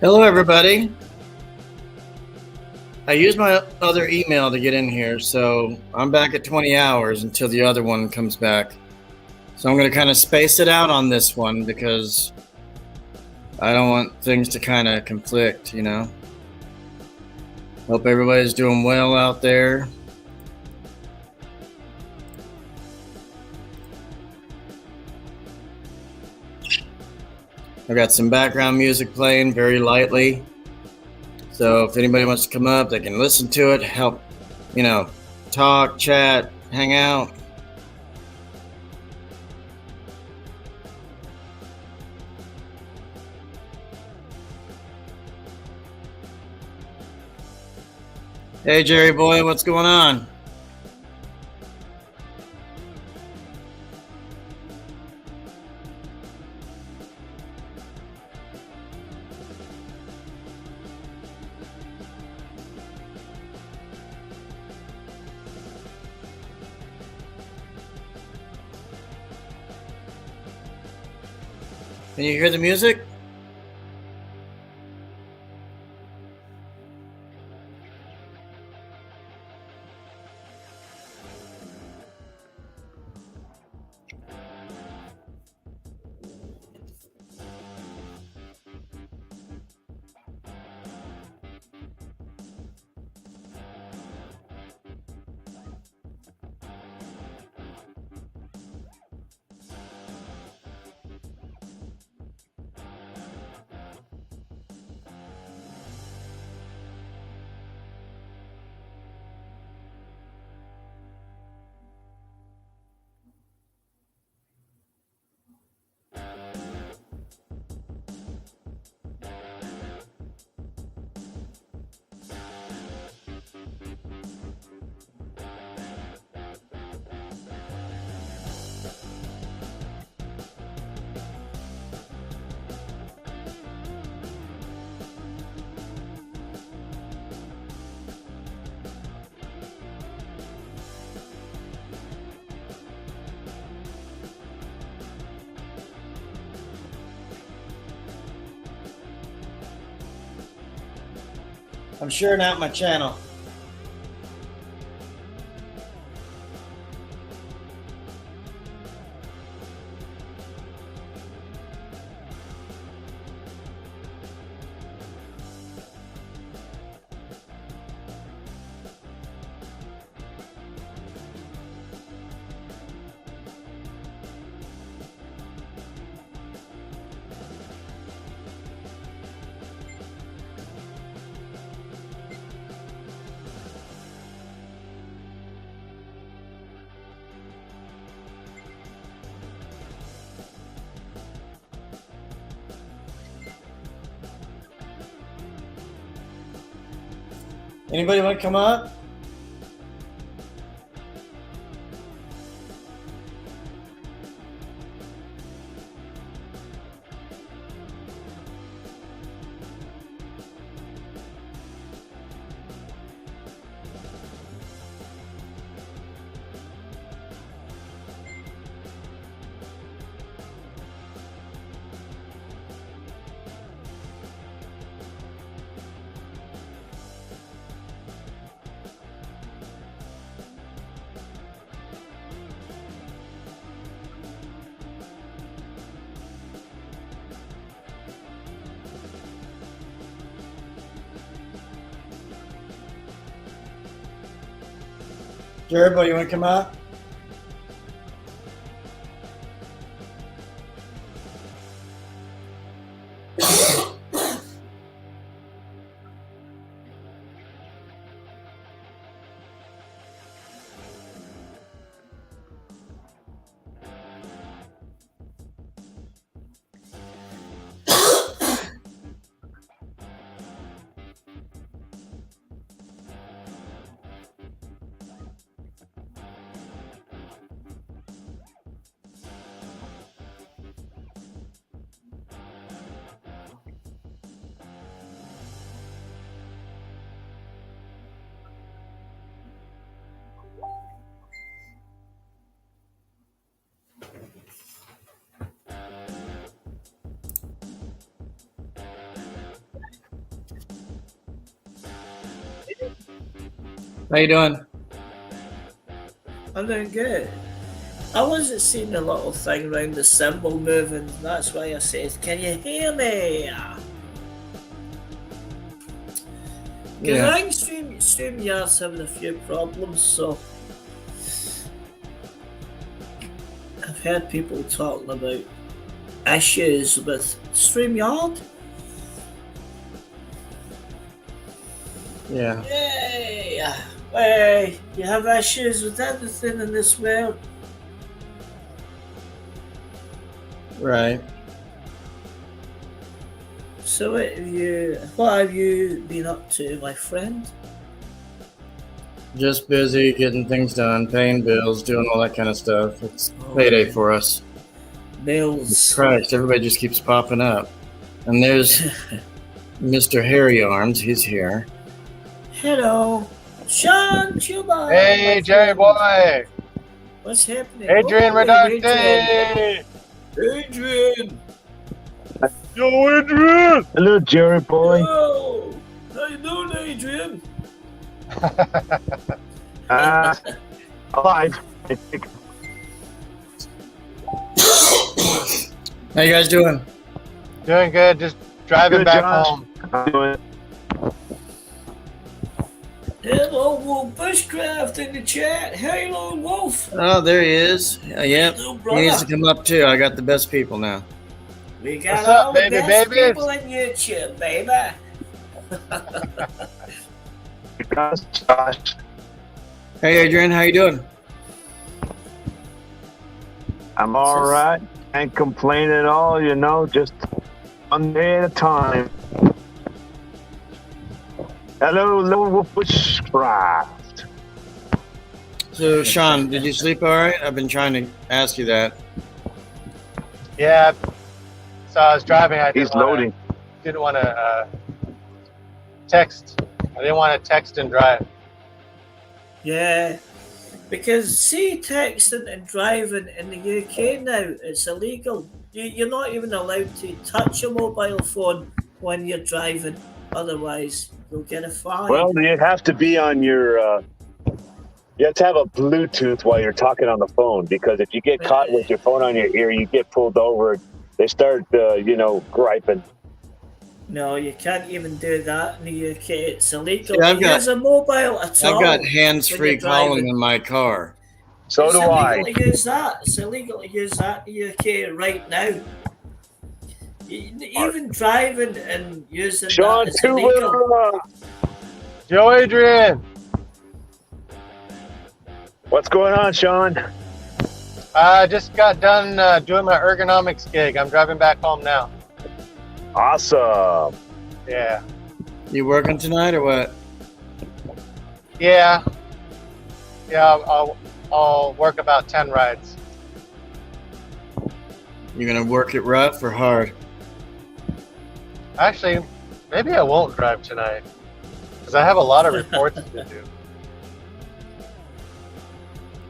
Hello, everybody. I used my other email to get in here, so I'm back at 20 hours until the other one comes back. So I'm going to kind of space it out on this one because I don't want things to kind of conflict, you know? Hope everybody's doing well out there. I got some background music playing very lightly. So if anybody wants to come up, they can listen to it, help, talk, chat, hang out. Hey, Jerry boy, what's going on? Can you hear the music? I'm sharing out my channel. Anybody want to come up? Jared, you want to come up? How you doing? I'm doing good. I wasn't seeing the little thing around the symbol moving. That's why I said, "Can you hear me?" Because I think StreamYard's having a few problems, so I've heard people talking about issues with StreamYard. Yeah. Yay! Hey, you have issues with everything in this world. Right. So what have you been up to, my friend? Just busy getting things done, paying bills, doing all that kind of stuff. It's payday for us. Bills. Christ, everybody just keeps popping up. And there's Mr. Hairy Arms. He's here. Hello. Sean Chuba. Hey, Jerry boy. What's happening? Adrian Oh, Redarte. Adrian. Yo, Adrian. Hello, Jerry boy. Hello. How you doing, Adrian? Alive. How you guys doing? Doing good. Just driving Good, back Josh. home. I'm doing Hello, Wolf Bushcraft in the chat. Hello, Wolf. Oh, there he is. Yep. Hello, He brother. needs to come up too. I got the best people now. We got What's up, all the baby, best babies? people in YouTube, baby. Josh. Hey, Adrian, how you doing? I'm all right. Can't complain at all, you know, just one day at a time. Hello, little Bushcraft. So, Sean, did you sleep all right? I've been trying to ask you that. Yeah. So I was driving. I He's loading. Didn't want to text. I didn't want to text and drive. Yeah, because see, texting and driving in the UK now, it's illegal. You're not even allowed to touch a mobile phone when you're driving. Otherwise, you'll get a fine. Well, you have to be on your. You have to have a Bluetooth while you're talking on the phone, because if you get caught with your phone on your ear, you get pulled over. They start, griping. No, you can't even do that in the UK. It's illegal See, I've to use a mobile at all. I've got hands-free when you're driving. calling in my car. So It's do I. illegal to use that. It's illegal to use that in the UK right now. Even driving and using Sean that is illegal. Tuba. Yo, Adrian. What's going on, Sean? I just got done doing my ergonomics gig. I'm driving back home now. Awesome. Yeah. You working tonight or what? Yeah. Yeah. I'll work about 10 rides. You gonna work it rough or hard? Actually, maybe I won't drive tonight because I have a lot of reports to do.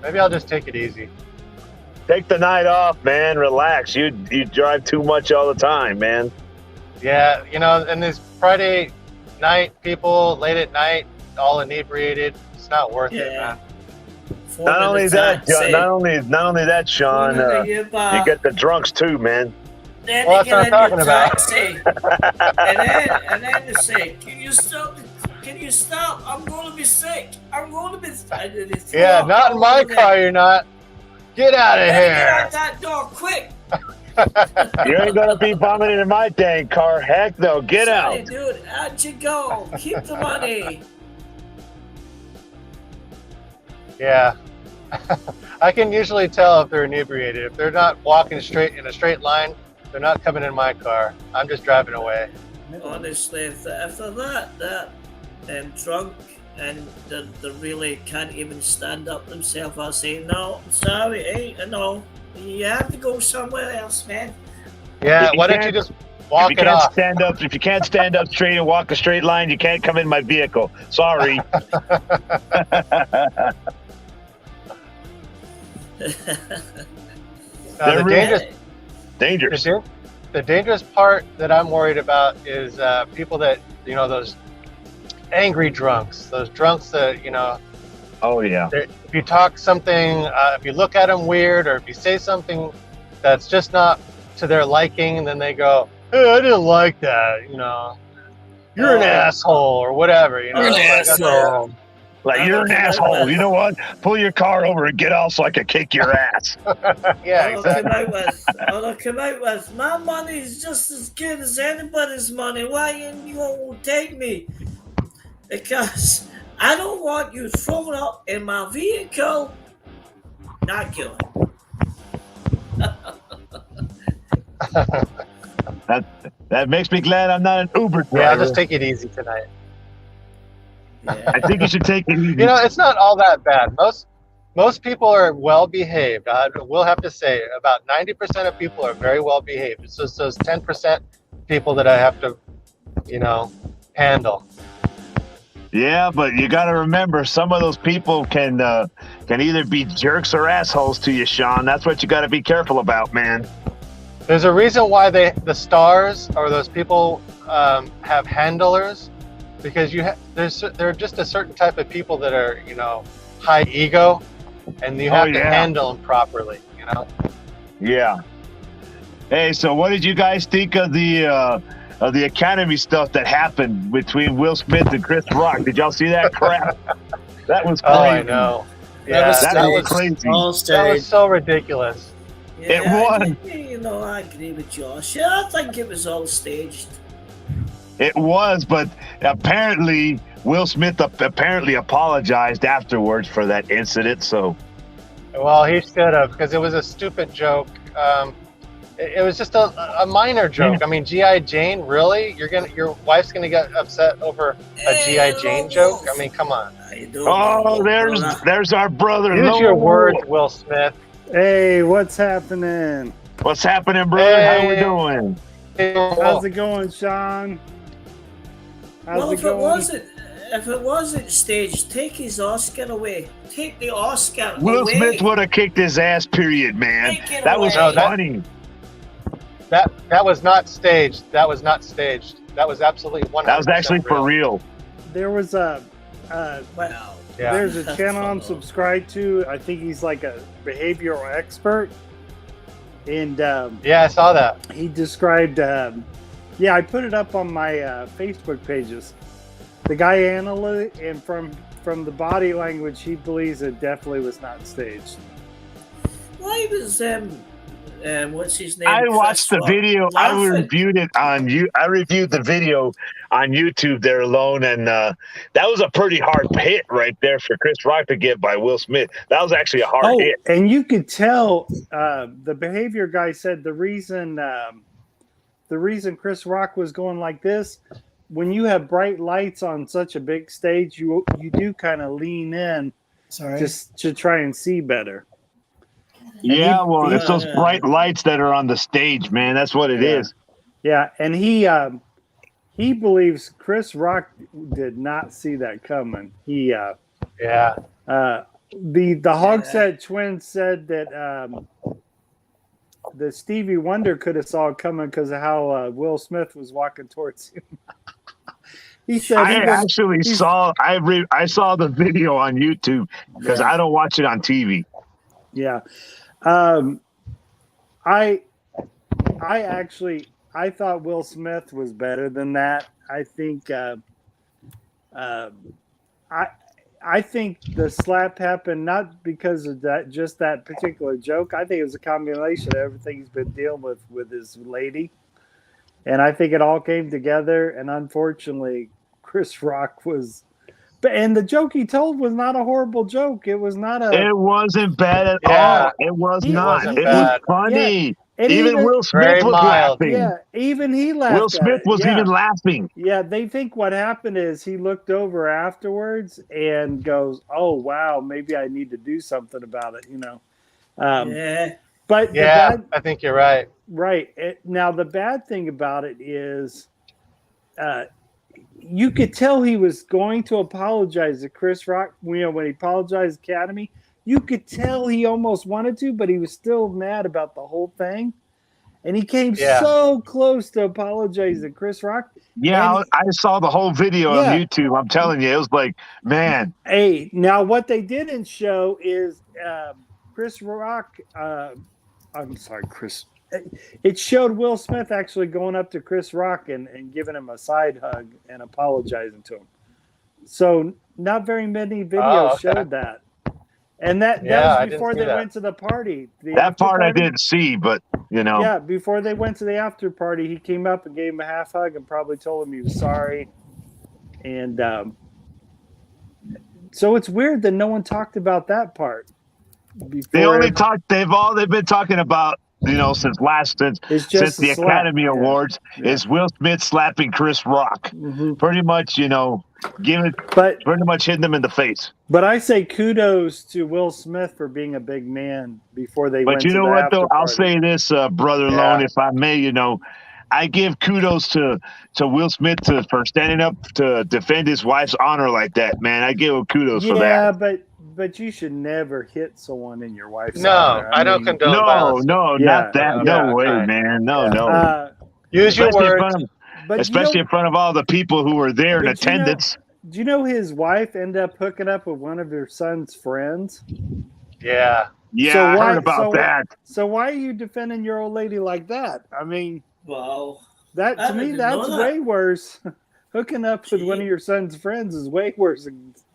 Maybe I'll just take it easy. Take the night off, man. Relax. You drive too much all the time, man. Yeah, and these Friday night people late at night, all inebriated. It's not worth it, Yeah. man. Not only that, not only that, Sean. You get the drunks too, man. Then Well, they that's get what in I'm your talking about. taxi, and then they say, "Can you stop? Can you stop? I'm going to be sick. I'm going to be." And then they throw Yeah, up not in all my over car. them. You're not. Get out of Get here. out that door quick! You ain't gonna be vomiting in my dang car. Heck no, get Sorry, out. dude. Out you go. Keep the money. Yeah. I can usually tell if they're inebriated. If they're not walking straight in a straight line, they're not coming in my car. I'm just driving away. Honestly, if they're that drunk and they really can't even stand up themselves, I'll say, "No, I'm sorry, no. You have to go somewhere else, man." Yeah, If you why don't you can't- just If walk you it can't off? stand up, if you can't stand up straight and walk a straight line, you can't come in my vehicle. Sorry. The really- dangerous, Dangerous. the dangerous part that I'm worried about is people that, those angry drunks, those drunks that, Oh yeah. If you talk something, if you look at them weird, or if you say something that's just not to their liking, then they go, "Hey, I didn't like that," You're an asshole or whatever, You're an It's like, okay, asshole. Like, you're an asshole. You know what? Pull your car over and get off so I can kick your ass. yeah, All I come out with, my money is just as good as anybody's money. Why you won't take me? Because I don't want you thrown up in my vehicle. Not killing. That makes me glad I'm not an Uber driver. Yeah, I'll just take it easy tonight. Yeah. I think you should take it easy. It's not all that bad. Most people are well behaved. I will have to say, about 90% of people are very well behaved. It's just those 10% people that I have to, handle. Yeah, but you got to remember, some of those people can either be jerks or assholes to you, Sean. That's what you got to be careful about, man. There's a reason why the stars or those people have handlers, because there are just a certain type of people that are high ego, and you have to handle them properly. Yeah. Hey, so what did you guys think of the Academy stuff that happened between Will Smith and Chris Rock? Did y'all see that crap? That was crazy. Oh, I know. Yeah, that was crazy. That was so ridiculous. It was. I agree with Josh. Yeah, I think it was all staged. It was, but apparently Will Smith apparently apologized afterwards for that incident. So, well, he should have, because it was a stupid joke. It was just a minor joke. I mean, G.I. Jane, really? Your wife's gonna get upset over a G.I. Jane joke? I mean, come on. Oh, there's our brother. Use your words, Will Smith. Hey, what's happening? What's happening, brother? Hey. How we doing? How's it going, Sean? How's it going? If it wasn't staged, take his Oscar away. Take the Oscar Will away. Smith would have kicked his ass, period, man. Take it That was away. funny. That was not staged. That was not staged. That was absolutely 100%. That was actually for real. There was a Well, Yeah. there's a channel I'm subscribed to. I think he's like a behavioral expert, and Yeah, I saw that. he described. I put it up on my Facebook pages. The guy analyzed, and from the body language, he believes it definitely was not staged. why was what's his name? I watched the video. I laughing? reviewed it on you. I reviewed the video on YouTube there alone, and that was a pretty hard hit right there for Chris Rock to get by Will Smith. That was actually a hard hit. And you could tell the behavior guy said the reason Chris Rock was going like this, when you have bright lights on such a big stage, you do kind of lean in just to try and see better. Yeah, well, it's those bright lights that are on the stage, man. That's what it is. Yeah, and he believes Chris Rock did not see that coming. The Hogshead twins said that that Stevie Wonder could have saw it coming because of how Will Smith was walking towards him. He said I saw the video on YouTube because I don't watch it on TV. Yeah. I thought Will Smith was better than that. I think I think the slap happened not because of that particular joke. I think it was a combination of everything he's been dealing with his lady. And I think it all came together, and unfortunately Chris Rock was, and the joke he told was not a horrible joke. It was not It wasn't bad at all. It was not. wasn't It bad. was funny. Yeah. Even Will Smith very was mild. laughing. Yeah, even he laughed. Will Smith was even laughing. Yeah, they think what happened is he looked over afterwards and goes, "Oh wow, maybe I need to do something about it," Yeah. But Yeah, I think you're right. right now, the bad thing about it is, you could tell he was going to apologize to Chris Rock. When he apologized to Academy, you could tell he almost wanted to, but he was still mad about the whole thing. and he came Yeah. so close to apologize to Chris Rock. Yeah, And I saw the whole video Yeah. on YouTube. I'm telling you, it was like, man, Hey, now what they didn't show is Chris Rock. I'm sorry, Chris. It showed Will Smith actually going up to Chris Rock and giving him a side hug and apologizing to him. So not very many videos okay. showed that. And that Yeah, I was didn't before see they that. went to the party. The that after part I party. didn't see, but you know, Yeah, before they went to the after party, he came up and gave him a half hug and probably told him he was sorry. And so it's weird that no one talked about that part. they only Before they've been talking about, you know, since it's just since the a slap. Academy Yeah. Awards Yeah. is Will Smith slapping Chris Rock, Mhm. pretty much, you know, But pretty much hitting him in the face. I say kudos to Will Smith for being a big man before they But went you to know the what after though? I'll party. say this, Brother Yeah. Lone, if I may, you know, I give kudos to Will Smith for standing up to defend his wife's honor like that, man. I give him kudos for that. Yeah, but you should never hit someone in your wife's No, honor. I don't mean, condone No, violence. no, Yeah. not that. Yeah, No way, right. man. No, Yeah. no. Use your Especially in words. front of, But especially you in front of all the people who were there in But you know- attendance. do you know his wife ended up hooking up with one of your son's friends? Yeah. Yeah, So I why- heard about so- that. So why are you defending your old lady like that? I mean, Wow. that I to me didn't know that's that. way worse. Hooking up with Gee. one of your son's friends is way worse.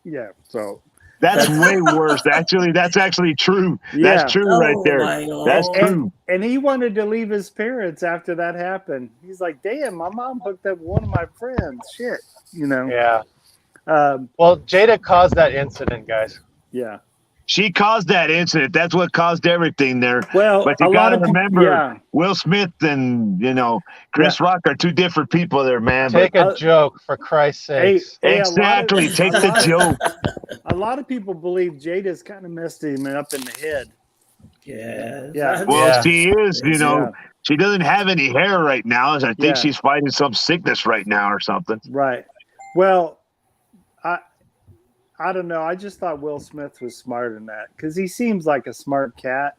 Yeah. So That's way worse. Actually, that's actually true. Yeah. That's true right there. My That's Lord. true. and he wanted to leave his parents after that happened. He's like, "Damn, my mom hooked up with one of my friends." Shit, you know. Yeah. Um, Well, Jada caused that incident, guys. yeah. She caused that incident. That's what caused everything there. Well, But you a lot gotta of people- remember, yeah. Will Smith and, you know, Chris Rock are two different people there, man. But Take a joke, for Christ's Hey, sake. hey, exactly. Take the joke. A lot of people believe Jada's kind of messed him up in the head. Yeah. Yeah. Well, Yeah. she is, you know, Yeah. she doesn't have any hair right now. I think Yeah. she's fighting some sickness right now or something. Right. Well, I don't know. I just thought Will Smith was smarter than that because he seems like a smart cat.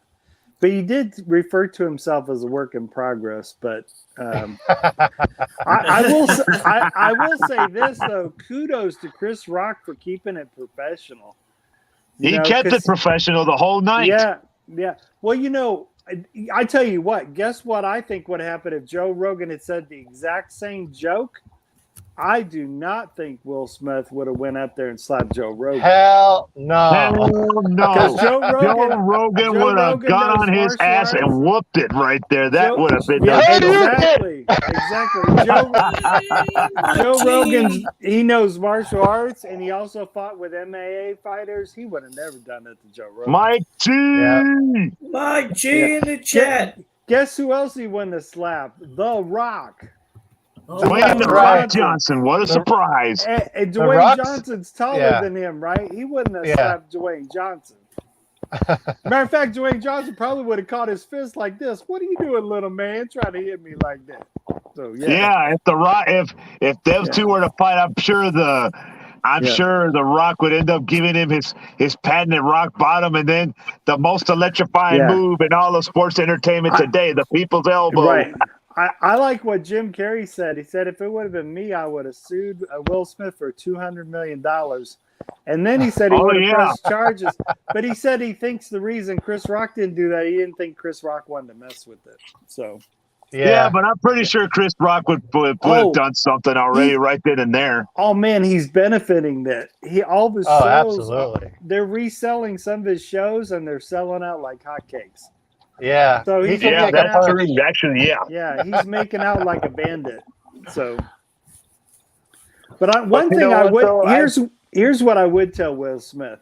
But he did refer to himself as a work in progress. But I will say this though: kudos to Chris Rock for keeping it professional. You He know, kept it 'cause- professional the whole night. Yeah, yeah. Well, you know, I tell you what. Guess what? I think would happen if Joe Rogan had said the exact same joke. I do not think Will Smith would have went up there and slapped Joe Rogan. Hell no. Hell no. Because Joe Rogan, Joe Rogan Joe would have Rogan got knows on his martial ass arts. and whooped it right there. That Joe- would have been yeah, the exactly. Joe Rogan, he knows martial arts, and he also fought with MMA fighters. He would have never done it to Joe Rogan. Mike T. Yeah. Mike G in the chat. Guess who else he wouldn't have slapped? The Rock. Oh, Dwayne The Right. Rock Johnson. What a surprise. And The Dwayne Rock's- Johnson's taller yeah. than him, right? He wouldn't have Yeah. slapped Dwayne Johnson. Matter of fact, Dwayne Johnson probably would have caught his fist like this. What are you doing, little man? Trying to hit me like that. So Yeah, if the Rock, if those Yeah. two were to fight, I'm sure Yeah. sure the Rock would end up giving him his patented rock bottom, and then the most electrifying Yeah. move in all of sports entertainment today, the people's elbow. Right. I like what Jim Carrey said. He said, if it would have been me, I would have sued Will Smith for $200 million. And then he said he Oh, would have yeah. pressed charges. But he said he thinks the reason Chris Rock didn't do that, he didn't think Chris Rock wanted to mess with it. So, Yeah, but I'm pretty sure Chris Rock would have Oh. done something already right then and there. oh man, he's benefiting that. All of his Oh, shows, absolutely. they're reselling some of his shows and they're selling out like hotcakes. Yeah. So He he's can Yeah, make making a that's out, punch. true. Actually, yeah. yeah, he's making out like a bandit. So, but one you thing know I what, would though? here's what I would tell Will Smith: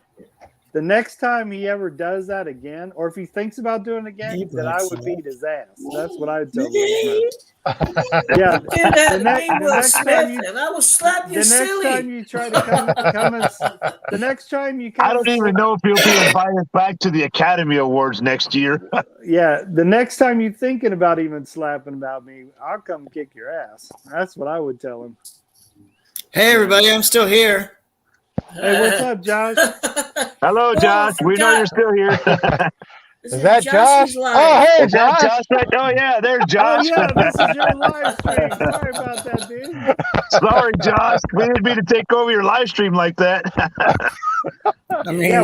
the next time he ever does that again, or if he thinks about doing it again, then I would beat his ass. That's what I would tell Will Smith. Yeah. Do that to me, the Will next time Smith, you- and I will slap The you next time silly. you try to come the next time you come I don't even know if he'll be invited back to the Academy Awards next year. Yeah, the next time you're thinking about even slapping about me, I'll come kick your ass. That's what I would tell him. Hey, everybody, I'm still here. Hey, what's up, Josh? Hello, Oh, I Josh. We know forgot. you're still here. Is that Josh? Josh's live? Oh, hey, Is that Josh. Josh right? Oh yeah, there's Oh Josh. yeah, this is your live stream. Sorry about that, dude. Sorry, Josh. We didn't mean to take over your live stream like that. I mean, Yeah,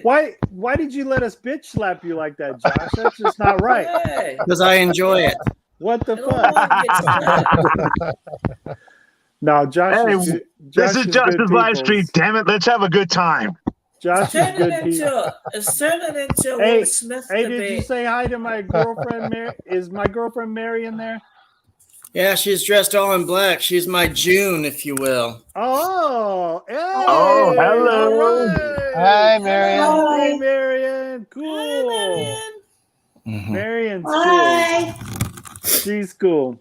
why did you let us bitch slap you like that, Josh? That's just not right. Hey, because I enjoy it. What the I don't fuck? want to get slapped. No, Josh Hey, is good. This is good Josh's live peoples. stream. Damn it, let's have a good time. Josh is good people. It's turning into a Hey, Will Smith Hey, did you debate. say hi to my girlfriend? Mary? Is my girlfriend Mary in there? Yeah, she's dressed all in black. She's my June, if you will. Oh, hey, Oh, hello. all right. Hi, Marion. Hey, Marion. Cool. Hi, Marion. Marion's cool. She's cool.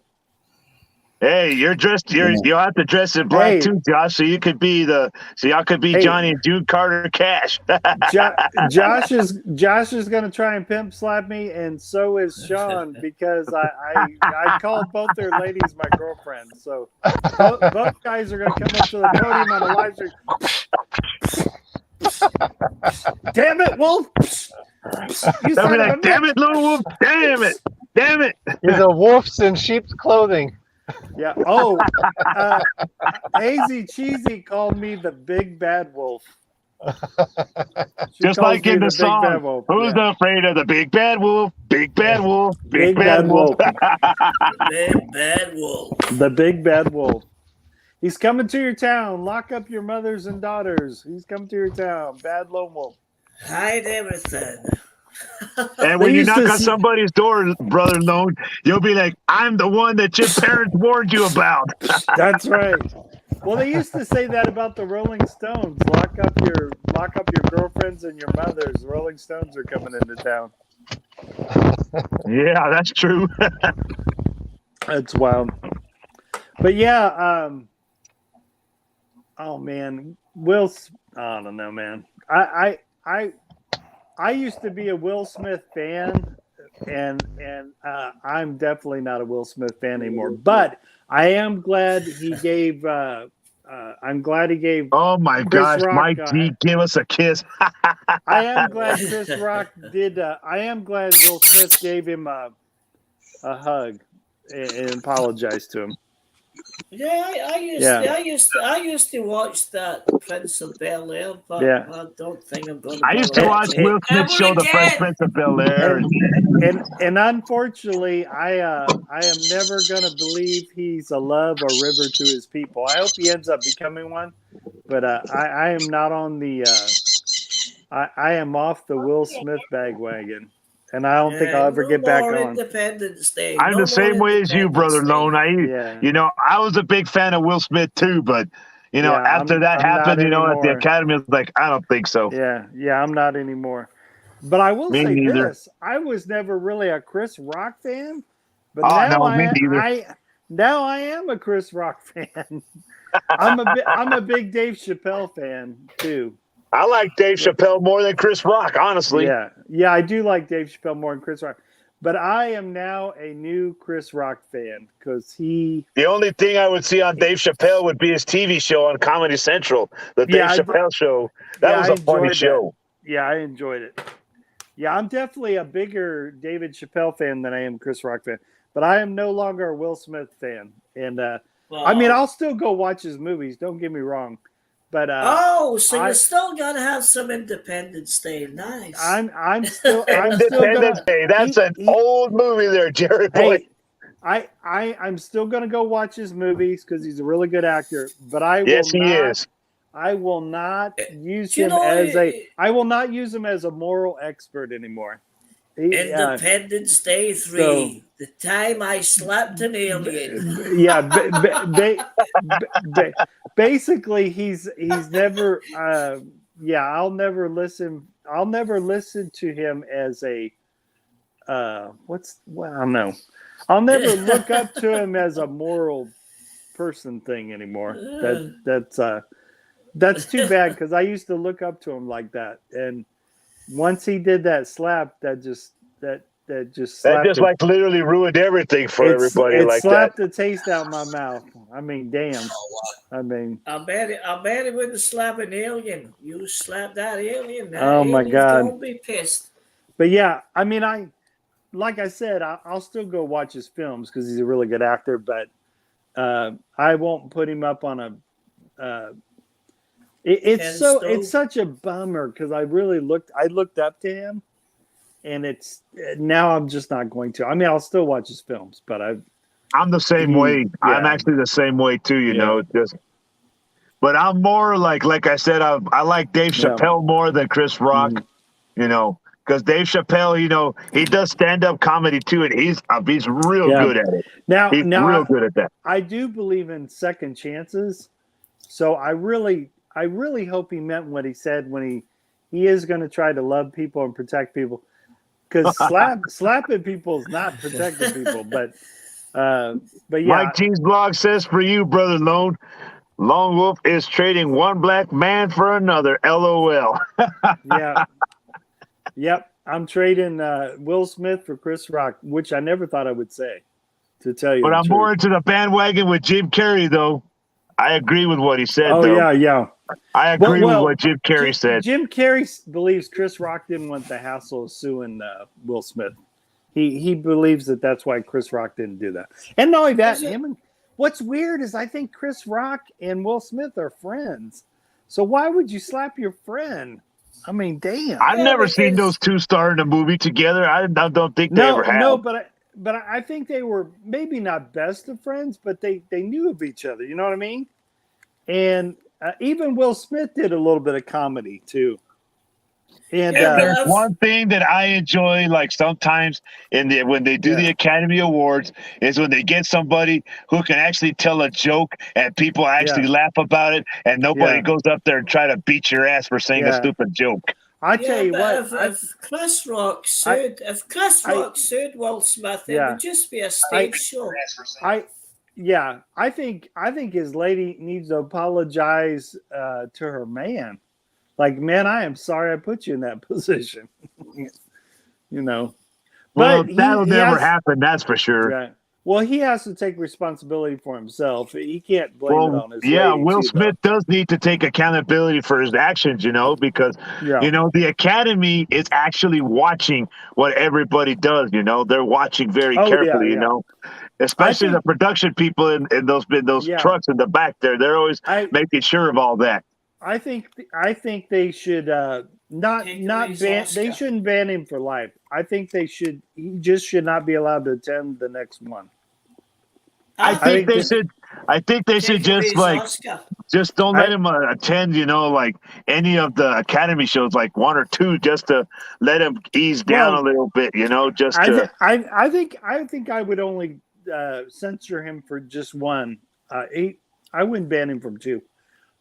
Hey, you'll have to dress in black Hey. too, Josh, so y'all could be Hey. Johnny and June Carter Cash. Josh is going to try and pimp slap me, and so is Sean, because I called both their ladies my girlfriend. So both guys are going to come up to the podium on a live stream. Damn it, Wolf! You They'll son be of a like, damn bitch! it, little wolf, damn it. He's a wolf in sheep's clothing. Yeah. Oh, Hazy Cheesy called me the Big Bad Wolf. She Just calls like me in the Big song, Bad Wolf. who's Yeah. afraid of the big bad wolf? Big bad wolf, Big Bad Wolf. Big bad wolf. The Big Bad Wolf. He's coming to your town. Lock up your mothers and daughters. He's coming to your town. Bad Lone Wolf. Hide everything. And when They you used knock to on s- somebody's door, brother Lone, you'll be like, I'm the one that your parents warned you about. That's right. Well, they used to say that about the Rolling Stones. Lock up your girlfriends and your mothers. The Rolling Stones are coming into town. Yeah, that's true. That's wild. But yeah, oh man, I don't know, man. I used to be a Will Smith fan, and I'm definitely not a Will Smith fan anymore. But I am glad he gave. I'm glad he gave. Oh my Chris gosh, Rock, Mike D, give us a kiss. I am glad Chris Rock did. I am glad Will Smith gave him a hug and apologized to him. Yeah, I used to watch that Prince of Bel Air, but Yeah. I don't think I'm going to. I used to watch Will Smith show The Fresh Prince of Bel Air. And unfortunately, I am never gonna believe he's a love or river to his people. I hope he ends up becoming one, but I am not on the. I am off the Will Smith bandwagon, and I don't think I'll ever get back on. Independence Day. I'm the same way as you, brother Lone. I was a big fan of Will Smith too, but after that happened, at the Academy, I was like, I don't think so. Yeah, I'm not anymore. But I will Me say neither. this: I was never really a Chris Rock fan, but now I am a Chris Rock fan. I'm a big Dave Chappelle fan too. I like Dave Chappelle more than Chris Rock, honestly. Yeah, I do like Dave Chappelle more than Chris Rock. But I am now a new Chris Rock fan because The only thing I would see on Dave Chappelle would be his TV show on Comedy Central, the Dave Chappelle show. That was a funny show. Yeah, I enjoyed it. Yeah, I'm definitely a bigger David Chappelle fan than I am Chris Rock fan. But I am no longer a Will Smith fan. And I mean, I'll still go watch his movies. Don't get me wrong. But so you're still gonna have some Independence Day. Nice. I'm still Independence Day. That's an old movie there, Jerry boy. Hey, I'm still gonna go watch his movies because he's a really good actor. But he is. I will not use him I will not use him as a moral expert anymore. Independence Day 3. The time I slapped an alien. Yeah, basically he's never. I'll never listen to him as a. I don't know. I'll never look up to him as a moral person thing anymore. That's too bad because I used to look up to him like that, and once he did that slap, that just like literally ruined everything for everybody. It slapped the taste out my mouth. I mean, damn. I bet he wouldn't slap an alien. You slap that alien. Oh my God. Don't be pissed. But yeah, I mean, like I said, I'll still go watch his films because he's a really good actor. But I won't put him up on a. It's such a bummer because I looked up to him, and it's now I'm just not going to. I mean, I'll still watch his films, but I'm the same way. Yeah. I'm actually the same way too. You know, but I'm more like I said, I like Dave Chappelle more than Chris Rock. You know, because Dave Chappelle, you know, he does stand-up comedy too, and he's real good at it. He's real good at that. I do believe in second chances, so I really hope he meant what he said when he is going to try to love people and protect people, because slapping people is not protecting people. But yeah, Mike G's blog says for you, brother Lone Wolf is trading one black man for another. LOL. Yeah. Yep, I'm trading Will Smith for Chris Rock, which I never thought I would say, to tell you. But I'm truth. more into the bandwagon with Jim Carrey, though. I agree with what he said. Oh though. yeah. I agree with what Jim Carrey said. Jim Carrey believes Chris Rock didn't want the hassle of suing Will Smith. He believes that's why Chris Rock didn't do that. And not only that, what's weird is I think Chris Rock and Will Smith are friends. So why would you slap your friend? I mean, damn. I've never seen those two star in a movie together. I don't think they ever have. No, but I think they were maybe not best of friends, but they knew of each other. You know what I mean? And even Will Smith did a little bit of comedy too. And there's one thing that I enjoy, like sometimes when they do the Academy Awards, is when they get somebody who can actually tell a joke and people actually laugh about it, and nobody goes up there and try to beat your ass for saying a stupid joke. I tell you what, if Chris Rock sued Will Smith, it would just be a stage show. I think his lady needs to apologize to her man. Like, man, I am sorry I put you in that position. You know. Well, but that'll never happen, that's for sure. Right. Well, he has to take responsibility for himself. He can't blame it on his lady Will Smith does need to take accountability for his actions, you know, because, you know, the Academy is actually watching what everybody does, you know. They're watching very carefully, you know. Especially the production people in those trucks in the back there. They're always making sure of all that. I think they should not ban. They shouldn't ban him for life. I think they should. He just should not be allowed to attend the next one. I think they should just don't let him attend. You know, like any of the Academy shows, like one or two, just to let him ease down a little bit. You know, just I think I would only censor him for just one. I wouldn't ban him from two.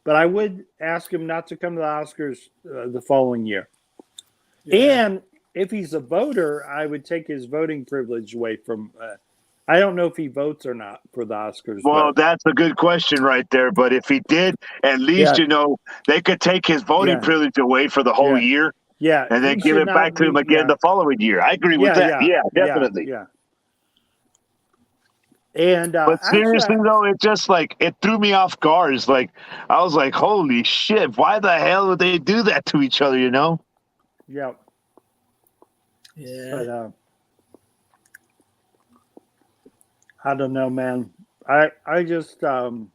But I would ask him not to come to the Oscars the following year. Yeah. And if he's a voter, I would take his voting privilege away from I don't know if he votes or not for the Oscars. Well, that's a good question right there. But if he did, at least, you know, they could take his voting privilege away for the whole year. Yeah. And then give it back to him again the following year. I agree with that. Yeah, definitely. Yeah. And but seriously though, it just like it threw me off guard. It's like I was like, "Holy shit! Why the hell would they do that to each other?" You know? Yeah. But, I don't know, man. I just I'm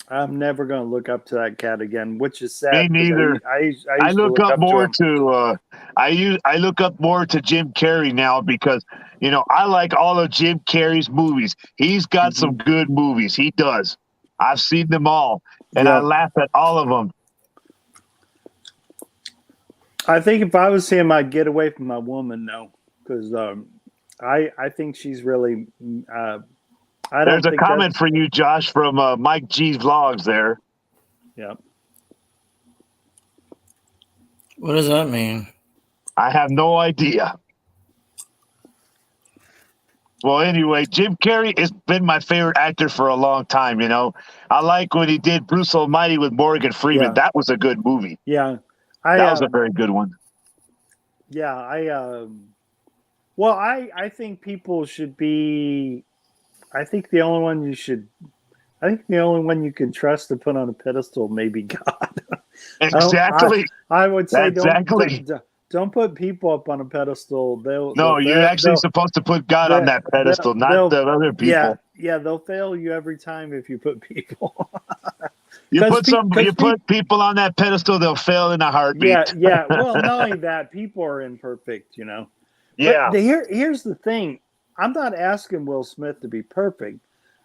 never gonna look up to that cat again, which is sad. Me neither. I look up more to I look up more to Jim Carrey now because, you know, I like all of Jim Carrey's movies. He's got some good movies. He does. I've seen them all, and I laugh at all of them. I think if I was him, I'd get away from my woman, though, because I think she's really. There's a comment for you, Josh, from Mike G's vlogs there. Yeah. What does that mean? I have no idea. Well, anyway, Jim Carrey has been my favorite actor for a long time, you know. I like when he did Bruce Almighty with Morgan Freeman. Yeah. That was a good movie. Yeah. That was a very good one. Yeah, I think people should be I think the only one you can trust to put on a pedestal may be God. Exactly. I would say exactly. don't put people up on a pedestal. No, you're actually supposed to put God on that pedestal, not the other people. Yeah, they'll fail you every time if you put people. You put people on that pedestal, they'll fail in a heartbeat. Yeah. Well, not only that, people are imperfect, you know. Yeah. But here's the thing. I'm not asking Will Smith to be perfect.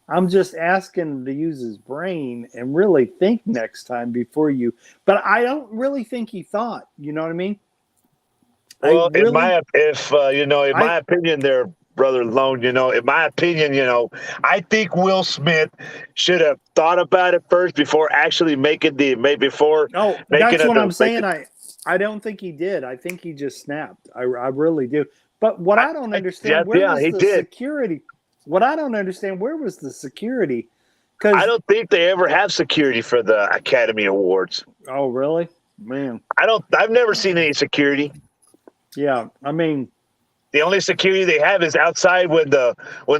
I'm just asking him to use his brain and really think next time before you. But I don't really think he thought. You know what I mean? Well, in my opinion, there, Brother Lone, in my opinion, I think Will Smith should have thought about it first before actually making that's what I'm saying. I don't think he did. I think he just snapped. I really do. But what I don't understand, where was the security? What I don't understand, where was the security? Because I don't think they ever have security for the Academy Awards. Oh, really? Man. I've never seen any security. Yeah, I mean, the only security they have is outside when the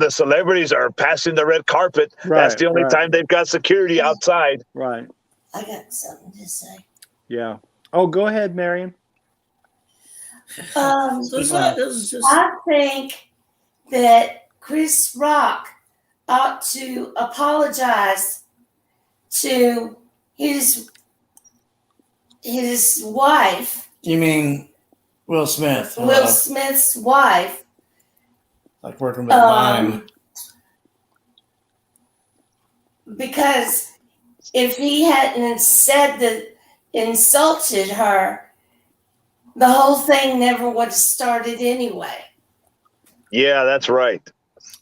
celebrities are passing the red carpet. Right, that's the only time they've got security outside. Right. I got something to say. Yeah. Oh, go ahead, Marion. I think that Chris Rock ought to apologize to his wife. You mean Will Smith? Will Smith's wife. Like working with mime. Because if he hadn't said that, insulted her, the whole thing never would have started anyway. Yeah, that's right.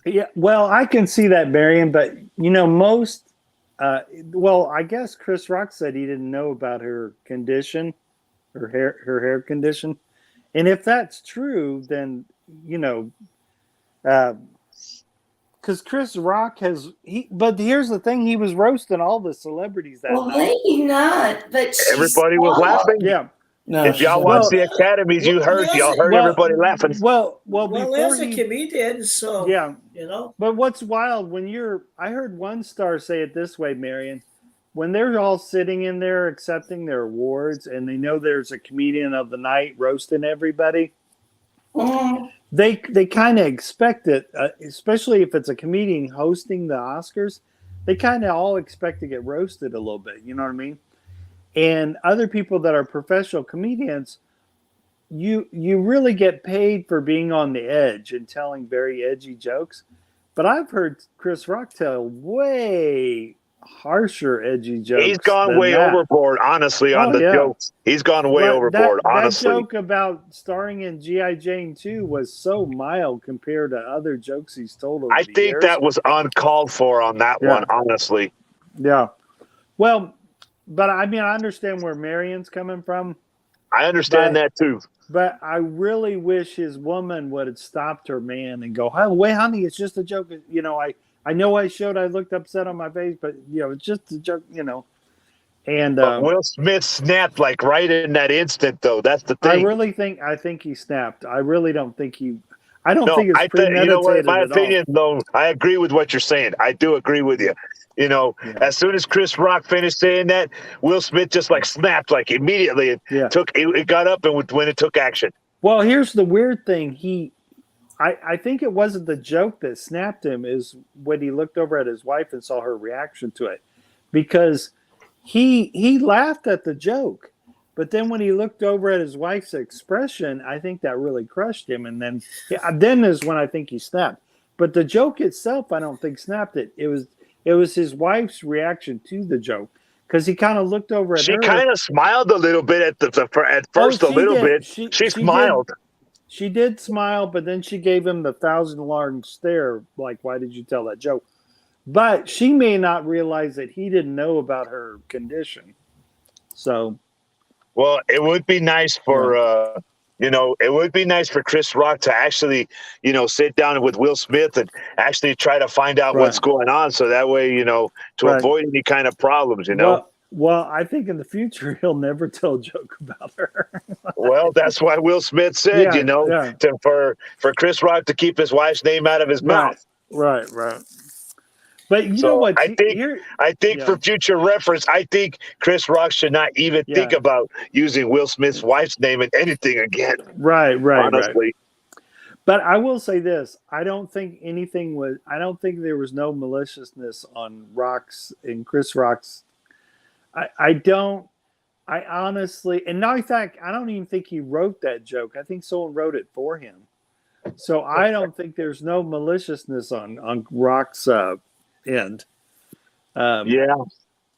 Yeah, well, I can see that, Marion, but most I guess Chris Rock said he didn't know about her condition, her hair condition. And if that's true, then because Chris Rock but here's the thing, he was roasting all the celebrities that night. Maybe not, but everybody was laughing. Yeah. No, if y'all watch the Academies, y'all heard everybody laughing. Well, there's a comedian, so yeah, But what's wild I heard one star say it this way, Marion, when they're all sitting in there accepting their awards, and they know there's a comedian of the night roasting everybody. Mm-hmm. They kind of expect it, especially if it's a comedian hosting the Oscars. They kind of all expect to get roasted a little bit. You know what I mean? And other people that are professional comedians, you really get paid for being on the edge and telling very edgy jokes. But I've heard Chris Rock tell way harsher, edgy jokes. He's gone way overboard, honestly, on the jokes. He's gone way overboard, honestly. That joke about starring in G.I. Jane 2 was so mild compared to other jokes he's told over the years. I think that was uncalled for on that one, honestly. Yeah. Well, but I mean, I understand where Marion's coming from. I understand that too. But I really wish his woman would have stopped her man and go, "Hey, wait, honey, it's just a joke." I know I looked upset on my face, but it's just a joke, And Will Smith snapped like right in that instant, though. That's the thing. I think he snapped. I really don't think he. I don't think it's premeditated. In my opinion, though, I agree with what you're saying. I do agree with you. As soon as Chris Rock finished saying that, Will Smith just snapped immediately. It got up and when it took action. Well, here's the weird thing. I think it wasn't the joke that snapped him, is when he looked over at his wife and saw her reaction to it, because he laughed at the joke, but then when he looked over at his wife's expression, I think that really crushed him, and then is when I think he snapped. But the joke itself, I don't think snapped it. It was his wife's reaction to the joke, because he kind of looked over at her. She kind of smiled a little bit at first, a little bit. She smiled. She did smile, but then she gave him the 1,000-alarm stare, like, why did you tell that joke? But she may not realize that he didn't know about her condition. So, well, it would be nice for it would be nice for Chris Rock to actually, sit down with Will Smith and actually try to find out what's going on, so that way, to avoid any kind of problems, Well, I think in the future he'll never tell a joke about her. Well, that's why Will Smith said, for Chris Rock to keep his wife's name out of his mouth. Right. But you So know what? I think Here, yeah. yeah. for future reference, I think Chris Rock should not even think Yeah. about using Will Smith's wife's name in anything again. Right. Honestly, But I will say this: I don't think anything was. I don't think there was no maliciousness on Rock's and Chris Rock's. I don't. I honestly, and now in fact, I don't even think he wrote that joke. I think someone wrote it for him. So I don't think there's no maliciousness on Rock's end. yeah,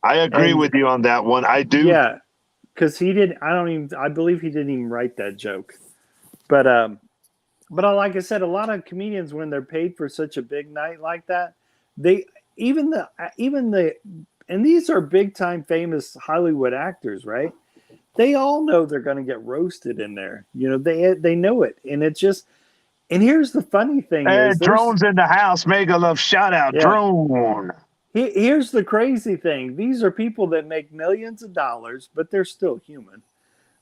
I agree with you on that one. I do. Yeah, because he didn't. I don't even. I believe he didn't even write that joke. But like I said, a lot of comedians when they're paid for such a big night like that, they even the and these are big time famous Hollywood actors, right? They all know they're going to get roasted in there. You know, they know it, and it's just. And here's the funny thing: is Drone's in the house. Mega love shout out, Yeah. Drone. Here's the crazy thing: these are people that make millions of dollars, but they're still human.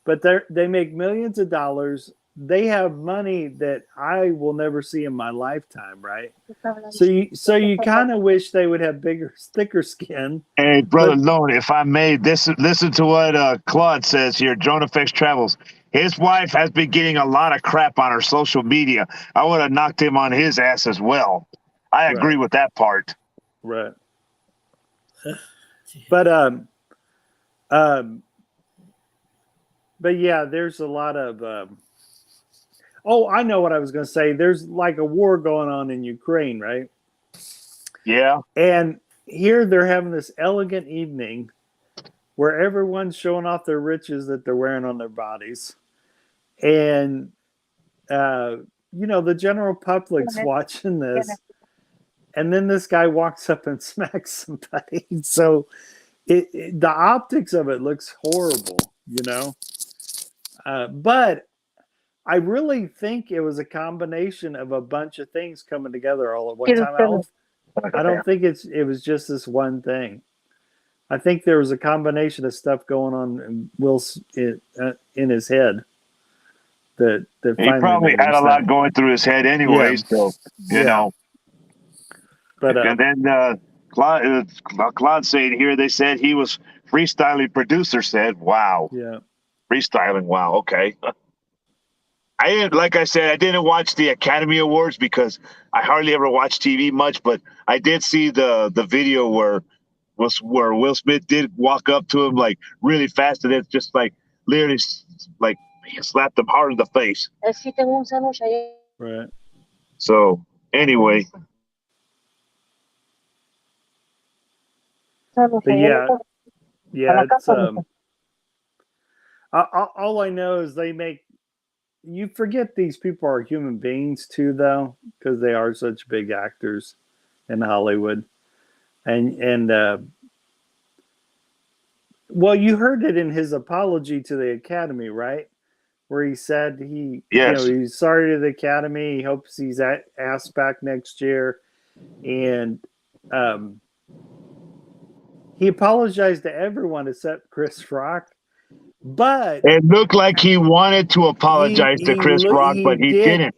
But they make millions of dollars. They have money that I will never see in my lifetime, right? So you kind of wish they would have thicker skin. Hey, brother Lone, if I may, listen to what Claude says here. Drone Effects Travels. His wife has been getting a lot of crap on her social media. I would have knocked him on his ass as well. I agree with that part. Right. But yeah, there's a lot of. Oh, I know what I was going to say. There's like a war going on in Ukraine, right? Yeah. And here they're having this elegant evening where everyone's showing off their riches that they're wearing on their bodies. And, the general public's watching this. And then this guy walks up and smacks somebody. So the optics of it looks horrible, But I really think it was a combination of a bunch of things coming together all at one time. I don't think it was just this one thing. I think there was a combination of stuff going on in his head. That he probably had a lot going through his head anyway. Yeah. So you know. But and then Claude saying here, they said he was freestyling. Producer said, "Wow, yeah, freestyling. Wow, okay." Like I said, I didn't watch the Academy Awards because I hardly ever watch TV much, but I did see the video where Will Smith did walk up to him like really fast, and it's just like literally like he slapped him hard in the face. Right. So anyway. But yeah, it's all I know is you forget these people are human beings too, though, because they are such big actors in Hollywood. And well, you heard it in his apology to the Academy, right? Where he said he's sorry to the Academy. He hopes he's asked back next year. And he apologized to everyone except Chris Rock. But it looked like he wanted to apologize to Chris Rock, but he didn't.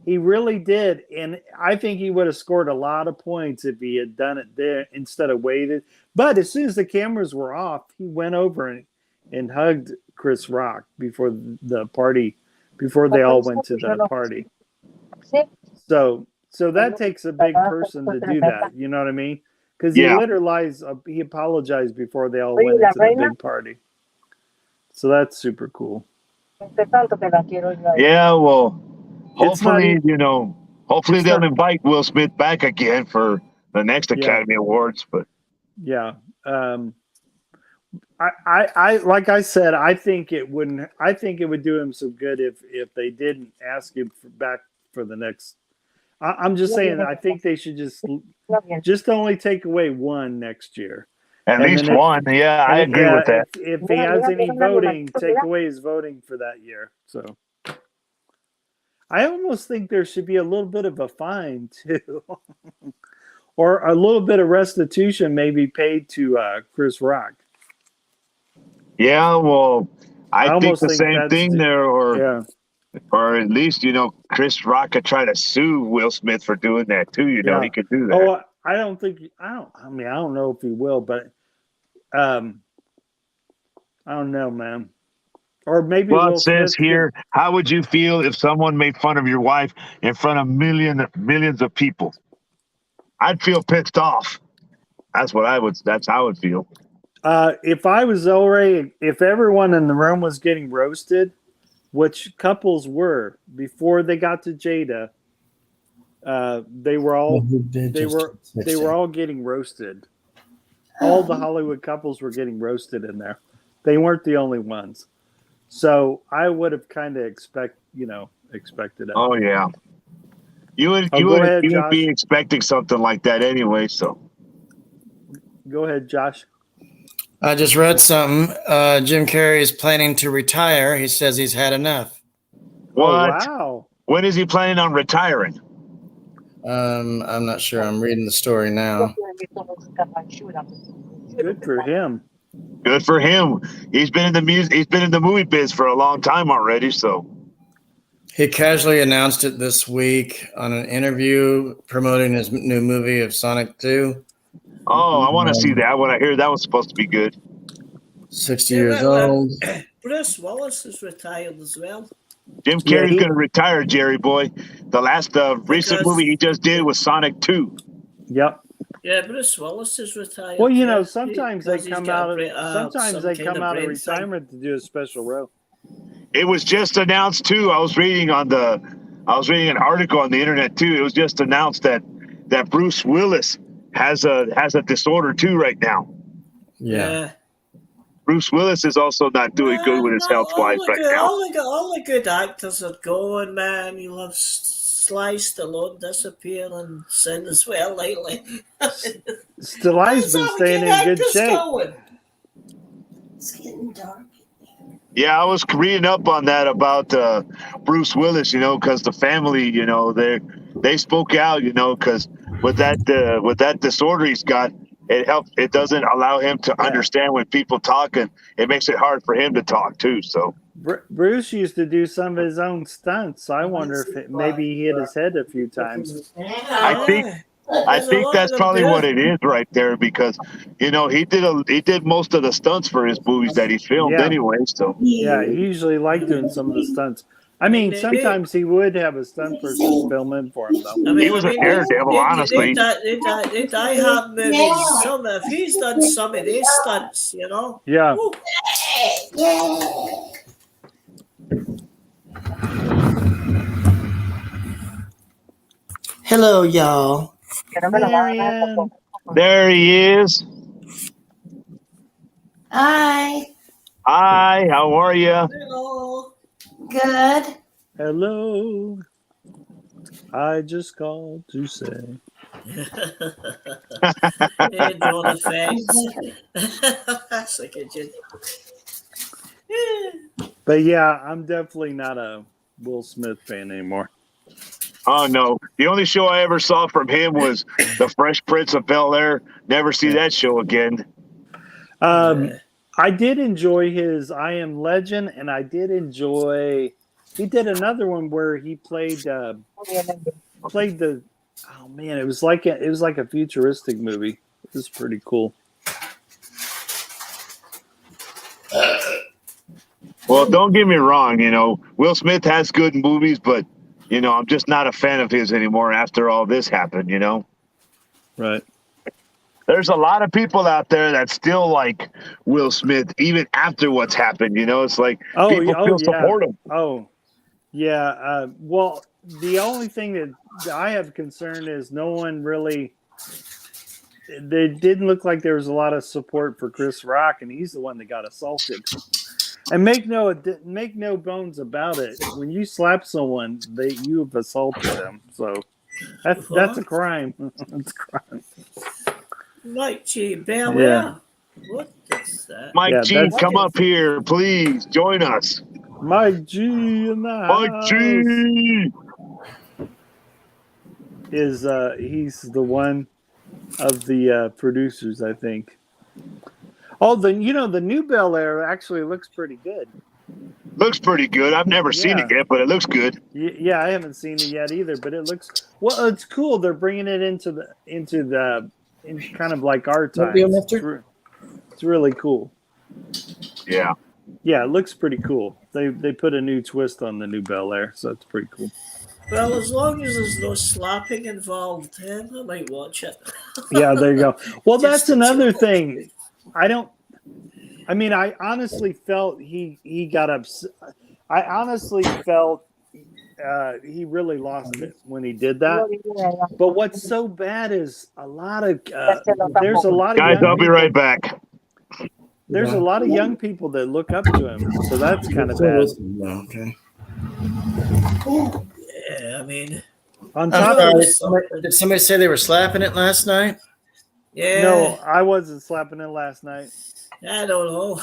He really did. And I think he would have scored a lot of points if he had done it there instead of waited. But as soon as the cameras were off, he went over and hugged Chris Rock before the party, before they all went to the party. So that takes a big person to do that. You know what I mean? Because he apologized before they all went into the big party. So that's super cool. Yeah, well, hopefully they'll invite Will Smith back again for the next Academy Awards. But yeah, I like I said, I think it wouldn't. I think it would do him some good if they didn't ask him back for the next. I'm just saying. I think they should just only take away one next year. At least one. Yeah, I agree with that. If he has any voting, take away his voting for that year. So I almost think there should be a little bit of a fine too, or a little bit of restitution maybe paid to Chris Rock. Yeah, well, I think the same thing there, or at least Chris Rock could try to sue Will Smith for doing that too. He could do that. Oh, I don't think. I mean, I don't know if he will, but I don't know, man. Or maybe Well, it Will says Smith. here, how would you feel if someone made fun of your wife in front of millions of people? I'd feel pissed off. That's how I would feel. If I was already, if everyone in the room was getting roasted, which couples were before they got to Jada, they were all getting roasted. All the Hollywood couples were getting roasted in there. They weren't the only ones. So I would have kind of expected it. Oh yeah, you would Josh. be expecting something like that anyway. So Go ahead, Josh. I just read something. Jim Carrey is planning to retire. He says he's had enough. what? Oh, wow. When is he planning on retiring? I'm not sure. I'm reading the story now. Good for him. Good for him. He's been in the music. He's been in the movie biz for a long time already. So He casually announced it this week on an interview promoting his new movie of Sonic 2. oh, I want to see that. When I hear that was supposed to be good. 60 years old. Bruce Willis is retired as well. Jim Yeah, Carrey's he- going to retire, Jerry boy. The last recent Because- movie he just did was Sonic 2. Yep. Yeah, Bruce Willis is retired. Well, you know, Yeah, sometimes they because he's come got out of some kind of brain retirement to do a special role. It was just announced too. I was reading an article on the internet too. It was just announced that Bruce Willis has a disorder too right now. Yeah. Bruce Willis is also not doing good with his health wise right now. All the good actors are gone, man. You'll have Sly Stallone disappear and Sin as well lately. Stelli's been staying in good shape. Going. It's getting dark. Yeah, I was reading up on that about Bruce Willis, because the family, they spoke out, because with that disorder he's got, it doesn't allow him to understand when people talk, and it makes it hard for him to talk too. So Bruce used to do some of his own stunts. So I wonder if maybe he hit his head a few times. I think that's probably what it is right there, because he did most of the stunts for his movies that he filmed anyway. So Yeah, he usually liked doing some of the stunts. I mean, sometimes he would have a stunt person film in for him, though. he was a daredevil, honestly. They Die Hard movies. If he's done some of these stunts, Yeah. Woo. Hello, y'all. Marianne. There he is. Hi. Hi, how are you? Hello. Good. Hello. I just called to say. Hey, drone effects. That's like a good. But yeah, I'm definitely not a Will Smith fan anymore. Oh no! The only show I ever saw from him was The Fresh Prince of Bel-Air. Never see that show again. I did enjoy his I Am Legend, and I did enjoy. He did another one where he played the. Oh man, it was like a futuristic movie. It was pretty cool. Well, don't get me wrong. Will Smith has good movies, but I'm just not a fan of his anymore after all this happened. Right. There's a lot of people out there that still like Will Smith even after what's happened. It's like people still support him. Oh, yeah. Well, the only thing that I have concern is no one really. It didn't look like there was a lot of support for Chris Rock, and he's the one that got assaulted. And make no bones about it. When you slap someone, you have assaulted them. So that's a crime. That's a crime. Mike G. Bel Yeah. What is that? Mike G, that's- come up here, please join us. Mike G in the Mike house G. is he's the one of the producers, I think. Oh, the new Bel Air actually looks pretty good. Looks pretty good. I've never seen Yeah. it yet, but it looks good. Yeah, I haven't seen it yet either, but it looks well. It's cool. They're bringing it into kind of like our What times. deal, mister? It's really cool. Yeah. Yeah, it looks pretty cool. They put a new twist on the new Bel Air, so it's pretty cool. Well, as long as there's no slapping involved, I might watch it. Yeah, there you go. Well, Just that's to another chill. thing. I honestly felt he got upset. I honestly felt he really lost it when he did that. But what's so bad is there's a lot of Guys, young I'll be people- right back. There's a lot of young people that look up to him, so that's kind of bad. Okay. Yeah, I mean, On I'm top of sorry, did somebody say they were slapping it last night? yeah. no, I wasn't slapping it last night. I don't know.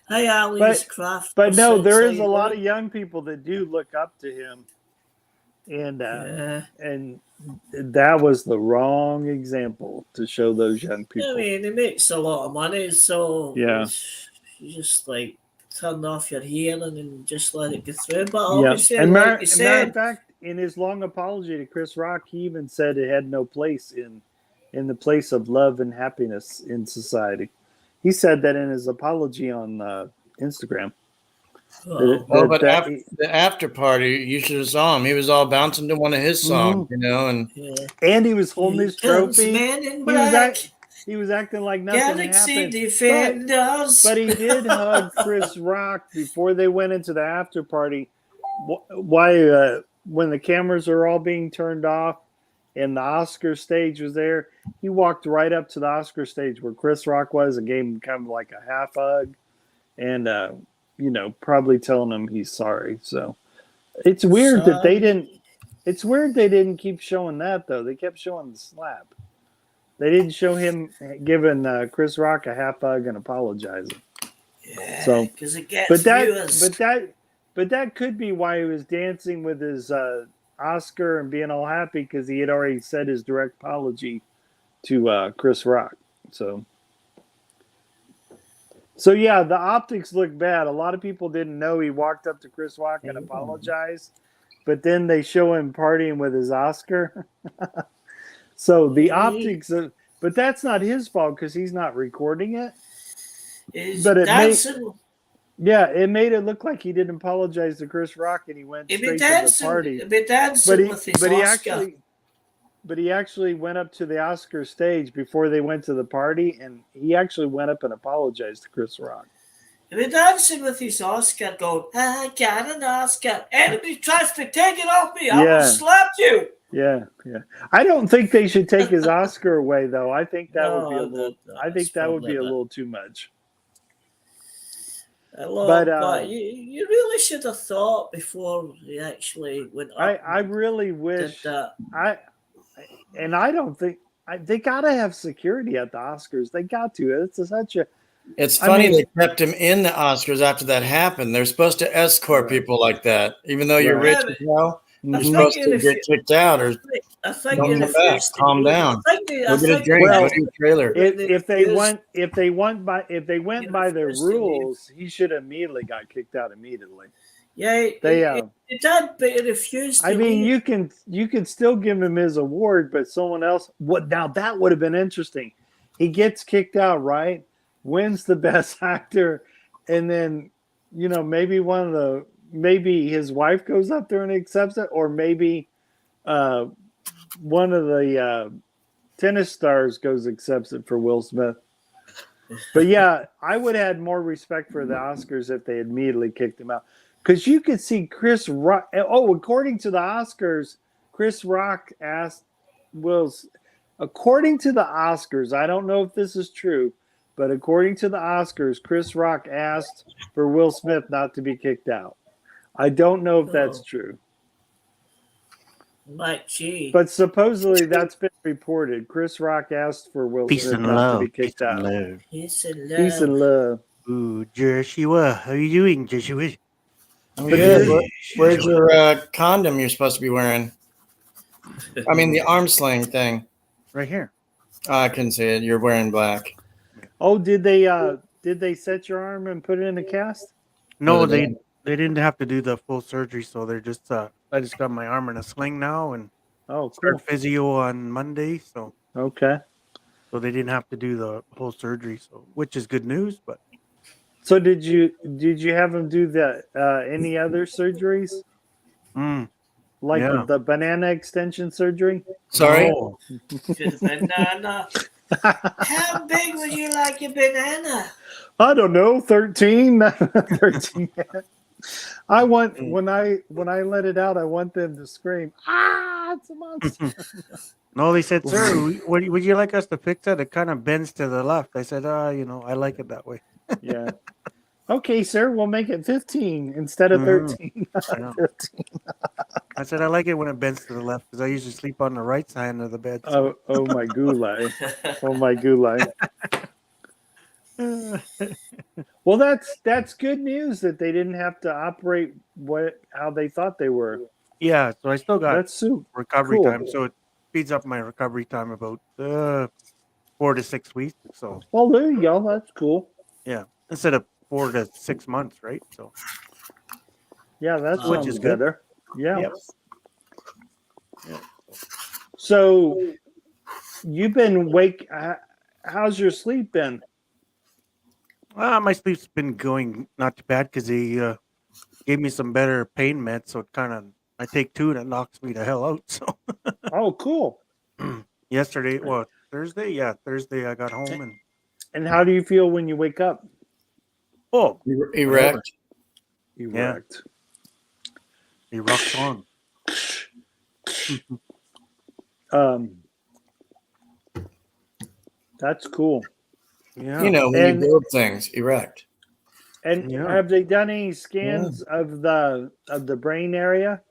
Hi, Ali's Craft. But no, there is a Percent lot of young people that do look up to him, and Yeah. and that was the wrong example to show those young I people. mean, it makes a lot of money, so Yeah. you just like turn off your hearing and just let it go through. But Yeah, obviously, and like matter you of said, fact, in his long apology to Chris Rock, he even said it had no place in the place of love and happiness in society. He said that in his apology on Instagram. oh, Oh, but that- the after party, you should have saw him. He was all bouncing to one of his songs, you know, and yeah. and he was holding his Here comes trophy. Man in was Black, He was acting like nothing Galaxy happened. Defenders. But he did hug Chris Rock before they went into the after party. Why? When the cameras are all being turned off and the Oscar stage was there, he walked right up to the Oscar stage where Chris Rock was and gave him kind of like a half hug, and probably telling him he's sorry. So it's weird that they didn't. It's weird they didn't keep showing that though. They kept showing the slap. They didn't show him giving Chris Rock a half hug and apologizing. Yeah, So, because it gets But viewers. that could be why he was dancing with his Oscar and being all happy because he had already said his direct apology to Chris Rock. So yeah, the optics look bad. A lot of people didn't know he walked up to Chris Rock and apologized, but then they show him partying with his Oscar. So the optics, but that's not his fault because he's not recording it. Is but it may- dancing. Yeah, it made it look like he didn't apologize to Chris Rock and he went He'd straight be to the dancing. party. He'd be dancing with his Oscar. He actually went up to the Oscar stage before they went to the party, and he actually went up and apologized to Chris Rock. He'd be dancing with his Oscar, going, "I got an Oscar. Enemy tries to take it off me. I Yeah. will slap you." Yeah. I don't think they should take his Oscar away, though. I think that would be a No, little. no, I think that's that would be a probably little too much. But But, you really should have thought before you actually went up. I really and wish. did that. I don't think they gotta have security at the Oscars. They got to. It's such a. it's I funny mean- they kept him in the Oscars after that happened. They're supposed to escort Right. people like that, even though you're Right. rich as hell. You're Mhm. supposed to if get you- kicked out or I think Don't you're come back. refused to Calm do it. down. I think go get a think drink, Well, go to a trailer. If they Yes. went by their First thing rules, he should have immediately got kicked out immediately. Yeah, They, he did, but he refused to I mean, leave. you can still give him his award, but someone else. What now? That would have been interesting. He gets kicked out, right? Wins the best actor, and then maybe his wife goes up there and accepts it, or maybe one of the tennis stars goes accepts it for Will Smith. But yeah, I would have had more respect for the Oscars if they immediately kicked him out. Because you could see Chris Rock. Oh, according to the Oscars, Chris Rock asked according to the Oscars, I don't know if this is true, but according to the Oscars, Chris Rock asked for Will Smith not to be kicked out. I don't know if that's Oh. true. Like, gee. But supposedly that's been reported. Chris Rock asked for Will Peace Smith and not love. to be kicked Peace and out. love. Peace and love. Peace and love. Ooh, Joshua. How you doing, Joshua? I'm But good. you- Where's your condom you're supposed to be wearing? I mean, the arm sling thing. Right here. Oh, I couldn't see it. You're wearing black. Oh, did they set your arm and put it in a cast? No, Other they than- they didn't have to do the full surgery, so they're just I just got my arm in a sling now and Oh, start cool. physio on Monday, so Okay. they didn't have to do the whole surgery, so which is good news. But So did you have him do the any other surgeries like yeah, the banana extension surgery? Sorry. no. To the banana. How big would you like your banana? I don't know, 13. 13. I want when I let it out, I want them to scream, "Ah, it's a monster." No, they said, sir, would you like us to fix it? It kind of bends to the left. I said, I like it that way. Yeah. Okay, sir, we'll make it 15 instead of Mhm. 13. I know. 15. I said, I like it when it bends to the left because I usually sleep on the right side of the bed. So. Oh my gulai. Oh my gulai. Well, that's good news that they didn't have to operate how they thought they were. Yeah, so I still got That's super recovery cool. time. So it speeds up my recovery time about 4 to 6 weeks. So Well, there you go. That's cool. yeah, instead of 4 to 6 months, right? So Yeah, that Which sounds is good. better. Yeah. Yep. So you've been how's your sleep been? My sleep's been going not too bad because they gave me some better pain meds. So it kind of I take 2 and it knocks me the hell out. So Oh, cool. yesterday, well, Thursday, Thursday I got home and And how do you feel when you wake up? oh, Erect. Erect. he rocks on. That's cool. Yeah, You know, when And- you build things, erect. And Yeah. have they done any scans of the brain area?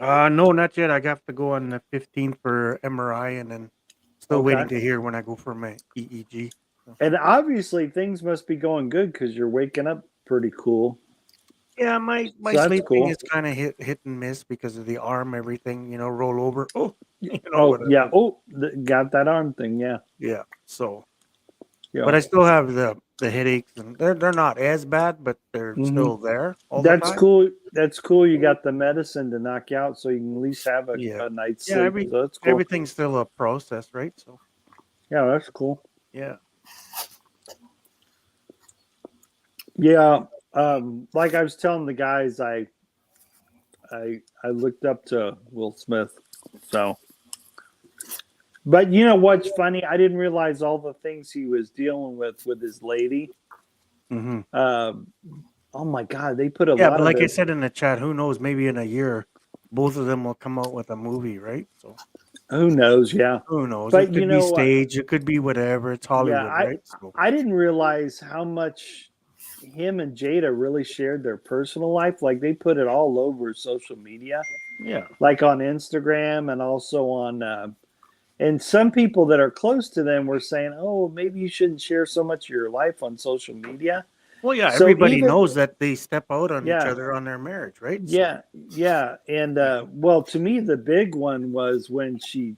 No, not yet. I have to go on the 15th for MRI, and then still Okay. waiting to hear when I go for my EEG. And obviously things must be going good because you're waking up pretty cool. Yeah, my So that's sleeping cool. is kind of hit and miss because of the arm, everything, roll over. Oh, Oh whatever. yeah. Oh, got that arm thing. Yeah. Yeah. So, Yeah. but I still have the headaches, and they're not as bad, but they're Mhm. still there all the That's time. cool. That's cool. You got the medicine to knock you out, so you can at least have a Yeah. night's Yeah, sleep. So that's cool. Everything's still a process, right? So, Yeah, that's cool. yeah. Yeah. Like I was telling the guys, I looked up to Will Smith. So, but you know what's funny? I didn't realize all the things he was dealing with his lady. Mm-hmm. Oh my God, they put a Yeah, lot but of like I this. said in the chat, who knows? Maybe in a year, both of them will come out with a movie, right? So Who knows? Yeah. who knows? But It could you know be what? stage, it could be whatever. It's Hollywood, I- right? So I didn't realize how much him and Jada really shared their personal life. Like they put it all over social media, yeah, like on Instagram and also on. And some people that are close to them were saying, "Oh, maybe you shouldn't share so much of your life on social media." well, yeah. So Everybody even- knows that they step out on each Yeah. other on their marriage, right? So, Yeah. And well, to me, the big one was when she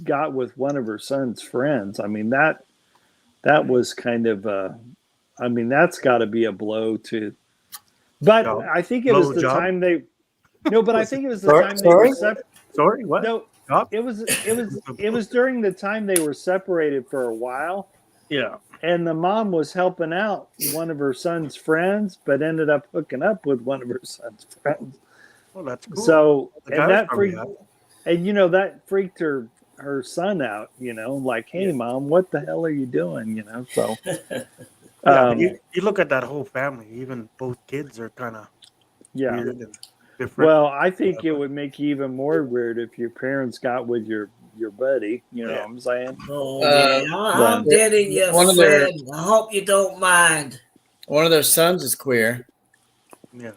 got with one of her son's friends. I mean that was kind of. I mean, that's got to be a blow to. But No. I think it was the Blowjob? time they. No, but I think it was the Sorry- time they were sorry? separated. Sorry, what? No, Job? it was during the time they were separated for a while, Yeah. and the mom was helping out one of her son's friends, but ended up hooking up with one of her son's friends. Well, that's cool. So The guy and was that probably freaked, happy. and that freaked her son out. Like, hey, Yeah. mom, what the hell are you doing? So. Yeah, you look at that whole family. Even both kids are kind of Yeah. weird and different. Well, I think it would make you even more weird if your parents got with your buddy. You know Yeah. what I'm saying? Oh, Uh, yeah. I'm dating your one of their- friend. I hope you don't mind. One of their sons is queer, yeah.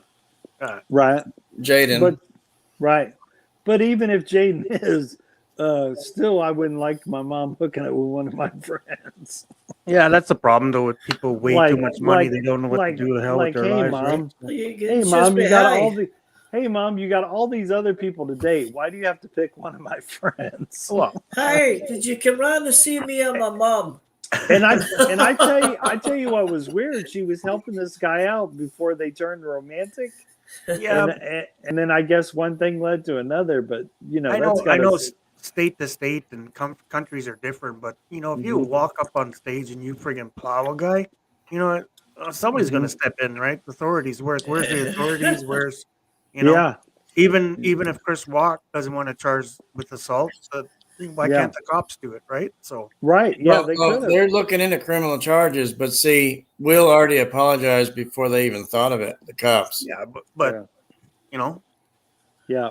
Right. Jaden. But right. But even if Jaden is, still I wouldn't like my mom hooking up with one of my friends. Yeah, that's the problem though. With people way Like- too much money, like- they don't know what like- to do the hell like, with their hey, lives. mom. Right? Hey mom, you got all the Hey mom, you got all these other people to date. Why do you have to pick one of my friends? Well, Hey, did you come round to see me and my mom? And I tell you what was weird. She was helping this guy out before they turned romantic. Yeah, And then I guess one thing led to another. But you know, I that's know. I gotta, know. State to state and countries are different, but you know, if you Mhm. walk up on stage and you friggin' plow a guy, you know, somebody's gonna Mhm. step in, right? Authorities. Where's the authorities? Where's, you know, Yeah, even if Chris Rock doesn't want to charge with assault, why yeah, can't the cops do it, right? So right. Yeah, they could have. They're looking into criminal charges, but see, Will already apologized before they even thought of it. The cops. yeah, but Yeah. you know, Yeah.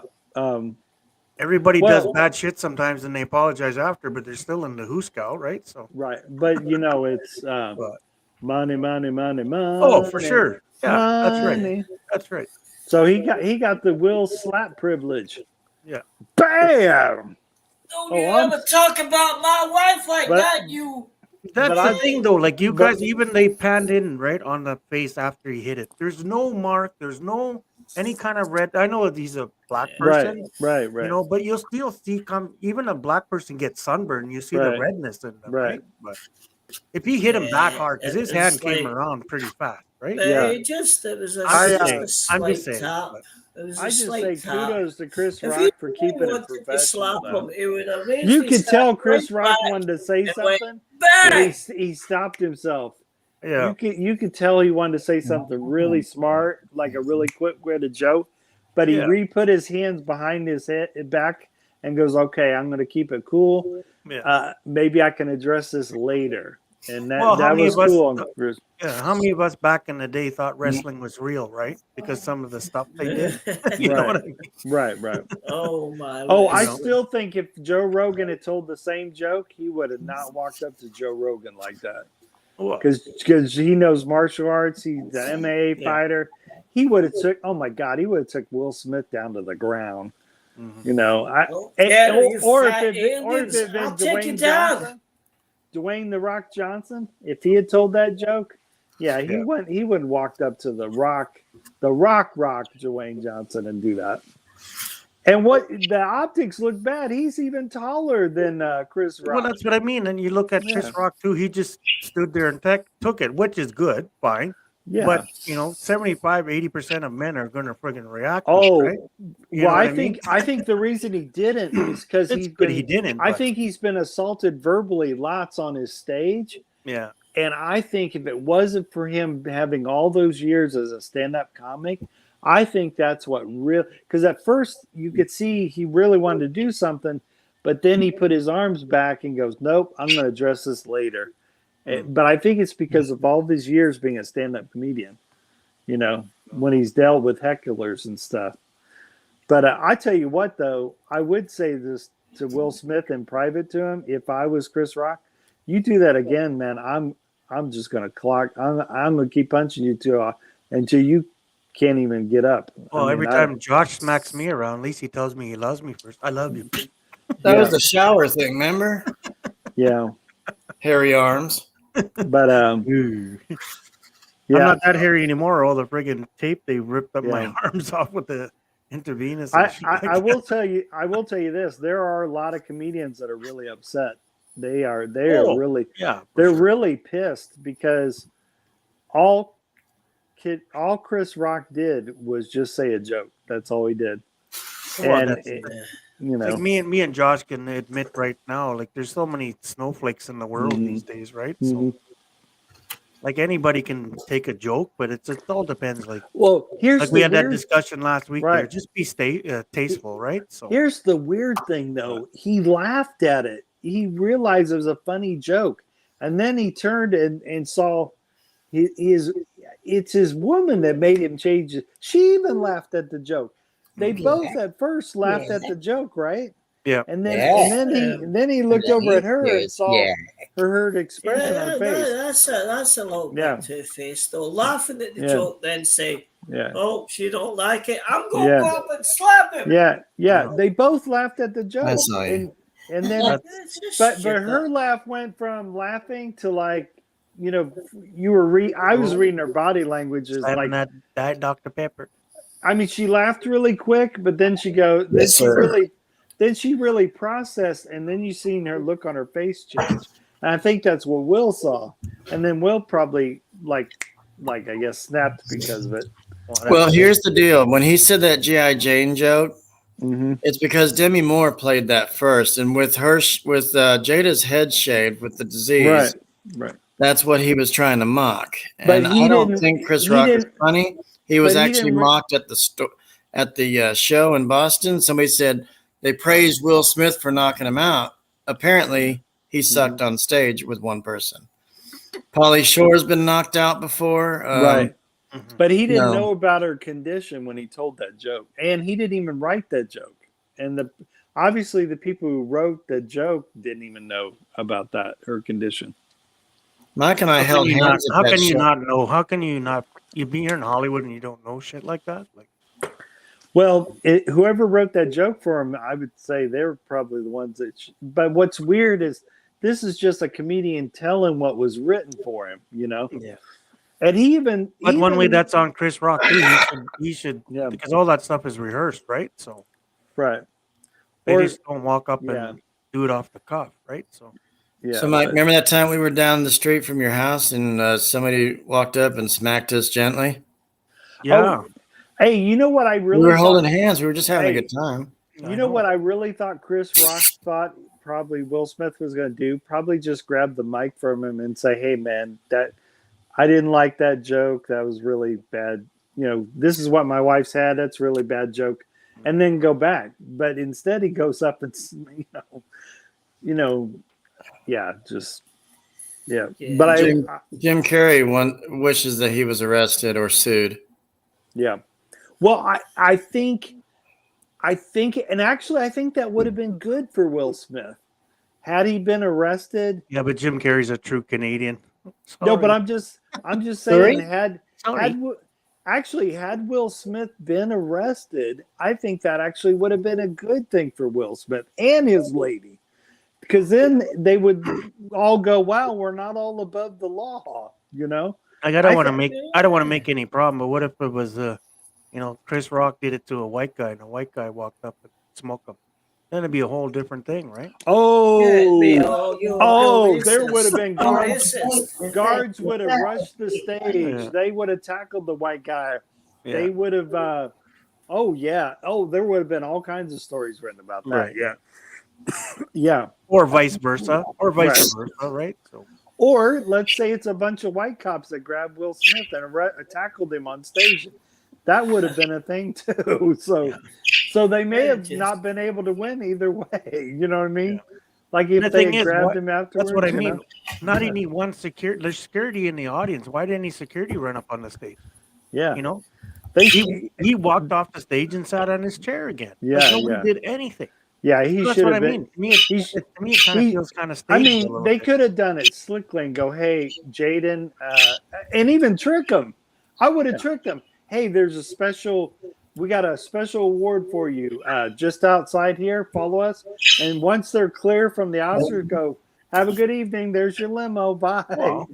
everybody Well- does bad shit sometimes and they apologize after, but they're still in the Hooskow, right? So Right. But you know, it's But- money, money, money, money. oh, for sure, yeah, that's right, Money. that's right. So he got the Will slap privilege. Yeah. Bam. Don't Oh, you I'm- ever talk about my wife like But- that, you. That's But the I- thing, though. Like you but- guys, even they panned in right on the face after he hit it. There's no mark. There's no any kind of red. I know he's a black person, Right. you know, but you'll still see even a black person gets sunburned. You see the Right. redness in them, Right. right? But if he hit him back Yeah, hard, because his it's hand came like- around pretty fast, right? Yeah. It was a, I'm just just saying. a slight I'm just saying, tap. but- It was I a just slight say tap. kudos to Chris If Rock he for keeping it wanted to professional. slap him, it would have raised You his could tell hand Chris right Rock back wanted to say and went, something. bang! He stopped himself. Yeah. You could tell he wanted to say something really smart, like a really quick-witted joke, but he Yeah. re-put his hands behind his head back and goes, "Okay, I'm going to keep it cool. Yeah. Maybe I can address this later." And that, Well, how that many was of us- cool. On Chris. Yeah. How many of us back in the day thought wrestling was real, right? Because some of the stuff they did. You know Right. what I mean? Right. Oh my! Oh, I You know. still think if Joe Rogan had told the same joke, he would have not walked up to Joe Rogan like that. Well, Because he knows martial arts, he's the MMA Yeah. fighter. He would have took. Oh my God, he would have took Will Smith down to the ground. mhm. You know, Oh, yeah, you or if fat it been aliens, been I'll take Dwayne you down. Johnson, Dwayne the Rock Johnson, if he had told that joke, yeah, he Yeah. wouldn't. He wouldn't walked up to the Rock Dwayne Johnson and do that. And what the optics look bad. He's even taller than Chris Rock. Well, that's what I mean. And you look at Chris Yeah. Rock too. He just stood there and took it, which is good, fine. yeah. But you know, 75-80% of men are going to friggin' react. Oh, right? You know well, what I think mean? I think the reason he didn't is because It's he's good been. he didn't. I but- think he's been assaulted verbally lots on his stage. Yeah. And I think if it wasn't for him having all those years as a stand-up comic, I think that's what really, because at first you could see he really wanted to do something, but then he put his arms back and goes, "Nope, I'm going to address this later." But I think it's because of all these years being a stand-up comedian, you know, when he's dealt with hecklers and stuff. But I tell you what, though, I would say this to Will Smith in private to him. If I was Chris Rock, you do that again, man. I'm just gonna clock. I'm gonna keep punching you until you can't even get up. Well, I mean, every time Josh smacks me around, at least he tells me he loves me first. I love you. That Yeah. was the shower thing, remember? yeah, Hairy arms. but I'm yeah, not that hairy anymore. All the friggin' tape they ripped up my Yeah. arms off with the intravenous. And shit like I that. will tell you this. There are a lot of comedians that are really upset. They are Oh, really Yeah. for they're sure. really pissed because all Chris Rock did was just say a joke. That's all he did. Well, And that's- you know, like me and Josh can admit right now, like there's so many snowflakes in the world Mhm. these days, right? Mhm. So like anybody can take a joke, but it all depends. Like well, here's we the had that weird discussion last week. There, Right. just be tasteful, right? So Here's the weird thing, though. He laughed at it. He realized it was a funny joke, and then he turned and saw it's his woman that made him change it. She even laughed at the joke. They both at first laughed at the joke, right? Yeah. And then Yeah. and then he looked over at her and saw her hurt expression on her face. That's a little Yeah. bit two-faced though. Laughing at the Yeah. joke, then say, Yeah. "Oh, she don't like it. I'm gonna Yeah. go up and slap him." Yeah. No. They both laughed at the joke. I saw you. And then It's just but shit her up. laugh went from laughing to like, you know, I was reading her body language is slapping like, that Diet Dr. Pepper. I mean, she laughed really quick, but then Yes, sir. then she really processed, and then you seen her look on her face change. And I think that's what Will saw, and then Will probably like I guess snapped because of it. Well, here's the deal. When he said that G.I. Jane joke, Mm-hmm. it's because Demi Moore played that first, and with her, with Jada's head shaved with the disease, Right. that's what he was trying to mock. But And he I don't didn't- think Chris he Rock is didn't- funny. He was but he actually didn't re- mocked at the show in Boston. Somebody said they praised Will Smith for knocking him out. Apparently, he sucked on stage with one person. Pauly Shore's been knocked out before. Right. But he didn't no. know about her condition when he told that joke, and he didn't even write that joke. And obviously the people who wrote the joke didn't even know about that her condition. Mike and I held hands. How can you not know? How can you not? You be here in Hollywood and you don't know shit like that? Like, Well, whoever wrote that joke for him, I would say they're probably the ones that. But what's weird is this is just a comedian telling what was written for him, you know. yeah. And he even. But one way that's on Chris Rock too. He should Yeah. because all that stuff is rehearsed, right? So right. they Or- just don't walk up yeah. and do it off the cuff, right? So Yeah. So, Mike, but- remember that time we were down the street from your house and somebody walked up and smacked us gently? yeah. Hey, you know what I really? We were thought- holding hands. We were just having Hey. a good time. You know what I really thought Chris Rock thought probably Will Smith was going to do? Probably just grab the mic from him and say, "Hey, man, that I didn't like that joke. That was really bad. You know, this is what my wife's had. That's a really bad joke." And then go back. But instead, he goes up and yeah, just yeah. Yeah. But Jim Carrey wishes that he was arrested or sued. yeah. Well, I think, and actually, I think that would have been good for Will Smith had he been arrested. Yeah, but Jim Carrey's a true Canadian. No, but Sorry. I'm just Sorry? saying had Will Smith been arrested, I think that actually would have been a good thing for Will Smith and his lady, because then they would all go, "Wow, we're not all above the law," you know. Like I don't want to think- make any problem, but what if it was Chris Rock did it to a white guy and a white guy walked up and smoked him? Then it'd be a whole different thing, right? Oh, you're there racist. would have been You're guards. racist. Guards would have rushed the stage. Yeah. They would have tackled the white guy. Yeah. They would have. There would have been all kinds of stories written about that. Right. Yeah, yeah. Or vice versa, right? So Or let's say it's a bunch of white cops that grabbed Will Smith and tackled him on stage. That would have been a thing too. So they may have not been able to win either way. You know what I mean? Yeah. Like if The they thing had is, grabbed him afterwards. that's what I you mean. know? Not any one security. There's security in the audience. Why didn't any security run up on the stage? Yeah. You know, They, he walked off the stage and sat on his chair again. Yeah, Like nobody yeah. did anything. yeah, he That's should what I have been. mean. To me, it kind of he- feels kind of staged. I a mean, little they bit. could have done it slickly and go, "Hey, Jaden," and even trick him. I would have tricked him. Hey, we got a special award for you just outside here. Follow us. And once they're clear from the Oscars, go, "Have a good evening. There's your limo. Bye." Wow.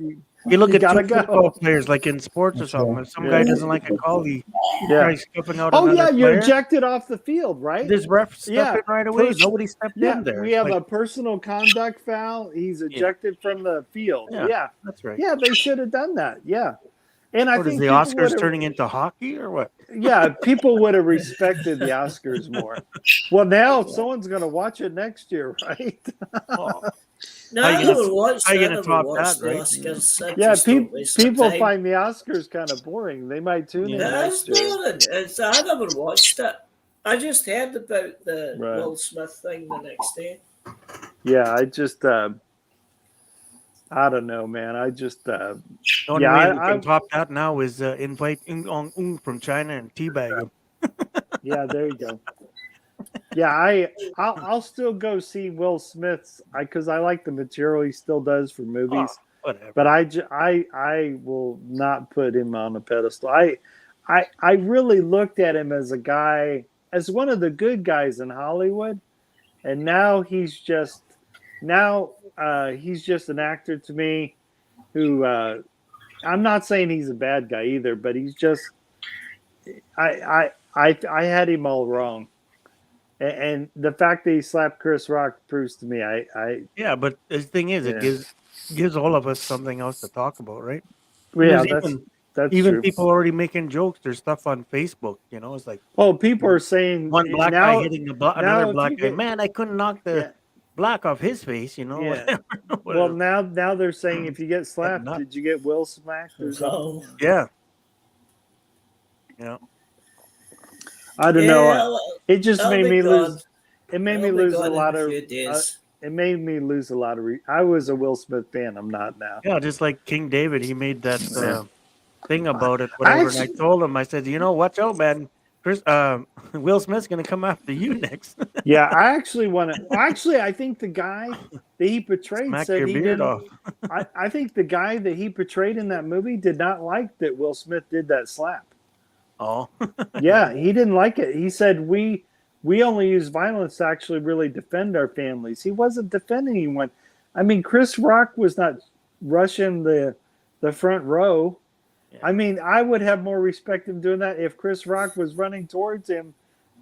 You look You at gotta two go. football players like in sports or something. If some Yeah. guy doesn't like a call, he Yeah. tries scuffing out Oh, another yeah. You're player. ejected off the field, right? This ref stepped Yeah. in right away. Person- Nobody stepped Yeah. in there. We have Like, a personal conduct foul. He's ejected from the field. Yeah. Yeah. that's right. Yeah. They should have done that. Yeah. And I What is think the people Oscars would've- turning into hockey or what? Yeah, people would have respected the Oscars more. Well, now someone's going to watch it next year, right? Oh, No, How I you never gonna- watched how you I gonna never top watched that, the right? Oscars. I Yeah, just don't waste my people time. find the Oscars kind of boring. They might tune in Yeah. next That's year. boring. I never watched it. I just heard about the Right. Will Smith thing the next day. Yeah, I just, I don't know, man. I just, the only Yeah, way we I- can top that now is invite Ng from China and teabag him. yeah, there you go. Yeah, I'll still go see Will Smith's because I like the material he still does for movies. Whatever. But I will not put him on a pedestal. I really looked at him as a guy, as one of the good guys in Hollywood, and now he's just an actor to me. Who I'm not saying he's a bad guy either, but he's just I had him all wrong. And the fact that he slapped Chris Rock proves to me, Yeah, but the thing is, it Yeah. gives all of us something else to talk about, right? yeah, There's that's even true. people already making jokes. There's stuff on Facebook. It's like Oh, people are saying one black guy now. hitting Now, another if you black guy. get Man, I couldn't knock the yeah, black off his face. yeah. Well, Whatever. now they're saying if you get slapped, nuts. did you get Will smacked or something? Oh. Yeah. Yeah. I don't Yeah, know. It just I'll made be me gone. lose. It made I'll me be lose a gone in lot a of. few days. It made me lose a lot of. I was a Will Smith fan. I'm not now. Yeah, just like King David, he made that Yeah. thing about it, I whatever. And I actually, told him, I said, watch out, man. Chris, Will Smith's gonna come after you next. yeah, I actually want to. Actually, I think the guy that he portrayed Smack said your he beard didn't. off. I think the guy that he portrayed in that movie did not like that Will Smith did that slap. Oh, Yeah, he didn't like it. He said we only use violence to actually really defend our families. He wasn't defending anyone. I mean, Chris Rock was not rushing the front row. Yeah. I mean, I would have more respect of doing that if Chris Rock was running towards him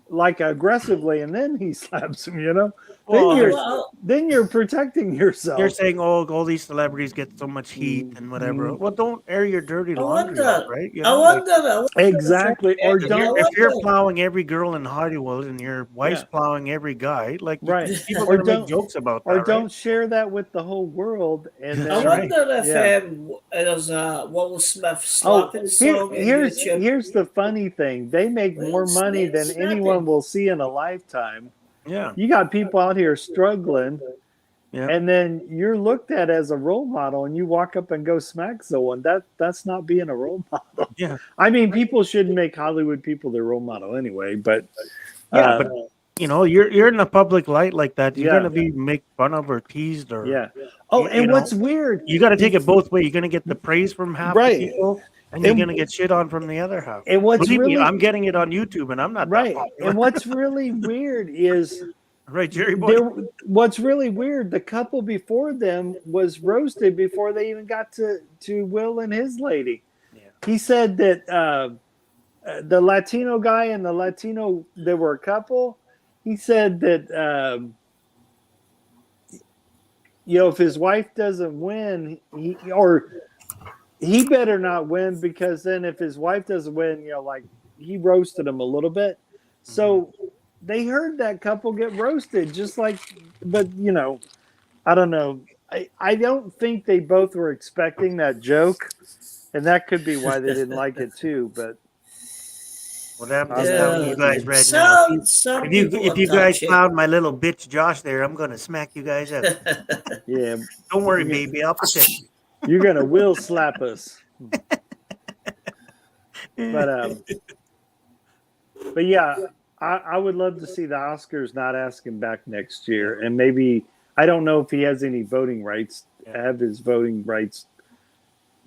like aggressively and then he slaps him, well, then you're protecting yourself. you're saying, all these celebrities get so much heat and whatever. Well, don't air your dirty laundry out, right? I wonder. Exactly. Or If don't you're plowing every girl in Hollywood and your wife's Yeah. plowing every guy, like Right. people Or are gonna make don't- jokes about that, or right? don't share that with the whole world and That's I then right. wonder if Yeah. There's a Will Smith Oh, slapping song in YouTube. here's the funny thing. They make Will more money than Smith anyone snapping. will see in a lifetime. Yeah. You got people out here struggling, Yeah. and then you're looked at as a role model, and you walk up and go smack someone. That's not being a role model. Yeah. I mean, people shouldn't make Hollywood people their role model anyway. But Yeah, but you're in the public light like that. You're Yeah. gonna be made fun of or teased or yeah. Oh, You and know, what's weird? You got to take it both ways. You're gonna get the praise from half Right. the people, and you're And- gonna get shit on from the other half. And what's Believe really me, I'm getting it on YouTube, and I'm not that right? popular. And what's really weird is. Right, Jerry boy. What's really weird, the couple before them was roasted before they even got to Will and his lady. Yeah. He said that the Latino guy and the Latino, they were a couple. He said that, if his wife doesn't win, he better not win, because then if his wife doesn't win, he roasted him a little bit. So they heard that couple get roasted, but I don't know. I don't think they both were expecting that joke, and that could be why they didn't like it too. But What happened Yeah. to telling you guys right now? Some If you people guys touch found my little bitch Josh there, I'm gonna smack you guys out. yeah, Don't worry, baby, I'll protect you. you're gonna will slap us. But yeah, I would love to see the Oscars not ask him back next year, and maybe I don't know if he has any voting rights. Have his voting rights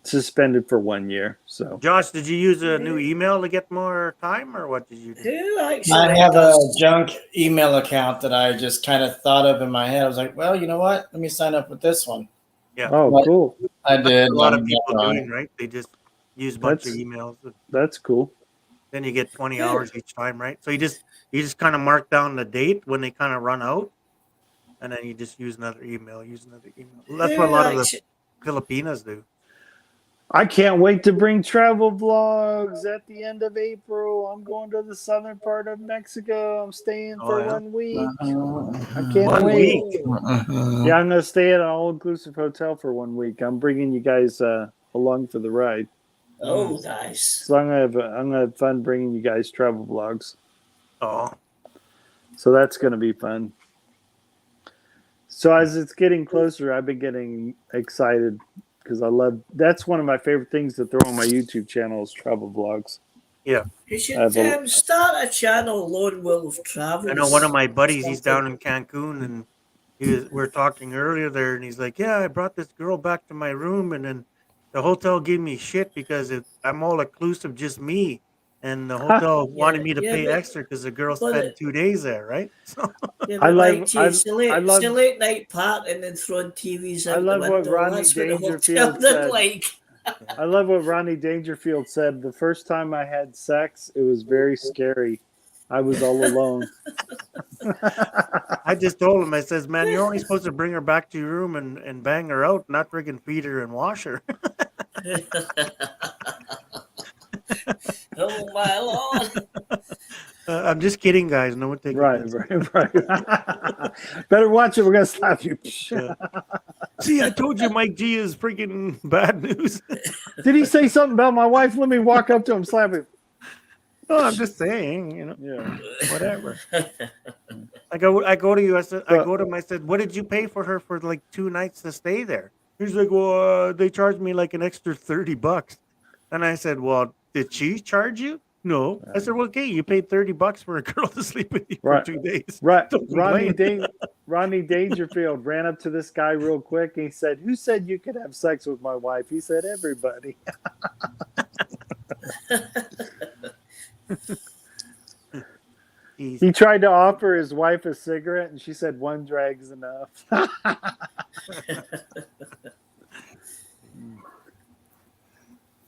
suspended for 1 year. So Josh, did you use a new email to get more time, or what did you do? Who actually I have a does- junk email account that I just kind of thought of in my head. I was like, well, you know what? Let me sign up with this one. oh, But- cool. I did. A lot of um, people uh, doing, right? They just use a bunch of That's- emails. That's cool. Then you get 20 hours each time, right? So you just kind of mark down the date when they kind of run out, and then you just use another email. That's what a lot of the Filipinas do. I can't wait to bring travel vlogs at the end of April. I'm going to the southern part of Mexico. I'm staying for Oh, yeah? 1 week. I I can't 1 wait. week. Yeah, I'm gonna stay at an all-inclusive hotel for 1 week. I'm bringing you guys along for the ride. Oh, nice. So I'm gonna have fun bringing you guys travel vlogs. Oh, So that's gonna be fun. So as it's getting closer, I've been getting excited because that's one of my favorite things to throw on my YouTube channel is travel vlogs. You should I have a- start a channel, Lone Wolf Travels. I know one of my buddies. He's down in Cancun, and we were talking earlier there, and he's like, "Yeah, I brought this girl back to my room, and then the hotel gave me shit because I'm all inclusive, just me." And the hotel wanted me to yeah, pay but- extra because the girl but spent it- 2 days there, right? So Yeah, I but love- like, gee, I- it's a late, I love- it's a late night party and then throwing TVs out I love the what window. Rodney That's what the Dangerfield hotel said. looked like. I love what Ronnie Dangerfield said. The first time I had sex, it was very scary. I was all alone. I just told him, I says, man, you're only supposed to bring her back to your room and bang her out, not friggin' feed her and wash her. Oh my lord! I'm just kidding, guys. No one take Right. offense. Better watch it. We're gonna slap you. See, I told you Mike G is freaking bad news. Did he say something about my wife? Let me walk up to him, slap him. No, I'm just saying, you know, Yeah. whatever. I go to you. I go to him. I said, what did you pay for her for like 2 nights to stay there? He's like, well, they charged me like an extra $30. And I said, well, did she charge you? No. I said, well, okay, you paid $30 for a girl to sleep with you Right. for 2 days. Right. Don't Rodney Dangerfield ran up to this guy real quick. And he said, "Who said you could have sex with my wife?" He said, "Everybody." He tried to offer his wife a cigarette, and she said, "One drag's enough."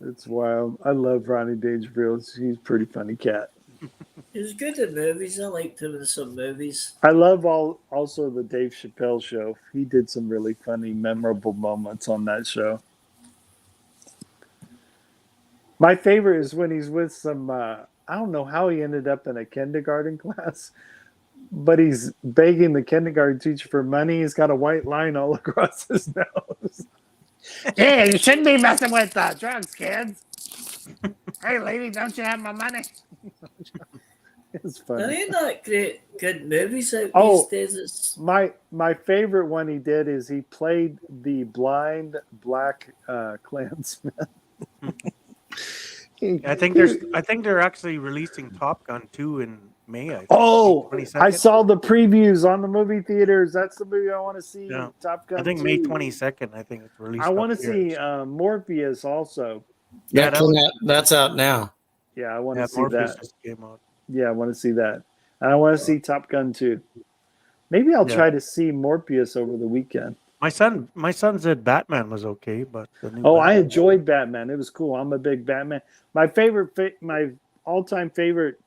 It's wild. I love Rodney Dangerfield. He's a pretty funny cat. He's good at movies. I liked him in some movies. I love also the Dave Chappelle show. He did some really funny, memorable moments on that show. My favorite is when he's with some, I don't know how he ended up in a kindergarten class, but he's begging the kindergarten teacher for money. He's got a white line all across his nose. Yeah, you shouldn't be messing with drugs, kids. Hey, lady, don't you have my money? It's funny. There ain't that good movies out Oh, these days. It's My favorite one he did is he played the blind black Klansman. I think they're actually releasing Top Gun 2 in May. I think. Oh, 22nd? I saw the previews on the movie theaters. That's the movie I want to see. Yeah. Top Gun. I think 2. May 22nd. I think it's released. I want to up here. see Morpheus also. Yeah, That's out now. Yeah, I want Yeah, to see Morpheus that. just came out. Yeah, I want to see that. And I want to see Top Gun 2. Maybe I'll Yeah. try to see Morpheus over the weekend. My son said Batman was okay, but the new Oh, I Batman- enjoyed Batman. It was cool. I'm a big Batman. My favorite, my all-time favorite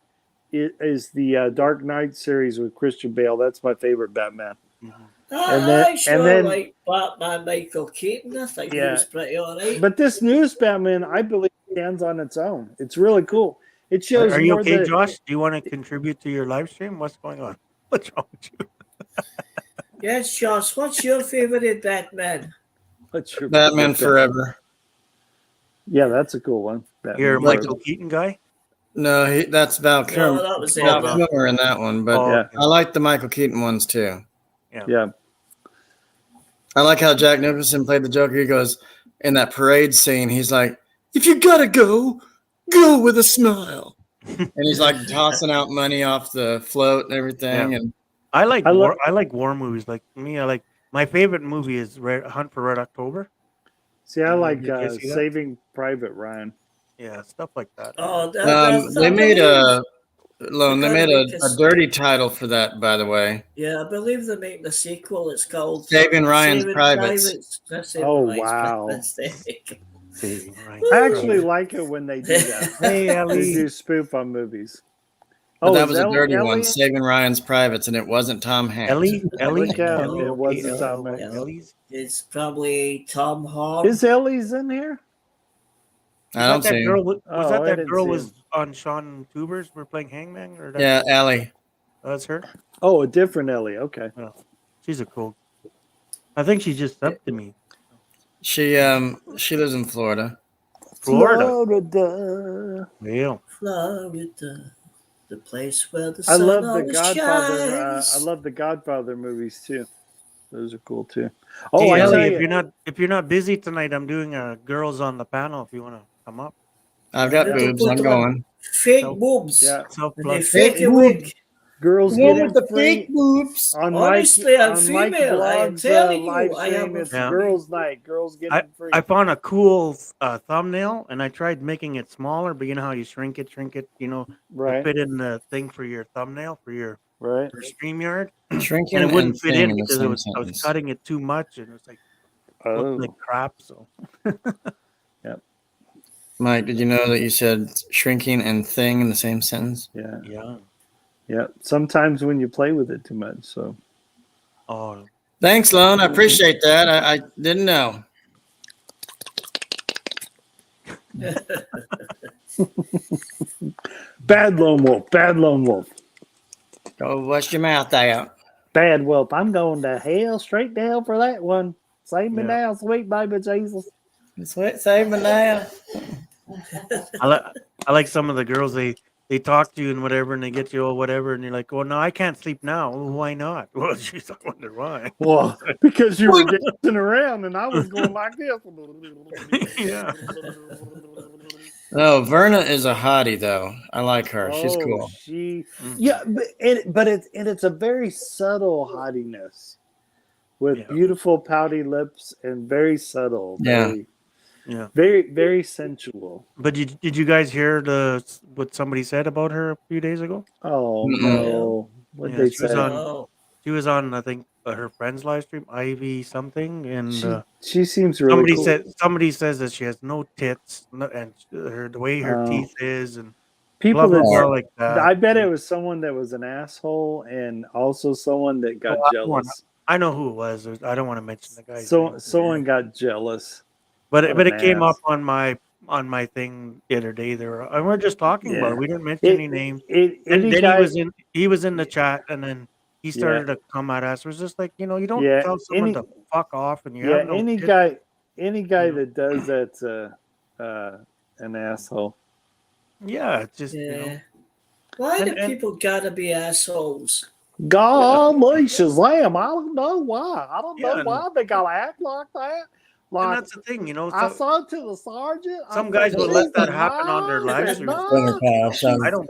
is the Dark Knight series with Christian Bale. That's my favorite Batman. And then- I sure and then- like Batman Michael Keaton. I think he Yeah. was pretty alright. But this newest Batman, I believe, stands on its own. It's really cool. It shows Are you more okay, the- Josh? Do you want to contribute to your live stream? What's going on? What's wrong with you? Yes, Josh. What's your favorite Batman? What's your Batman favorite Forever. Yeah, that's a cool one. Batman You're a Forever. Michael Keaton guy? No, that's Val No, Kilmer. that was Val it. Kilmer in that one, but Oh, Yeah. I like the Michael Keaton ones too. Yeah. I like how Jack Nicholson played the Joker. He goes in that parade scene. He's like, "If you gotta go, go with a smile," and he's like tossing out money off the float and everything. Yeah. And I like I war. love- I like war movies. Like me, I like my favorite movie is Hunt for Red October. See, I like Did you see that? Saving Private Ryan. Yeah, stuff like that. Oh, they made a Lucas. dirty title for that, by the way. Yeah, I believe they're making a sequel. It's called Saving Ryan's Privates. Saving Oh, Ryan's wow. Privates. There you go. Saving Ryan. I actually like it when they do that. Hey, They Ellie. do spoof on movies. But that is was a dirty Ellie? one, Saving Ryan's Privates, and it wasn't Tom Hanks. Ellie. Look out, Ellie. it wasn't Ellie. Tom Hanks. Ellie's. It's probably Tom Hardy. Is Ellie's in here? I don't that see. girl. Was Oh, that I that didn't girl see was him. on Sean Tubers? We're playing Hangman, or that, Yeah, Allie. that's her. Oh, a different Ellie. Okay. She's a cool. I think she just up to me. She lives in Florida. Florida. Florida. Yeah. Florida, the place where the I sun love the always Godfather. shines. I love the Godfather movies too. Those are cool too. Oh, Hey, I Ellie, tell if you, you're not busy tonight, I'm doing a girls on the panel. If you want to come up, I've got Yeah, boobs. I'm put going. Fake So- boobs. yeah, self They plug. fake a boob. wig. girls get in free boobs. on Honestly, I'm on Mike female. I am Blog's, telling you, live I am stream. a It's Yeah. girls' night. Girls get in free. I found a cool thumbnail, and I tried making it smaller. But you know how you shrink it, you know, to right, fit in the thing for your thumbnail for your right. StreamYard, Shrinking and it wouldn't fit thing in the because same I was sentence. cutting it too much, and it's like Oh, looked like crap. So Mike, did you know that you said shrinking and thing in the same sentence? yeah. yeah, Yeah. Sometimes when you play with it too much. So Oh, Thanks, Lone. I appreciate that. I didn't know. bad lone wolf. Bad lone wolf. Go wash your mouth out. Bad wolf. I'm going to hell, straight to hell for that one. Save me Yeah. now, sweet baby Jesus. Save me now. I like some of the girls. They talk to you and whatever, and they get you all whatever, and you're like, "Oh no, I can't sleep now." Well, why not? Well, she's I wonder why. Well, because you were dancing around and I was going like this. Yeah. Oh, Verna is a hottie, though. I like her. She's cool. Yeah, but it's a very subtle hottiness with Yeah. beautiful pouty lips and very subtle. Yeah. Very, Yeah. very, very sensual. But did you guys hear what somebody said about her a few days ago? Oh Mm-mm. no! What Yeah, they she was say? on- Oh, She was on, I think, her friend's live stream, Ivy something, and She seems really cool. somebody says that she has no tits, and the way her Oh. teeth is, and People blah blah that blah like that. I bet it was someone that was an asshole and also someone that got Oh, I jealous. I know who it was. I don't want to mention the guy's name. Someone got jealous. But what it an came ass. up on my thing the other day. There, and we're just talking about Yeah. it. We didn't mention any names. And And any then guy, he was in the chat, and then he started to come at us. It was just like, you don't Yeah, tell someone any- to fuck off, and you yeah, have no any tits. guy Yeah. that does that's an asshole. Yeah, it's just yeah. Why do And- people gotta be assholes? Golly, Shazam! I don't know why. I don't Yeah, know and- why they gotta act like that. and Like that's the thing, I so- saw to the sergeant. Some I guys said, will let "She's that happen on their live nice, streams. nice." I don't.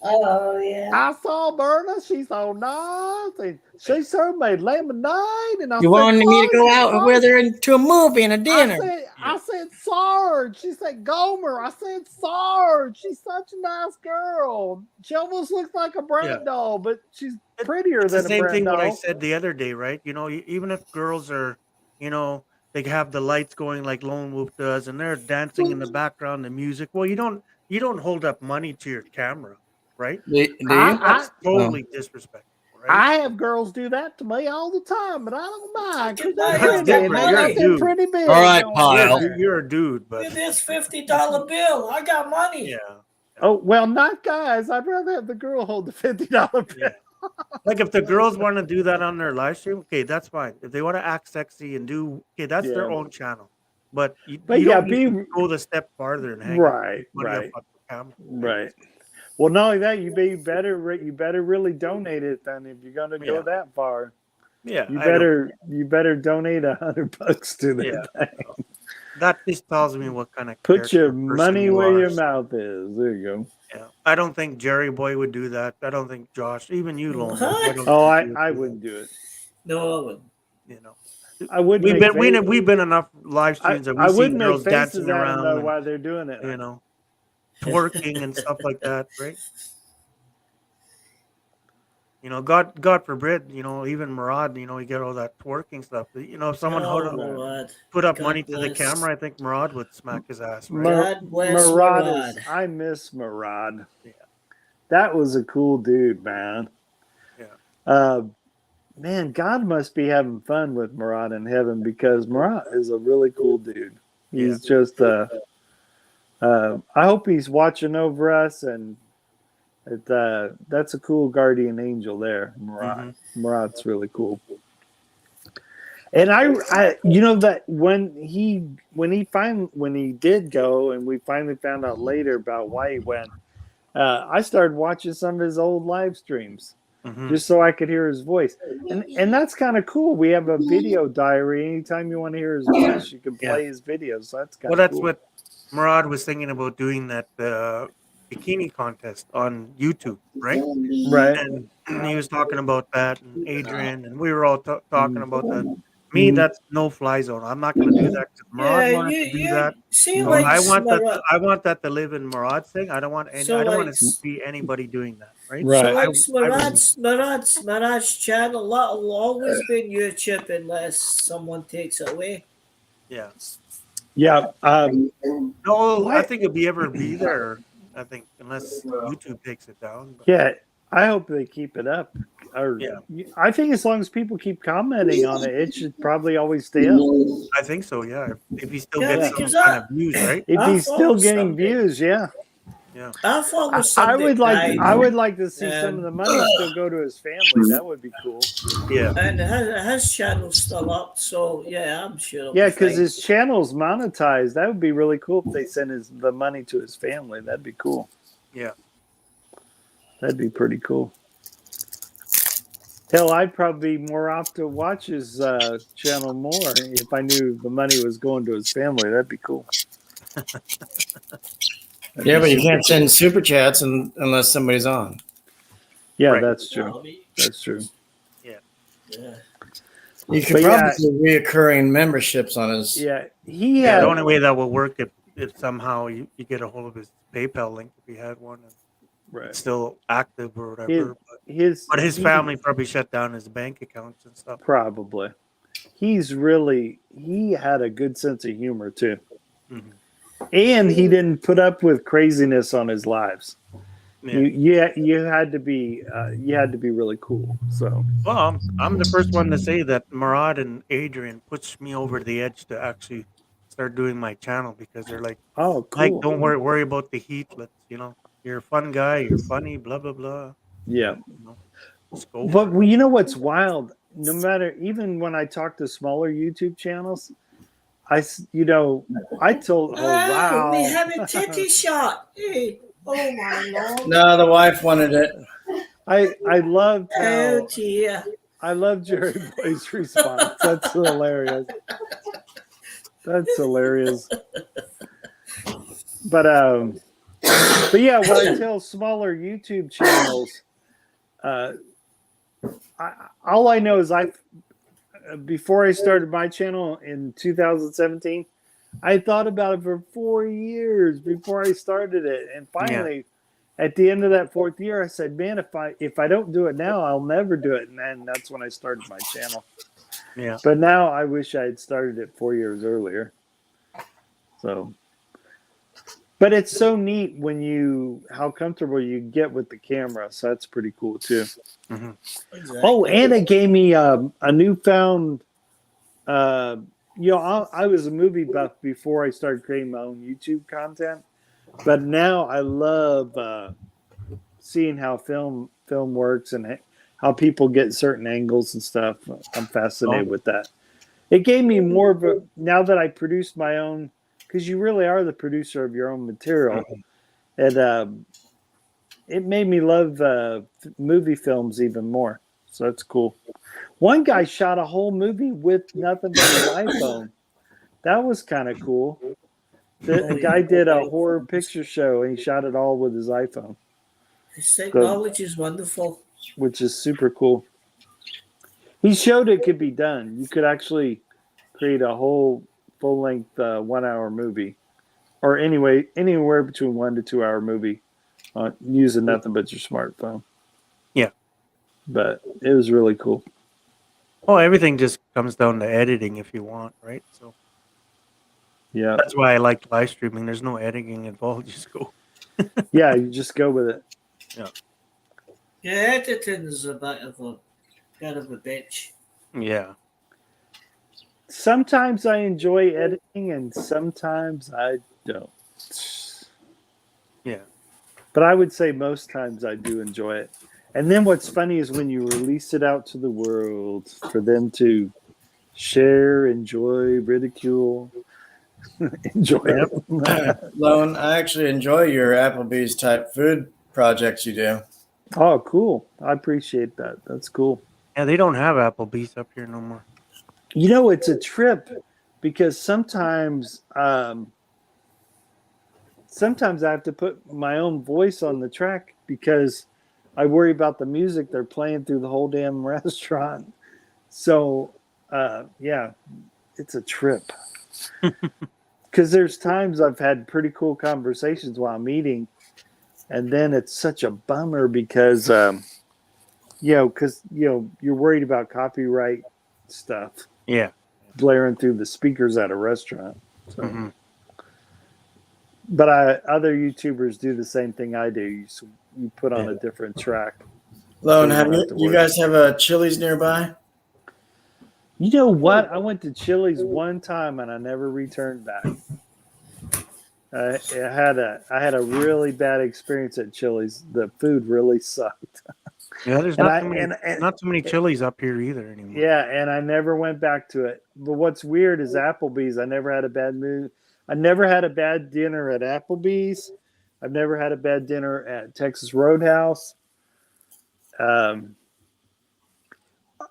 Oh yeah. I saw Berna. She's so nice, and she served me lemonade. And I You said, wanted me to go "Sarge, out Sarge." with her into a movie and a dinner. I said, Sarge. She said, Gomer. I said, Sarge. She's such a nice girl. She almost looks like a Brad doll, but she's prettier It's the than a same Brad thing doll. what I said the other day, right? Even if girls are, they have the lights going like Lone Wolf does, and they're dancing in the background, the music. Well, you don't hold up money to your camera, right? Do you? That's totally disrespectful, right? I have girls do that to me all the time, but I don't mind because That's they're pretty. different. And they You're a got them dude. pretty big. All right, going Kyle. there. You're a dude, Look at but this $50 bill. I got money. yeah. Oh, well, not guys. I'd rather have the girl hold the $50 bill. Yeah. Like if the girls want to do that on their live stream, okay, that's fine. If they want to act sexy and that's their Yeah. own channel. But you yeah, don't need to go the step farther and hang Right, money right. up on the camera. Right. Well, not only that, you better really donate it. Then, if you're going to go Yeah. that far, Yeah, you I don't- better donate $100 to the Yeah. thing. That just tells me what kind of Put character your person money you where are. your mouth is. There you go. Yeah, I don't think Jerry Boy would do that. I don't think Josh, even you, Lone. Wolf, What? don't Oh, think you I do that, wouldn't do it. No, I wouldn't. You know, I wouldn't. we've been enough live streams that I we've seen wouldn't girls make faces dancing at them around, though and, while they're doing it. twerking and stuff like that, right? God forbid, even Murad, you get all that twerking stuff. If someone put up God money to the bless. camera, I think Murad would smack his ass, right? God bless Murad Murad. I miss Murad. Yeah. That was a cool dude, man. Yeah. Man, God must be having fun with Murad in heaven because Murad is a really cool dude. He's just I hope he's watching over us, and that's a cool guardian angel there, Murad. Mm-hmm. Murad's really cool. And I that when he did go, and we finally found out later about why he went, I started watching some of his old live streams Mhm. just so I could hear his voice, and that's kind of cool. We have a video diary. Anytime you want to hear his voice, you can play his videos. So that's kind of That's cool. what Murad was thinking about doing, that bikini contest on YouTube, right? Right. And he was talking about that, and Adrian, and we were all talking about that. Me, that's no fly zone. I'm not going to do that. 'Cause Murad wanted to do that. See, So like I want Murad, that. I want that to live in Murad's thing. I don't want any. So I don't like- want to see anybody doing that. Right. Right. So like Murad's channel, that'll always be in YouTube unless someone takes it away. Yeah. Yeah. No, I think it'll ever be there. I think unless YouTube takes it down. But Yeah. I hope they keep it up. Or Yeah. I think as long as people keep commenting on it, it should probably always stay up. I think so. Yeah. If he still Yeah, gets some because kind of views, right? If I he's thought still was getting somebody- views, yeah. Yeah. I thought I, was I somebody would like died, I would like to see some of the money still go to his family. That would be cool. Yeah. and his channel's still up. So yeah, I'm sure. it'll Yeah, be because fine. his channel's monetized. That would be really cool if they send the money to his family. That'd be cool. Yeah. That'd be pretty cool. Hell, I'd probably be more opt to watch his channel more if I knew the money was going to his family. That'd be cool. Yeah, but you can't send super chats unless somebody's on. Yeah, Right. that's true. I mean, That's true. yeah. You could But probably yeah. do reoccurring memberships on his. Yeah, he Yeah. had. The only way that will work if somehow you get a hold of his PayPal link if he had one and Right. it's still active or whatever. His But his he- family probably shut down his bank accounts and stuff. probably. He had a good sense of humor too. Mhm. And he didn't put up with craziness on his lives. Yeah. You had to be really cool. So Well, I'm the first one to say that Murad and Adrian push me over the edge to actually start doing my channel because they're like, cool. don't worry about the heat. You're a fun guy. You're funny. Blah blah blah. Yeah. Just go. But you know what's wild? No matter, even when I talk to smaller YouTube channels, I told, oh wow, We have a titty shot. Hey, oh my lord. No, the wife wanted it. I loved Oh how dear. I love Jerry Boy's response. That's hilarious. That's hilarious. But yeah, when I tell smaller YouTube channels, all I know is before I started my channel in 2017, I thought about it for 4 years before I started it, and finally, at the end of that 4th year, I said, "Man, if I don't do it now, I'll never do it." And then that's when I started my channel. Yeah. But now I wish I had started it 4 years earlier. So, but it's so neat how comfortable you get with the camera. So that's pretty cool too. Mhm. Exactly. Oh, and it gave me a newfound. I was a movie buff before I started creating my own YouTube content, but now I love seeing how film works and how people get certain angles and stuff. I'm fascinated with that. It gave me more of a, now that I produced my own, because you really are the producer of your own material, and it made me love movie films even more. So that's cool. One guy shot a whole movie with nothing but his iPhone. That was kind of cool. The guy did a horror picture show and he shot it all with his iPhone, This technology is wonderful. which is super cool. He showed it could be done. You could actually create a whole full-length 1 hour movie, or anywhere between 1 to 2 hour movie using nothing but your smartphone. Yeah. But it was really cool. Well, everything just comes down to editing if you want, right? So Yeah. that's why I like live streaming. There's no editing involved. Just go. Yeah, you just go with it. Yeah, editing is a bit of a bitch. Yeah. Sometimes I enjoy editing and sometimes I don't. Yeah. But I would say most times I do enjoy it. And then what's funny is when you release it out to the world for them to share, enjoy, ridicule, enjoy it. Lone, I actually enjoy your Applebee's type food projects you do. Oh, cool. I appreciate that. That's cool. Yeah, they don't have Applebee's up here no more. You know, it's a trip because sometimes I have to put my own voice on the track because I worry about the music they're playing through the whole damn restaurant. So, yeah, it's a trip. Because there's times I've had pretty cool conversations while I'm eating, and then it's such a bummer because, you're worried about copyright stuff Yeah. blaring through the speakers at a restaurant. So. Mhm. But other YouTubers do the same thing I do. You put on a different track. Lone, So have don't you, have to you worry. guys have a Chili's nearby? You know what? I went to Chili's one time and I never returned back. I had a really bad experience at Chili's. The food really sucked. Yeah, there's And not I too many, and not too many chilies up here either anymore. yeah, and I never went back to it. But what's weird is Applebee's. I never had a bad mood. I never had a bad dinner at Applebee's. I've never had a bad dinner at Texas Roadhouse.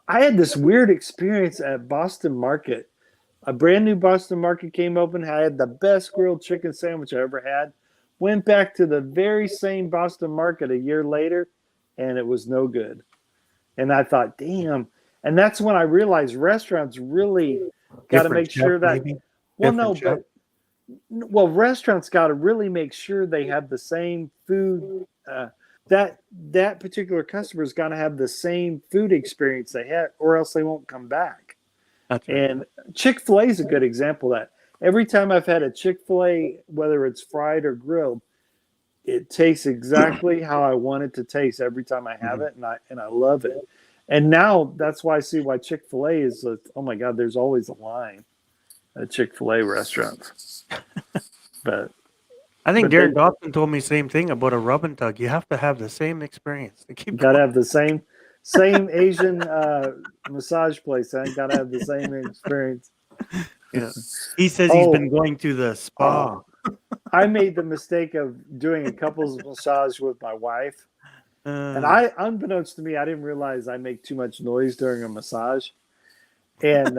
I had this weird experience at Boston Market. A brand new Boston Market came open. I had the best grilled chicken sandwich I ever had. Went back to the very same Boston Market a year later, and it was no good. And I thought, damn. And that's when I realized restaurants really got to Different make sure chef, that. maybe? Well, no, Different but restaurants got to really make sure they have the same food. That particular customer's got to have the same food experience they had, or else they won't come back. That's right. And Chick-fil-A is a good example of that. Every time I've had a Chick-fil-A, whether it's fried or grilled, it tastes exactly how I want it to taste every time I have it, and I love it. And now that's why I see why Chick-fil-A is. Oh my God, there's always a line at Chick-fil-A restaurants. But I think but Derek they- Dawson told me same thing about a rub and tug. You have to have the same experience. They keep gotta have the same Asian massage place. I gotta have the same experience. Yeah. He says he's Oh. been going to the spa. I made the mistake of doing a couples massage with my wife. And Uh, unbeknownst to me, I didn't realize I make too much noise during a massage. And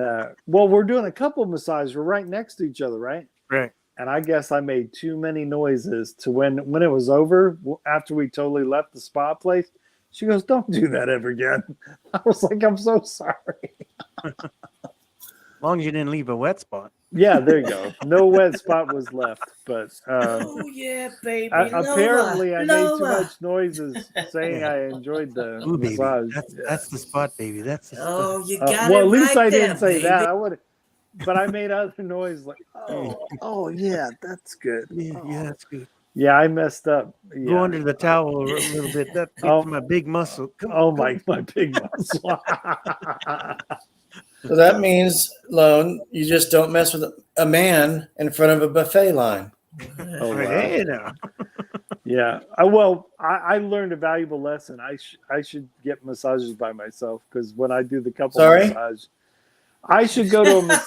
well, we're doing a couple massage. We're right next to each other, right? right. And I guess I made too many noises to when it was over, after we totally left the spa place. She goes, "Don't do that ever again." I was like, "I'm so sorry." As long as you didn't leave a wet spot. Yeah, there you go. No wet spot was left, but Oh yeah, baby. apparently I made too Lower. much noises saying I enjoyed the Ooh, baby. massage. That's the spot, baby. That's the spot. Oh, you got Well, it at least right I didn't there, say baby. that. I would, but I made other noise like, "Oh, yeah, that's good." Yeah, yeah, that's good. Yeah, I messed up. Go Yeah. under the towel a little bit. That gets Oh. my big muscle. Come Oh on, come my big muscle. So that means, Lone, you just don't mess with a man in front of a buffet line. Oh, on. wow. Hey, now. Yeah. I learned a valuable lesson. I should get massages by myself, because when I do the couple Sorry? massage, I should go to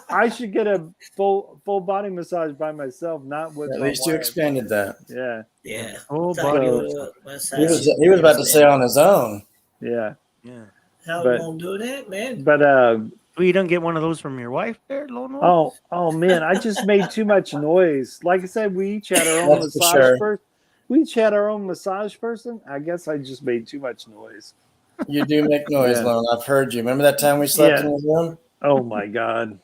I should get a full body massage by myself, not with At my least you wife. expanded that. Yeah. Yeah. Whole Thank body. you, massage. He was about to say on his own. Yeah. Yeah. How but- long do that, man? But Well, you don't get one of those from your wife there, Lone Wolf? oh man, I just made too much noise. Like I said, we each had our own That's for massage sure. person. We each had our own massage person. I guess I just made too much noise. You do make noise, Yeah. Lone. I've heard you. Remember that time we slept Yeah. in his room? Oh my god.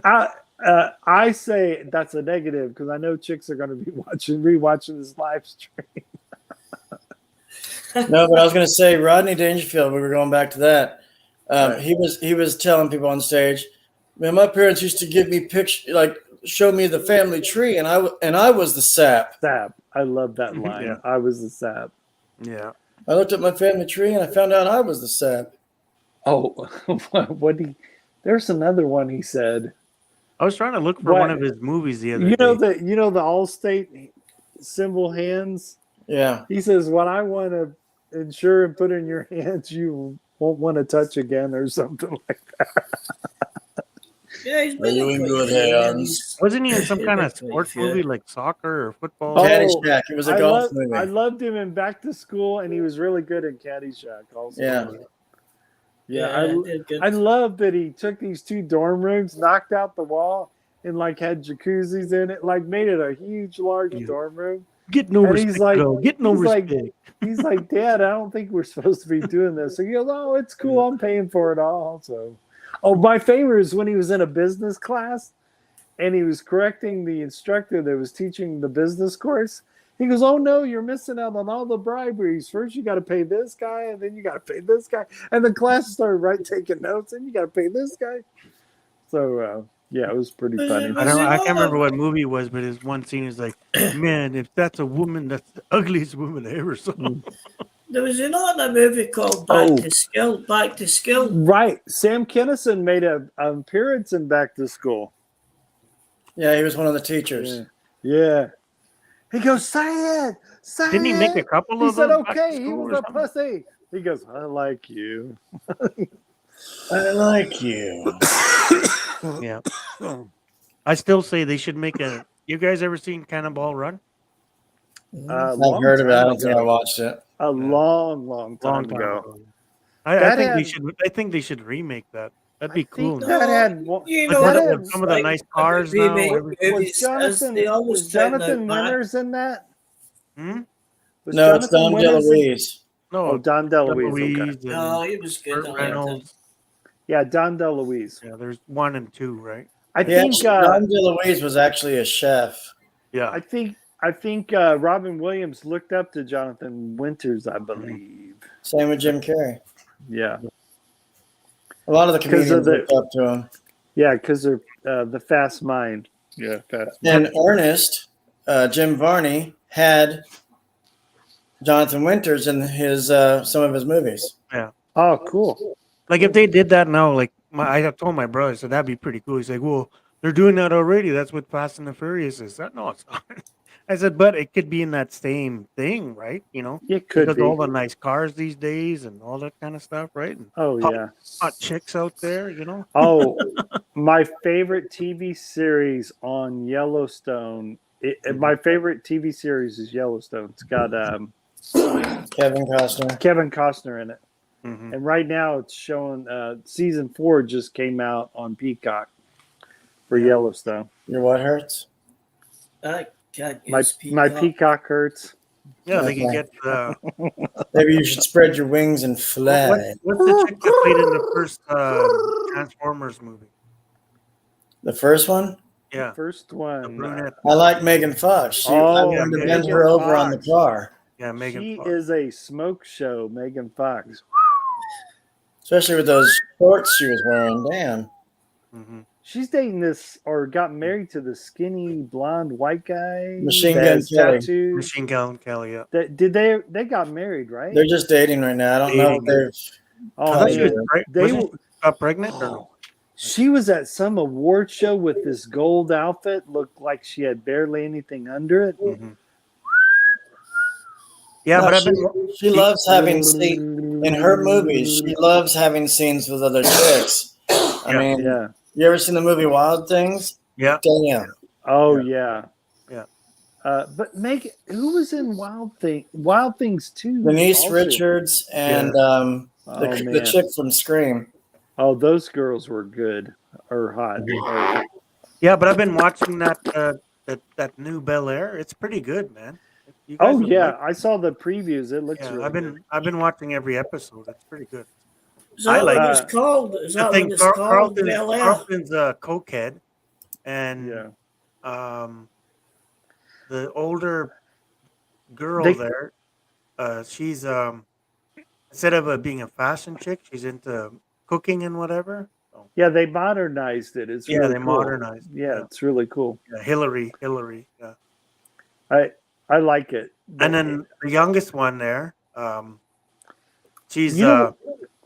I say that's a negative, because I know chicks are going to be rewatching this live stream. No, but I was going to say Rodney Dangerfield. We were going back to that. Right. He was telling people on stage, man, my parents used to give me show me the family tree, and I was the sap. Sap. I love that line. Yeah. I was the sap. Yeah. I looked at my family tree and I found out I was the sap. Oh, what there's another one he said. I was trying to look for What? one of his movies the other You know day. the Allstate symbol hands? Yeah. He says, "What I want to insure and put in your hands, you won't want to touch again," or something like that. Yeah, he's Are you in good hands? Wasn't he in some He's kind of been sports great, yeah. movie like soccer or football? Oh, Caddyshack. It was a golf movie. I loved him in Back to School, and he was really good in Caddyshack also. Yeah. Yeah, did good. I love that he took these two dorm rooms, knocked out the wall, and like had jacuzzis in it, like made it a huge, large Yeah. dorm room. Get no And he's respect, like- girl. Get no he's like- respect. He's like, "Dad, I don't think we're supposed to be doing this." So he goes, "Oh, it's cool. I'm paying for it all." So, my favorite is when he was in a business class and he was correcting the instructor that was teaching the business course. He goes, "Oh no, you're missing out on all the briberies. First, you got to pay this guy, and then you got to pay this guy." And the class started taking notes, and you got to pay this guy. So, yeah, it was pretty funny. I can't remember what movie it was, but his one scene is like, man, if that's a woman, that's the ugliest woman I ever saw. There was another movie called Oh. Back to Skill. Back to Skill. Right. Sam Kinison made an appearance in Back to School. Yeah, he was one of the teachers. Yeah. He goes, say it. Say Didn't he make a it. couple He of said, those? Back to okay. He School was or a something? pussy. He goes, I like you. I like you. Yeah. I still say they should make a. You guys ever seen Cannonball Run? I've heard of it. I don't think I watched it. A long, long time Long time ago. ago. I That think they had- should. I think they should remake that. That'd be I cool. think man. that had one- You With know, that with had- some of the nice cars now. remake everything. was movies, as Jonathan, they always was turn out Jonathan bad. Winters in that? Hmm? Was No, it's Jonathan Dom Winters in- DeLuise. No, Oh, Don DeLuise. Okay. Louise and No, he was good. Burt I liked Reynolds. Yeah, Don DeLuise. Yeah, there's 1 and 2, right? I Yeah, think Dom DeLuise was actually a chef. Yeah. I think Robin Williams looked up to Jonathan Winters, I believe. Same with Jim Carrey. Yeah. A lot of the 'Cause of comedians the- looked up to him. Yeah, because they're the fast mind. Yeah, fast. And Ernest, Jim Varney, had Jonathan Winters in his some of his movies. Oh, cool. Like if they did that now, like I told my brother, so that'd be pretty cool. He's like, well, they're doing that already. That's what Fast and the Furious is. No, it's not. I said, but it could be in that same thing, right? You know, It could because be. all the nice cars these days and all that kind of stuff, right? And Oh, hot- yeah. hot chicks out there, you know. Oh, my favorite TV series on Yellowstone. My favorite TV series is Yellowstone. It's got Kevin Costner. Kevin Costner in it. Mhm. And right now it's showing season 4 just came out on Peacock for Yellowstone. Your what hurts? I can't My use my Peacock. Peacock hurts. Yeah, they can Okay. get. Maybe you should spread your wings and fly. What's the chick that played in the first Transformers movie? The first one? Yeah, First the one. brunette. I like Megan Fox. I Oh, wanted to yeah, bend her Megan over on the Fox. car, Yeah, Megan. She Fox. is a smoke show, Megan Fox. especially with those shorts she was wearing. Damn. Mhm. She's dating this or got married to the skinny blonde white guy. Machine that Gun has Kelly. tattoos. Machine Gun Kelly. Yeah. Did they got married, right? They're just dating right now. I don't know if Dating. they've. Oh, I I thought they- she was, they wasn't were- she got pregnant or no? She was at some award show with this gold outfit, looked like she had barely anything under it. Mhm. Yeah, No, but I've she, been. she loves having scenes in her movies. She loves having scenes with other chicks. I Yeah. mean, Yeah. you ever seen the movie Wild Things? Yeah. Damn. Oh yeah. Yeah. But Meg, who was in Wild Things 2? Denise also? Richards and Oh, the man. chick from Scream. Oh, those girls were good or hot. Or- Yeah, but I've been watching that new Bel Air. It's pretty good, man. You guys oh would yeah, like it. I saw the previews. It looks Yeah, really good. I've been watching every episode. It's pretty good. Is that I like what it. it's called? Is I that think what it's called? Bel Air? Carlton's a cokehead, and Yeah. the older girl They- there, she's instead of being a fashion chick, she's into cooking and whatever. So, Yeah, they modernized it. It's yeah, really they cool. modernized. Yeah, it's really cool. Yeah, Hillary. Yeah. I like it. And then the youngest one there, she's You know-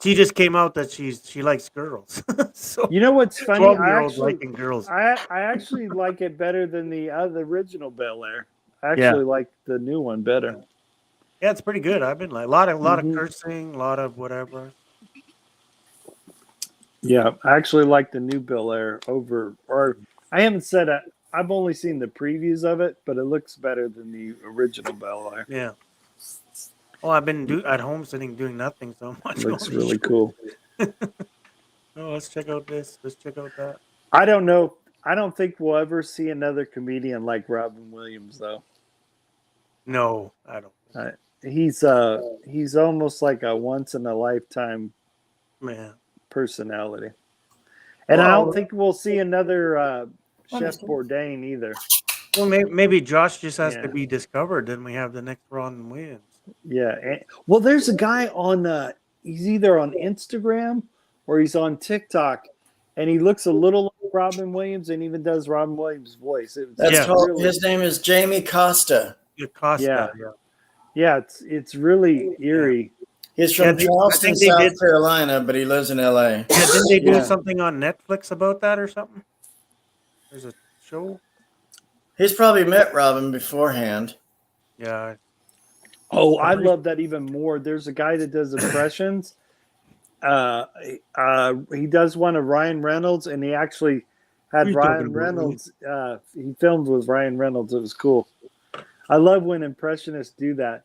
she just came out that she likes girls. So You know what's funny? 12-year-olds liking girls. I actually like it better than the original Bel Air. I actually like the new one better. Yeah, it's pretty good. I've been like a lot of Mhm. cursing, a lot of whatever. Yeah, I actually like the new Bel Air over. Or I haven't said it. I've only seen the previews of it, but it looks better than the original Bel Air. Yeah. Well, I've been at home sitting doing nothing so much. It looks really cool. Oh, let's check out this. Let's check out that. I don't know. I don't think we'll ever see another comedian like Robin Williams, though. No, I don't. He's almost like a once in a lifetime Man. personality, and I Well- don't think we'll see another Chef Bourdain either. Well, maybe Josh just has Yeah. to be discovered. Then we have the next Ron Williams. Yeah. Well, there's a guy on. He's either on Instagram or he's on TikTok, and he looks a little like Robin Williams, and even does Robin Williams' voice. That's Yeah. called, his name is Jamie Costa. Yeah, Costa. Yeah. Yeah. Yeah, it's really eerie. He's from Yeah, I Charleston, think they South did. Carolina, but he lives in LA. Yeah, didn't they do Yeah. something on Netflix about that or something? There's a show. He's probably met Robin beforehand. Yeah. Oh, I love that even more. There's a guy that does impressions. He does one of Ryan Reynolds, and he actually had Who you talking Ryan about, Reynolds. He filmed with Ryan Reynolds. It was cool. I love when impressionists do that.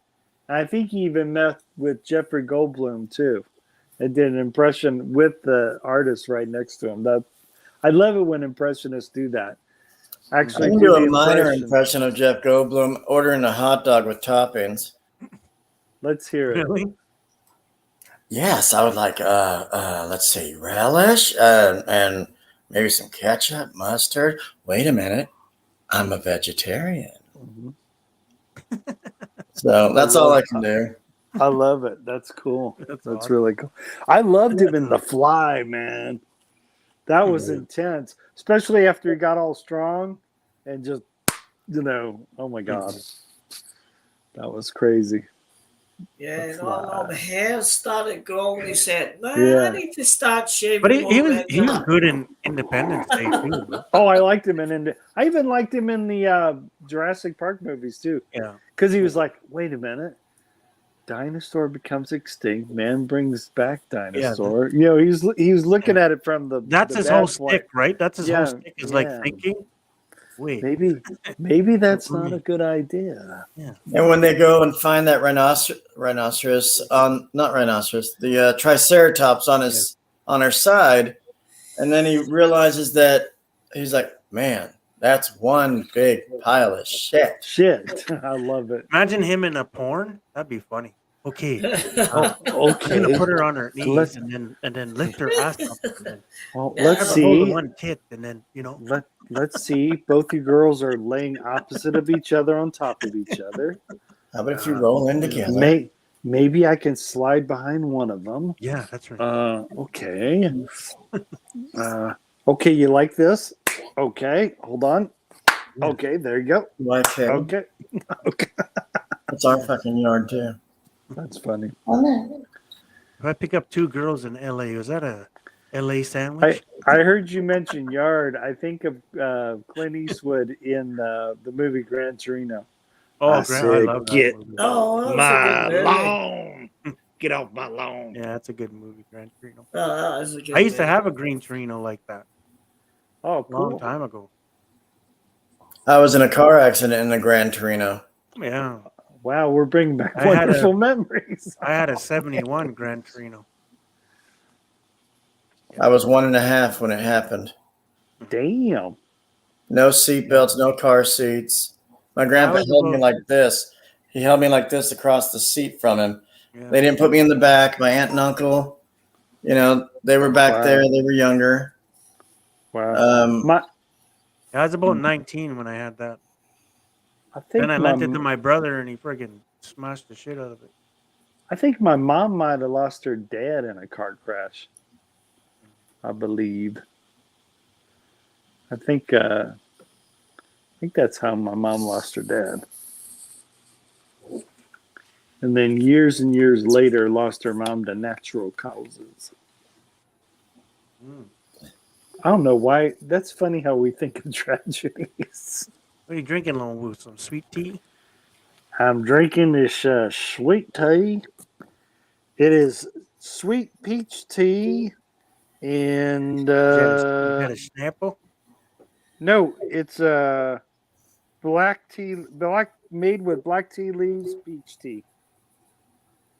And I think he even met with Jeffrey Goldblum too, and did an impression with the artist right next to him. I love it when impressionists do that. I Actually, can do do the a minor impression. impression of Jeff Goldblum ordering a hot dog with toppings. Let's hear it. Really? Yes, I would like, let's see, relish and maybe some ketchup, mustard. Wait a minute, I'm a vegetarian. Mhm. So that's all I can do. I love it. That's cool. That's That's awesome. really cool. I loved him in The Fly, man. That was intense, especially after he got all strong and just, oh my God. That was crazy. Yeah, That's and all why. my hair started growing. He said, "Man, Yeah. I need to start shaving." But he more was regular." good in Independence Day too. Bro. Oh, I liked him I even liked him in the Jurassic Park movies too. Yeah. Because he was like, wait a minute. Dinosaur becomes extinct. Man brings back dinosaur. He was looking at it from the That's the his bad whole point. stick, right? That's his Yeah, whole stick is like yeah. thinking. Wait. Maybe that's not a good idea. And when they go and find that rhinoceros, not rhinoceros, the triceratops on her side, and then he realizes that he's like, man, that's one big pile of shit. Shit, I love it. Imagine him in a porn. That'd be funny. Okay, Oh, I'm gonna okay. put her on her knees Let's- and then lift her ass up and then Well, Yeah, let's have her hold see. one tit and then Let's see. Both you girls are laying opposite of each other on top of each other. How about if you roll in together? Maybe I can slide behind one of them. yeah, that's right. Okay. Okay, you like this? Okay, hold on. Okay, there you go. Like him. Okay. Okay. It's our fucking yard too. That's funny. Oh, no. If I pick up two girls in LA, was that a LA sandwich? I heard you mention yard. I think of Clint Eastwood in the movie Gran Torino. I I said, love that get movie. Oh, that was my a good movie. lawn. Get off my lawn. Yeah, that's a good movie, Gran Torino. Oh, that was a good I used to movie. have a green Torino like that Oh, a long cool. time ago. I was in a car accident in the Gran Torino. Yeah, Wow, we're bringing back I had wonderful memories. I had a '71 Gran Torino. I was 1.5 when it happened. Damn. No seatbelts, no car seats. My grandpa was held me about- like this. He held me like this across the seat from him. Yeah. They didn't put me in the back. My aunt and uncle, they were back Wow. there. They were younger. Wow. Um, I was about 19 when I had that. I think Then I lent it to my brother, and he friggin' smashed the shit out of it. I think my mom might have lost her dad in a car crash. I believe. I think that's how my mom lost her dad. And then years and years later lost her mom to natural causes. Mm. I don't know why. That's funny how we think of tragedies. What are you drinking, Lone Wolf? Some sweet tea? I'm drinking this sweet tea. It is sweet peach tea, and You got a Snapple? no, it's black made with black tea leaves, peach tea.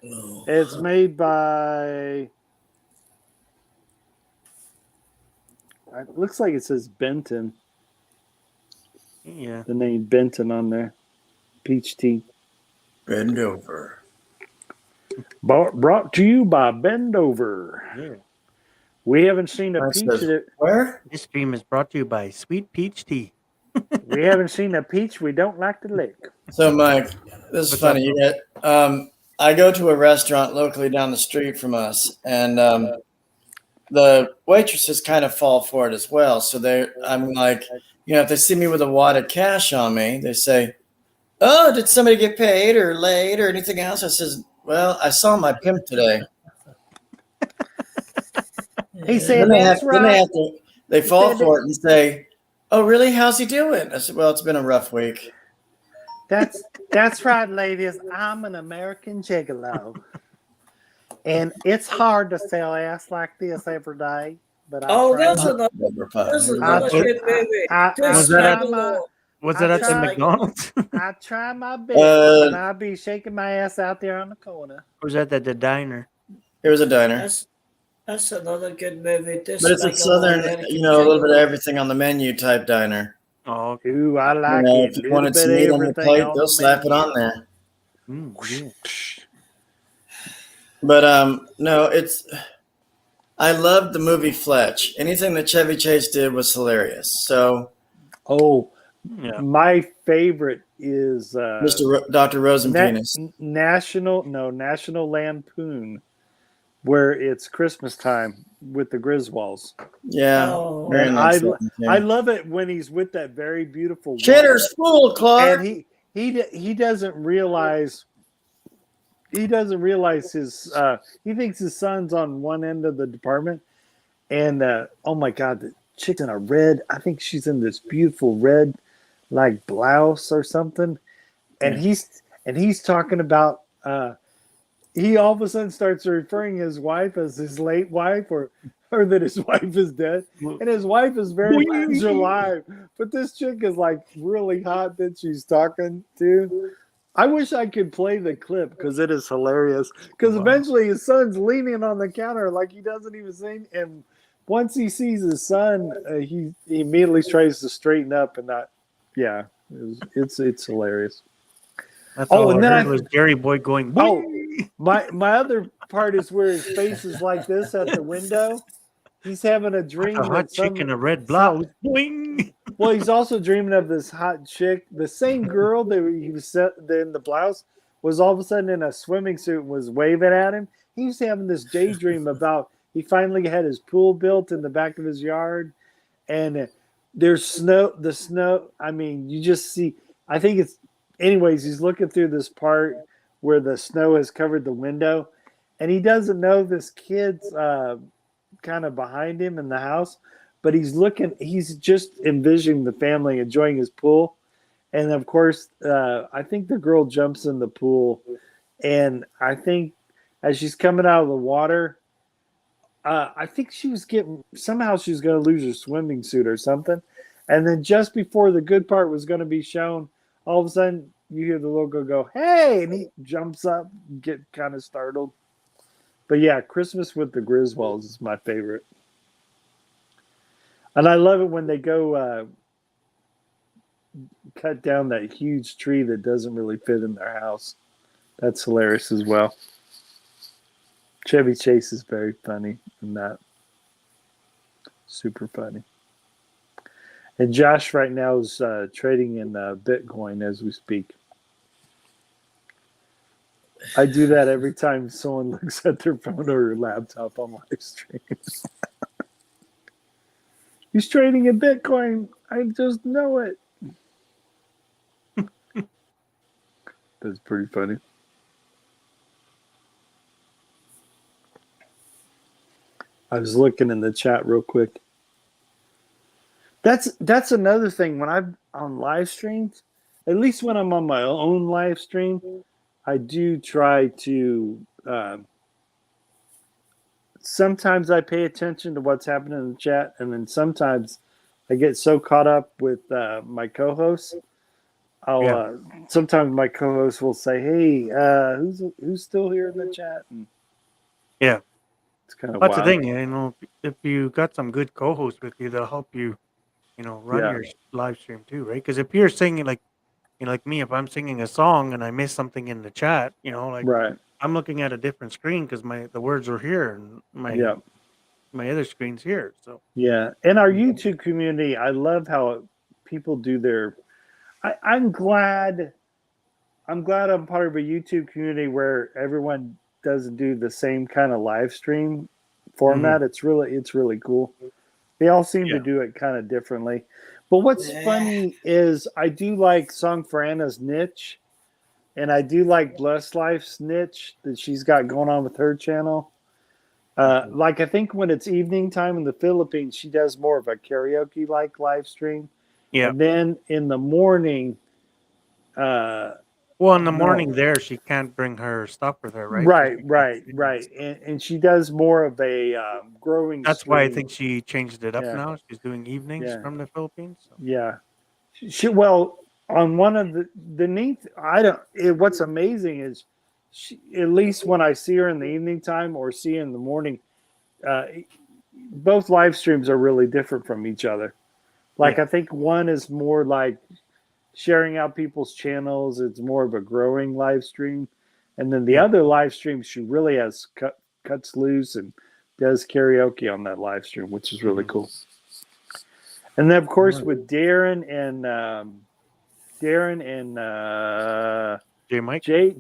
Oh. It's made by. It looks like it says Benton. Yeah. The name Benton on there. Peach tea. bend over. Brought to you by Bendover. Yeah. We haven't seen a That peach. says- Where? This stream is brought to you by Sweet Peach Tea. We haven't seen a peach we don't like to lick. So, Mike, this is What's funny. up, I go to a restaurant locally down the street from us, and the waitresses kind of fall for it as well. So I'm like, if they see me with a wad of cash on me, they say, oh, did somebody get paid or late or anything else? I says, well, I saw my pimp today. He said, Then they have, "That's right." they fall said for it and say, oh, really? How's he doing? I said, well, it's been a rough week. That's right, ladies. I'm an American gigolo, and it's hard to sell ass like this every day. But I Oh, try there's my, another, there's another I, good movie. I, I Was This that try at- my Was I it at the tried- McDonald's? I try my best, and I'll be shaking my ass out there on the corner. Or was that at the diner? It was a diner. That's another good movie. This But it's a like southern, American a little bit of gigolo. everything on the menu type diner. Oh, okay. Ooh, I like You know, it. if you Little wanted bit some of meat on your everything plate, on they'll the slap it menu. on there. Yeah. But no, I loved the movie Fletch. Anything that Chevy Chase did was hilarious. So Oh, Yeah. my favorite is Dr. Rosenpenis. National Lampoon, where it's Christmas time with the Griswolds. Yeah. Oh, Very And nice. I love it when he's with that very beautiful woman. Cheddar's full, Clark. And he doesn't realize his he thinks his son's on one end of the department, and oh my god, the chick's in a red, I think she's in this beautiful red like blouse or something, and he's talking about he all of a sudden starts referring his wife as his late wife, or that his wife is dead, and his wife is very much alive, but this chick is like really hot that she's talking to. I wish I could play the clip because it is hilarious. Because eventually his son's leaning on the counter like he doesn't even see, and once he sees his son, he immediately tries to straighten up and not. Yeah, it's hilarious. That's all and I then heard was Jerry Boy going, Oh, "Boing!" my other part is where his face is like this at the window. He's having a dream. A hot that some- chick in a red blouse. Boing! Well, he's also dreaming of this hot chick. The same girl that he was set in the blouse was all of a sudden in a swimming suit and was waving at him. He was having this daydream about he finally had his pool built in the back of his yard, and there's snow. The snow. I mean, you just see. I think it's. Anyways, he's looking through this part where the snow has covered the window, and he doesn't know this kid's kind of behind him in the house. But he's just envisioning the family enjoying his pool. And of course, I think the girl jumps in the pool. And I think as she's coming out of the water, I think somehow she was going to lose her swimming suit or something. And then just before the good part was going to be shown, all of a sudden you hear the little girl go, "Hey!" And he jumps up, get kind of startled. But yeah, Christmas with the Griswolds is my favorite. And I love it when they go cut down that huge tree that doesn't really fit in their house. That's hilarious as well. Chevy Chase is very funny in that. Super funny. And Josh right now is trading in Bitcoin as we speak. I do that every time someone looks at their phone or laptop on live stream. He's trading in Bitcoin. I just know it. That's pretty funny. I was looking in the chat real quick. That's another thing. When I'm on live streams, at least when I'm on my own live stream, I do try to. Sometimes I pay attention to what's happening in the chat, and then sometimes I get so caught up with my co-hosts. Sometimes my co-host will say, "Hey, who's still here in the chat?" And Yeah. it's kind of That's wild. the thing, if you got some good co-hosts with you, they'll help you, run Yeah. your live stream too, right? Because if you're singing like me, if I'm singing a song and I miss something in the chat, Right. I'm looking at a different screen because the words are here and my other screen's here. So Yeah. In our YouTube community, I love how people do their. I'm glad I'm part of a YouTube community where everyone doesn't do the same kind of live stream format. It's really cool. They all seem Yeah. to do it kind of differently. But what's Yeah. funny is I do like Song for Anna's niche, and I do like Blessed Life's niche that she's got going on with her channel. Like I think when it's evening time in the Philippines, she does more of a karaoke like live stream. Yeah. And then in the morning, uh, Well, in the no. morning there, she can't bring her stuff with her, right? right. And she does more of a growing. That's why I stream. think she changed it up Yeah. now. She's doing evenings Yeah. from the Philippines. So. Yeah. She well on one of the neat. I don't. What's amazing is, she, at least when I see her in the evening time or see her in the morning, both live streams are really different from each other. Like I think one is more like sharing out people's channels. It's more of a growing live stream, and then the other live stream she really has cuts loose and does karaoke on that live stream, which is really cool. And then of course with Darren and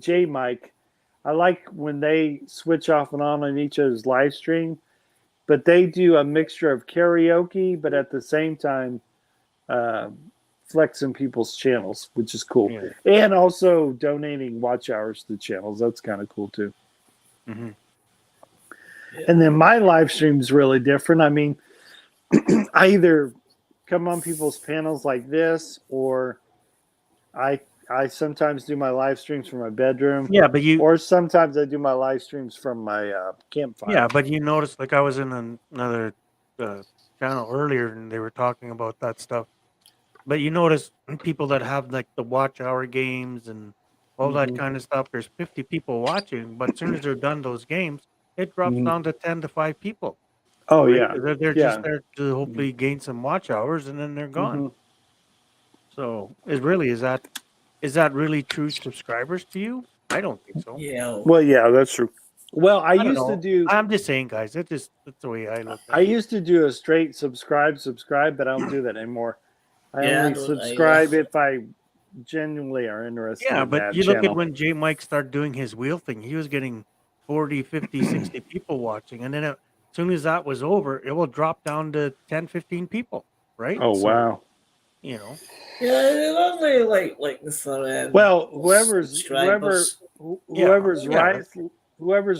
J Mike, I like when they switch off and on each other's live stream, but they do a mixture of karaoke, but at the same time flexing people's channels, which is cool. Yeah. And also donating watch hours to channels. That's kind of cool too. Mm-hmm. And then my live stream is really different. I mean, I either come on people's panels like this, or I sometimes do my live streams from my bedroom. Yeah, but or sometimes I do my live streams from my campfire. Yeah, but you notice, like I was in another channel earlier, and they were talking about that stuff. But you notice people that have like the watch hour games and all that kind of stuff. There's 50 people watching, but as soon as they're done those games, it drops down to 10 to 5 people. Oh right? yeah, They're just there to hopefully gain some watch hours, and then they're gone. So is that really true subscribers to you? I don't think so. Yeah. Well, yeah, that's true. Well, I don't used know. to do. I'm just saying, guys. That's the way I look at I it. used to do a straight subscribe, but I don't do that anymore. I Yeah, only I don't subscribe if I genuinely are interested. Yeah, in but that you look at channel. when J Mike started doing his wheel thing, he was getting 40, 50, 60 people watching. And then as soon as that was over, it will drop down to 10, 15 people, right? Oh So, wow. You know. Yeah, they're only like for Well, whoever's subscribers.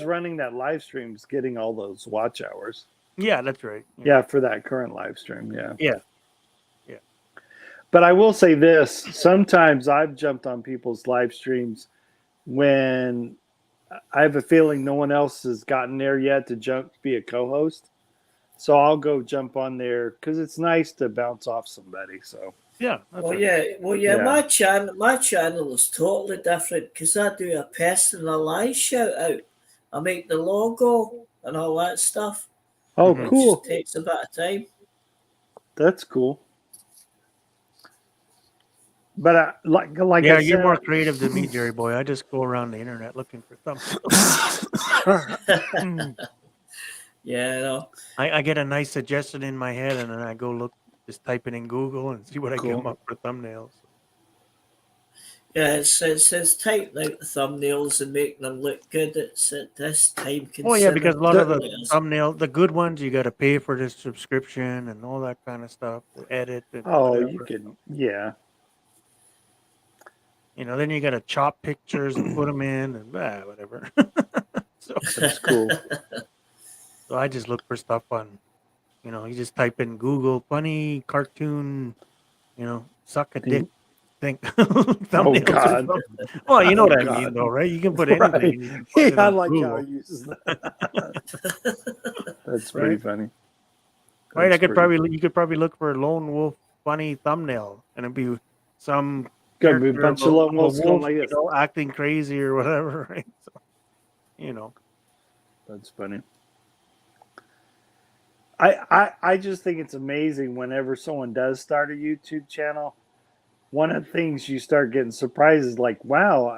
running that live stream is getting all those watch hours. Yeah, that's right. Yeah, for that current live stream. Yeah. Yeah. But I will say this: sometimes I've jumped on people's live streams when I have a feeling no one else has gotten there yet to be a co-host. So I'll go jump on there because it's nice to bounce off somebody. So yeah. Well, yeah. My channel is totally different because I do a personalized shout out. I make the logo and all that stuff. Oh, It cool! just takes a bit of time. That's cool. But like Yeah, I you're said, more creative than me, Jerry Boy. I just go around the internet looking for thumbnails. Yeah, no. I get a nice suggestion in my head, and then I go just type it in Google and see what I come up for thumbnails. Yeah, it says tighten out the thumbnails and make them look good. It's at this time consuming. Oh yeah, because a lot of the thumbnails. the good ones, you got to pay for the subscription and all that kind of stuff to edit. And you whatever. can, yeah. You know, then you got to chop pictures and put them in and whatever. So That's cool. So I just look for stuff on, you just type in Google funny cartoon, suck a dick thing. Thumbnails or God. something. Well, you know what I God. mean, though, right? You can put anything. You can put it Yeah, I on like how Google. he uses that. That's pretty funny. Right? That's You could probably look for lone wolf funny thumbnail, and it'd be some Gonna be a character bunch of a lone wolves going wolf, like this. acting crazy or whatever, right? So, That's funny. I just think it's amazing whenever someone does start a YouTube channel. One of the things you start getting surprises like, wow,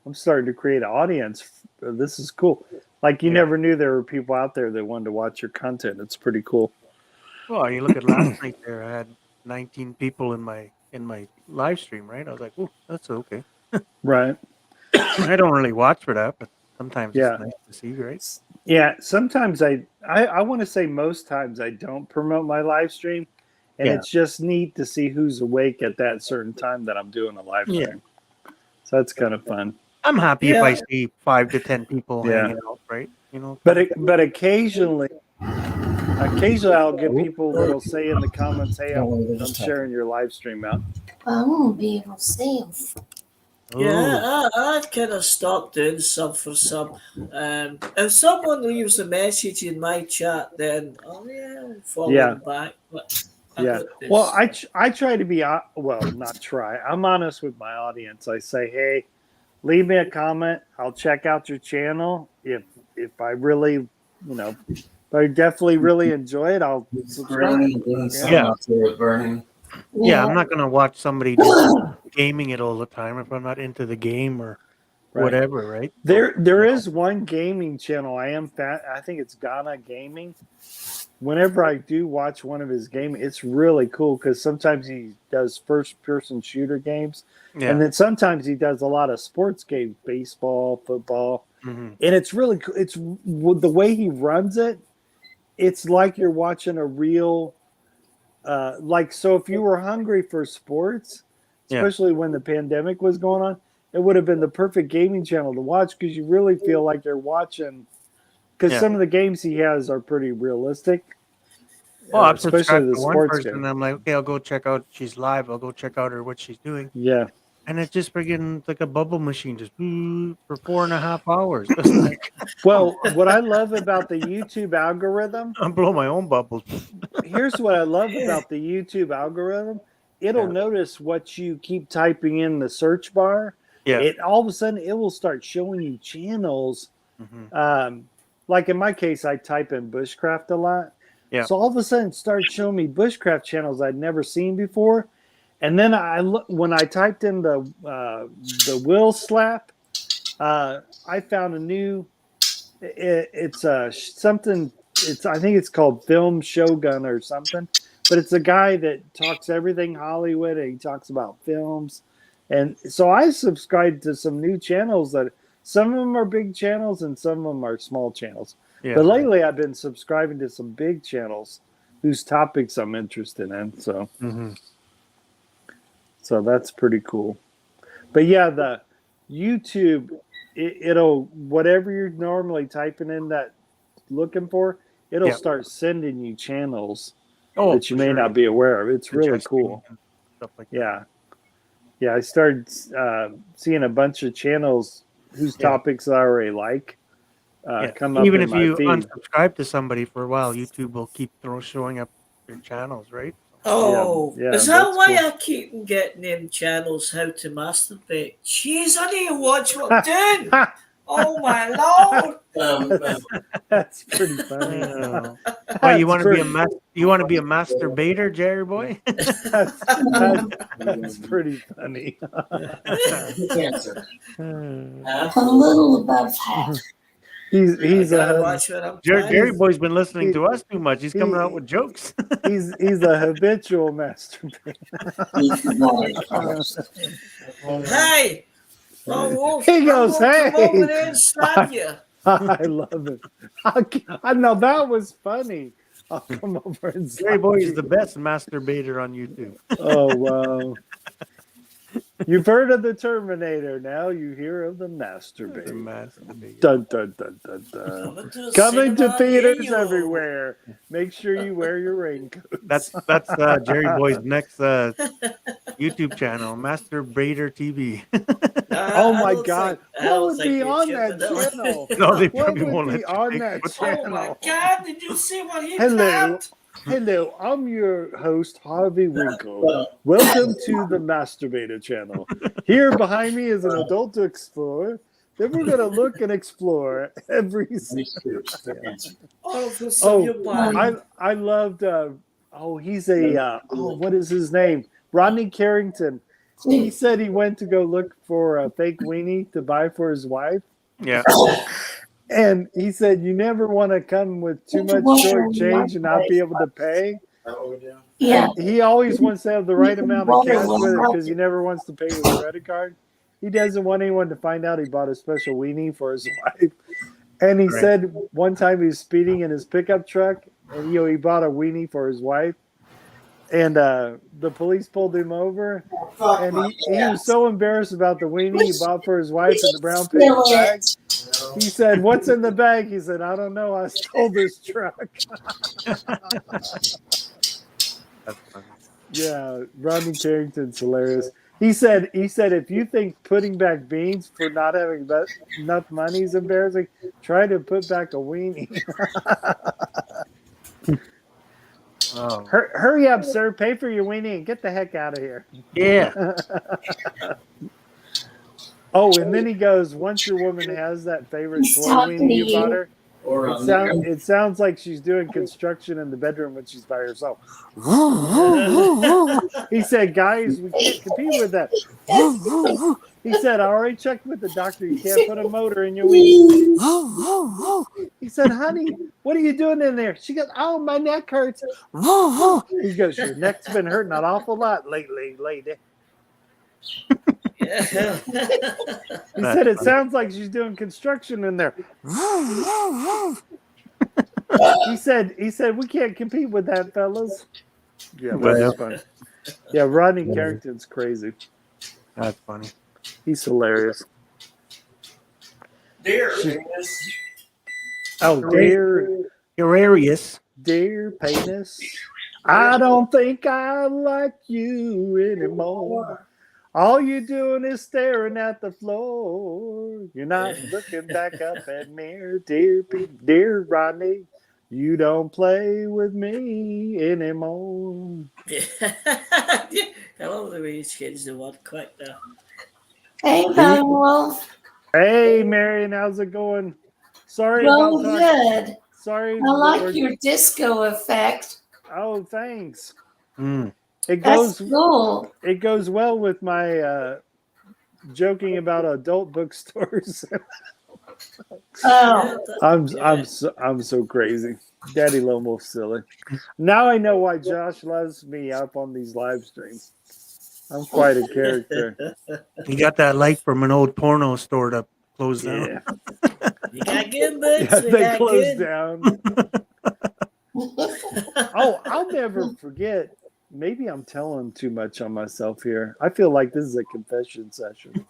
I'm starting to create an audience. This is cool. Like you never knew there were people out there that wanted to watch your content. It's pretty cool. well, you look at last night there, I had 19 people in my live stream, right? I was like, oh, that's okay. Right. I don't really watch for that, but sometimes Yeah. it's nice to see, right? Yeah, sometimes I want to say most times I don't promote my live stream, and Yeah. it's just neat to see who's awake at that certain time that I'm doing a live Yeah. stream. So that's kind of fun. I'm happy if I Yeah. see 5 to 10 people Yeah. hanging out, right? You know, But occasionally I'll get people that'll say in the comments, "Hey, I'm sharing your live stream out." I won't be able to see them. Yeah, I've kind of stopped doing some for some. If someone leaves a message in my chat, then I'll follow them back. But I Yeah. got this. Well, I try to be not try. I'm honest with my audience. I say, "Hey, leave me a comment. I'll check out your channel. If I really, if I definitely really enjoy it, I'll subscribe." Yeah. Burning. Yeah, I'm not gonna watch somebody just gaming it all the time if I'm not into the game or Right. whatever, right? There is one gaming channel I am I think it's Ghana Gaming. Whenever I do watch one of his games, it's really cool because sometimes he does first-person shooter games, Yeah. and then sometimes he does a lot of sports games, baseball, football, Mhm. and it's really cool. It's the way he runs it. It's like you're watching a real, so if you were hungry for sports, Yeah. especially when the pandemic was going on, it would have been the perfect gaming channel to watch because you really feel like you're watching. Because Yeah. some of the games he has are pretty realistic. Well, I've especially subscribed the to one sports person, game. and I'm like, okay, I'll go check out. She's live. I'll go check out her what she's doing, Yeah. and it's just freaking like a bubble machine, just for 4.5 hours. It's like Well, what I love about the YouTube algorithm, I'm blowing my own bubbles. here's what I love about the YouTube algorithm. It'll Yeah. notice what you keep typing in the search bar. Yeah. It all of a sudden it will start showing you channels. Mhm. Like in my case, I type in bushcraft a lot. Yeah. So all of a sudden it started showing me bushcraft channels I'd never seen before. And then when I typed in the Will Slap, I found a new. It's something. I think it's called Film Shogun or something. But it's a guy that talks everything Hollywood, and he talks about films. And so I subscribed to some new channels that some of them are big channels and some of them are small channels. Yeah. But lately I've been subscribing to some big channels whose topics I'm interested in. So. Mhm. So that's pretty cool. But yeah, the YouTube, it'll whatever you're normally typing in that looking for, it'll Yeah. start sending you channels Oh, that you for may sure. not be aware of. It's really Suggesting cool. and Stuff like that. Yeah. Yeah, I started seeing a bunch of channels whose Yeah. topics I already like Yeah. come up Even in if my you feed. unsubscribe to somebody for a while, YouTube will keep showing up your channels, right? Oh, Yeah, is that that's why cool. I keep getting them channels how to masturbate? Jeez, I need to watch what I'm doing. Oh my lord! That's pretty funny. Why you That's want to be a pretty- you want to be a masturbator, Jerry boy? that's pretty funny. A little above half. He's I gotta a watch what I'm Jerry, trying. Jerry boy's been listening to us too much. He's coming out with jokes. he's a habitual masturbator. Hey! Oh, Wolf, He I'm goes, gonna come "Hey." over there and stab you. I love it. I know that was funny. I'll come over and Jerry slap boy is you. the best masturbator on YouTube. Oh wow! You've heard of the Terminator. Now you hear of the masturbator. Masturbator. Dun dun dun dun dun. Coming to, the Coming to cinema theaters near you. everywhere. Make sure you wear your raincoat. That's Jerry boy's next YouTube channel, Masturbator TV. Oh I my don't God! think- I What don't would think be on YouTube that would let channel? me. No, they What probably would won't be let you on take that what's- Oh my channel? god, did you see what he Hello. tapped? Hello, I'm your host, Harvey Winkle. Welcome to the Masturbator channel. Here behind me is an adult explorer. Then we're going to look and explore every. Oh, for Oh, some your body. I loved. He's a. What is his name? Rodney Carrington. He said he went to go look for a fake weenie to buy for his wife. Yeah. And he said, you never want to come with too much short change and not be able to pay. Yeah. He always wants to have the right amount of cash with it because he never wants to pay with a credit card. He doesn't want anyone to find out he bought a special weenie for his wife. And he Right. said one time he was speeding in his pickup truck, and he bought a weenie for his wife, and the police pulled him over, and he was so embarrassed about the weenie he bought for his wife in the brown paper bag. He said, "What's in the bag?" He said, "I don't know. I stole this truck." That's funny. Yeah, Rodney Carrington's hilarious. He said if you think putting back beans for not having enough money is embarrassing, try to put back a weenie. Oh. Hurry up, sir. Pay for your weenie and get the heck out of here. Yeah. Oh, and then he goes, once your woman has that favorite He's toy talking weenie to you bought you. her, Or it sounds like she's doing construction in the bedroom when she's by herself. He said, guys, we can't compete with that. He said, I already checked with the doctor. You can't put a motor in your weenie. He said, honey, what are you doing in there? She goes, oh, my neck hurts. He goes, your neck's been hurting an awful lot lately, lady. Yeah. He said, it sounds like she's doing construction in there. He said, we can't compete with that, fellas. Yeah, that was fun. Yeah, Rodney Carrington's crazy. That's funny. He's hilarious. Dear. Oh, Hilarious. dear penis, I don't think I like you anymore. All you're doing is staring at the floor. You're not looking back up at me, dear Rodney. You don't play with me anymore. I love the way you change the word quick now. Hey, Bone Wolf. Hey, Marion, how's it going? Sorry Well, about talking. good. Sorry. I that like we're- your disco effect. Oh, thanks. Mm. It That's goes. cool. It goes well with my joking about adult bookstores. Oh, I'm so crazy. Daddy Lone Wolf silly. Now I know why Josh loves me up on these live streams. I'm quite a character. You got that light from an old porno store to close down. Yeah, You got good boots. yeah you they got closed good. down. Oh, I'll never forget. Maybe I'm telling too much on myself here. I feel like this is a confession session.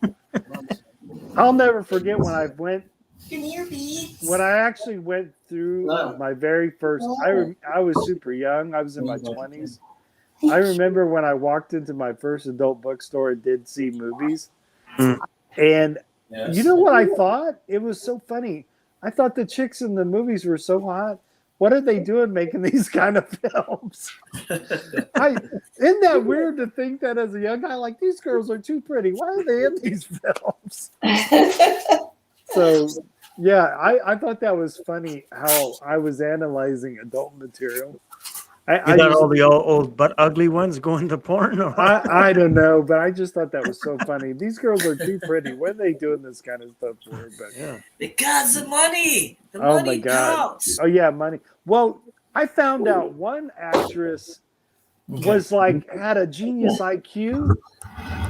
I'll never forget when I actually went through my very first. I was super young. I was in my 20s. I remember when I walked into my first adult bookstore and did see movies, and you know what I thought? It was so funny. I thought the chicks in the movies were so hot. What are they doing making these kind of films? Isn't that weird to think that as a young guy, like these girls are too pretty. Why are they in these films? So, yeah, I thought that was funny how I was analyzing adult material. You got all the old but ugly ones going to porn? Or? I don't know, but I just thought that was so funny. These girls are too pretty. What are they doing this kind of stuff for? But Yeah. Because the money. The oh money my God. counts. Oh yeah, money. Well, I found out one actress was like had a genius IQ,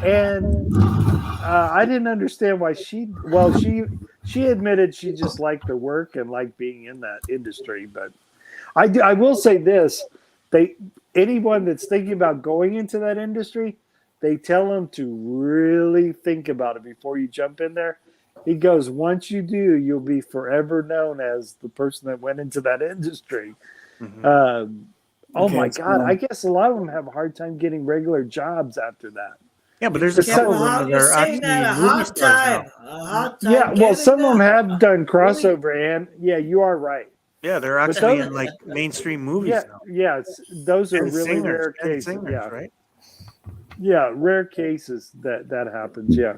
and I didn't understand why she admitted she just liked the work and liked being in that industry. But I will say this: anyone that's thinking about going into that industry, they tell them to really think about it before you jump in there. He goes, once you do, you'll be forever known as the person that went into that industry. Mm-hmm. Oh my God! I guess a lot of them have a hard time getting regular jobs after that. Yeah, but there's a couple of them that You're are saying actually that a movie hard stars time. now. A hard time. Yeah, well, getting some of them them. have done crossover, and yeah, you are right. Yeah, they're But actually those- in like mainstream movies Yeah, now. yeah, those are And really singers, rare and cases. singers, Yeah, right? yeah, rare cases that happens. Yeah,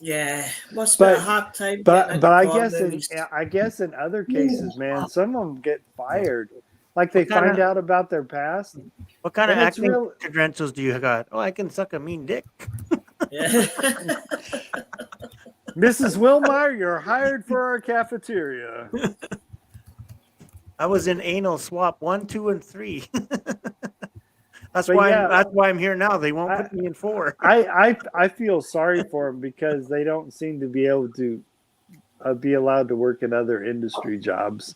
Yeah, must be a But- hard time. but getting but I into guess movies. in other cases, man, some of them get fired. Like they What kinda- find out about their past. What kind of And it's acting real- credentials do you got? Oh, I can suck a mean dick. Yeah. Mrs. Wilmeyer, you're hired for our cafeteria. I was in anal swap 1, 2, and 3. That's But why yeah. that's why I'm here now. They won't put me in 4. I feel sorry for them because they don't seem to be able to be allowed to work in other industry jobs.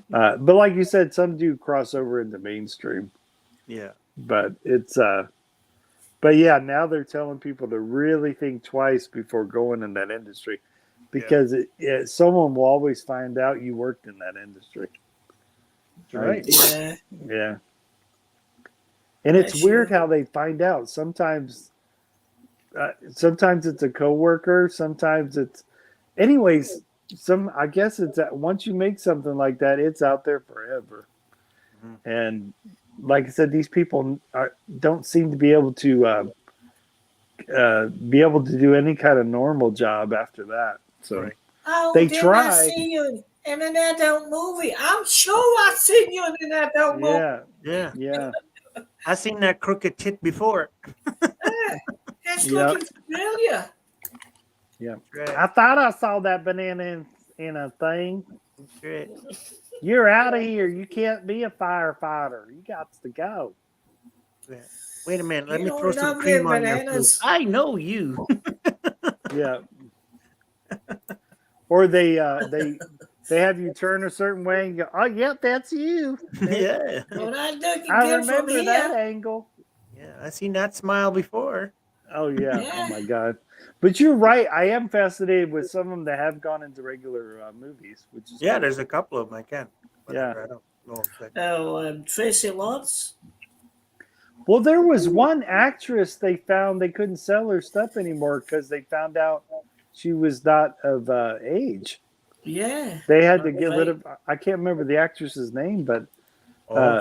But like you said, some do cross over into mainstream. Yeah. But it's but yeah, now they're telling people to really think twice before going in that industry, because someone will always find out you worked in that industry. Right. Yeah. Yeah. And it's That's weird true. how they find out. Sometimes it's a coworker. Sometimes it's, anyways. I guess it's that once you make something like that, it's out there forever. Mhm. And like I said, these people don't seem to be able to do any kind of normal job after that. So Right. Oh, They didn't try. I see you in an adult movie? I'm sure I seen you in an adult movie. yeah, Yeah. yeah, I seen that crooked tit before. Yeah. It's Yep. looking familiar. yeah. That's right. I thought I saw that banana in a thing. That's right. You're out of here. You can't be a firefighter. You got to go. Yeah. Wait a minute. Let You me don't throw some love cream them on your food. bananas. I know you. Yeah. Or they have you turn a certain way and go, oh, yep, that's you. Yeah. When I look I again from remember that here, angle. Yeah. I seen that smile before. Oh yeah. Yeah. Oh my God. But you're right. I am fascinated with some of them that have gone into regular movies, which is Yeah, cool. there's a couple of them I can. Yeah. I don't know exactly. Tracy Lords. Well, there was one actress they found they couldn't sell her stuff anymore because they found out she was not of age. Yeah. They had to get Right. rid of. I can't remember the actress's name, but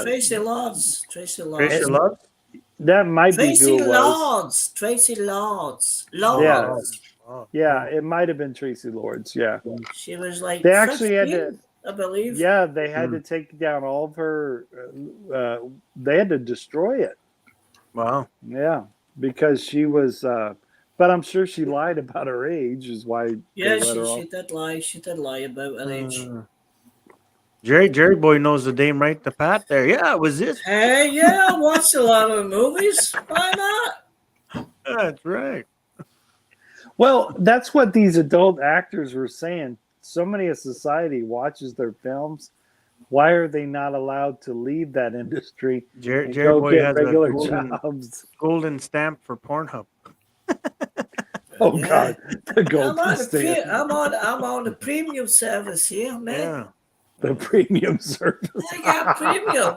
Tracy Lords. Tracy Lords. Tracy Love? that might be Tracy who it was. Lords. Tracy Lords. Yeah. Lords. Oh, Yeah, it might have been Tracy Lords. Yeah, She was like they actually had 15, to. I believe. Yeah, they had to take down all of her. They had to destroy it. Wow. Yeah, because she was. But I'm sure she lied about her age. Is why. Yeah, they let her she off. did lie. She did lie about her age. Jerry Boy knows the name right to pat there. Yeah, it was this. Hey, yeah, I watched a lot of movies. Why not? That's right. Well, that's what these adult actors were saying. So many of society watches their films. Why are they not allowed to leave that industry Jerry and go Boy get has a regular golden, jobs? golden stamp for Pornhub. Oh Yeah. God, the I'm golden on, the stamp, I'm on the premium service here, man. Yeah. the premium service. I got premium.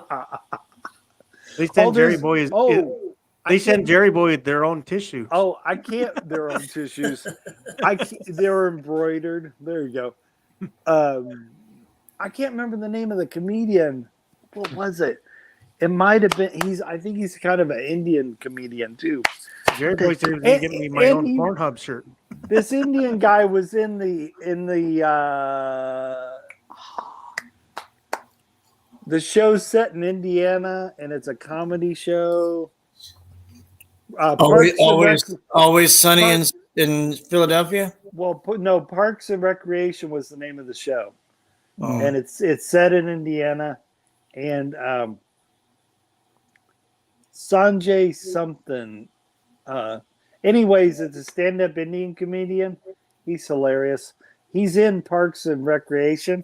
They send Jerry there's- Boy. I They send can't- Jerry Boy their own tissue. Oh, I can't. Their own tissues. They're embroidered. There you go. I can't remember the name of the comedian. What was it? It might have been. I think he's kind of an Indian comedian too. Jerry Boy said he was And- going to get me my and own he- Pornhub shirt. This Indian guy was in the show set in Indiana, and it's a comedy show. Parks and Always sunny Park- in Philadelphia. Parks and Recreation was the name of the show, Oh. and it's set in Indiana, and Sanjay something. Anyways, it's a stand-up Indian comedian. He's hilarious. He's in Parks and Recreation.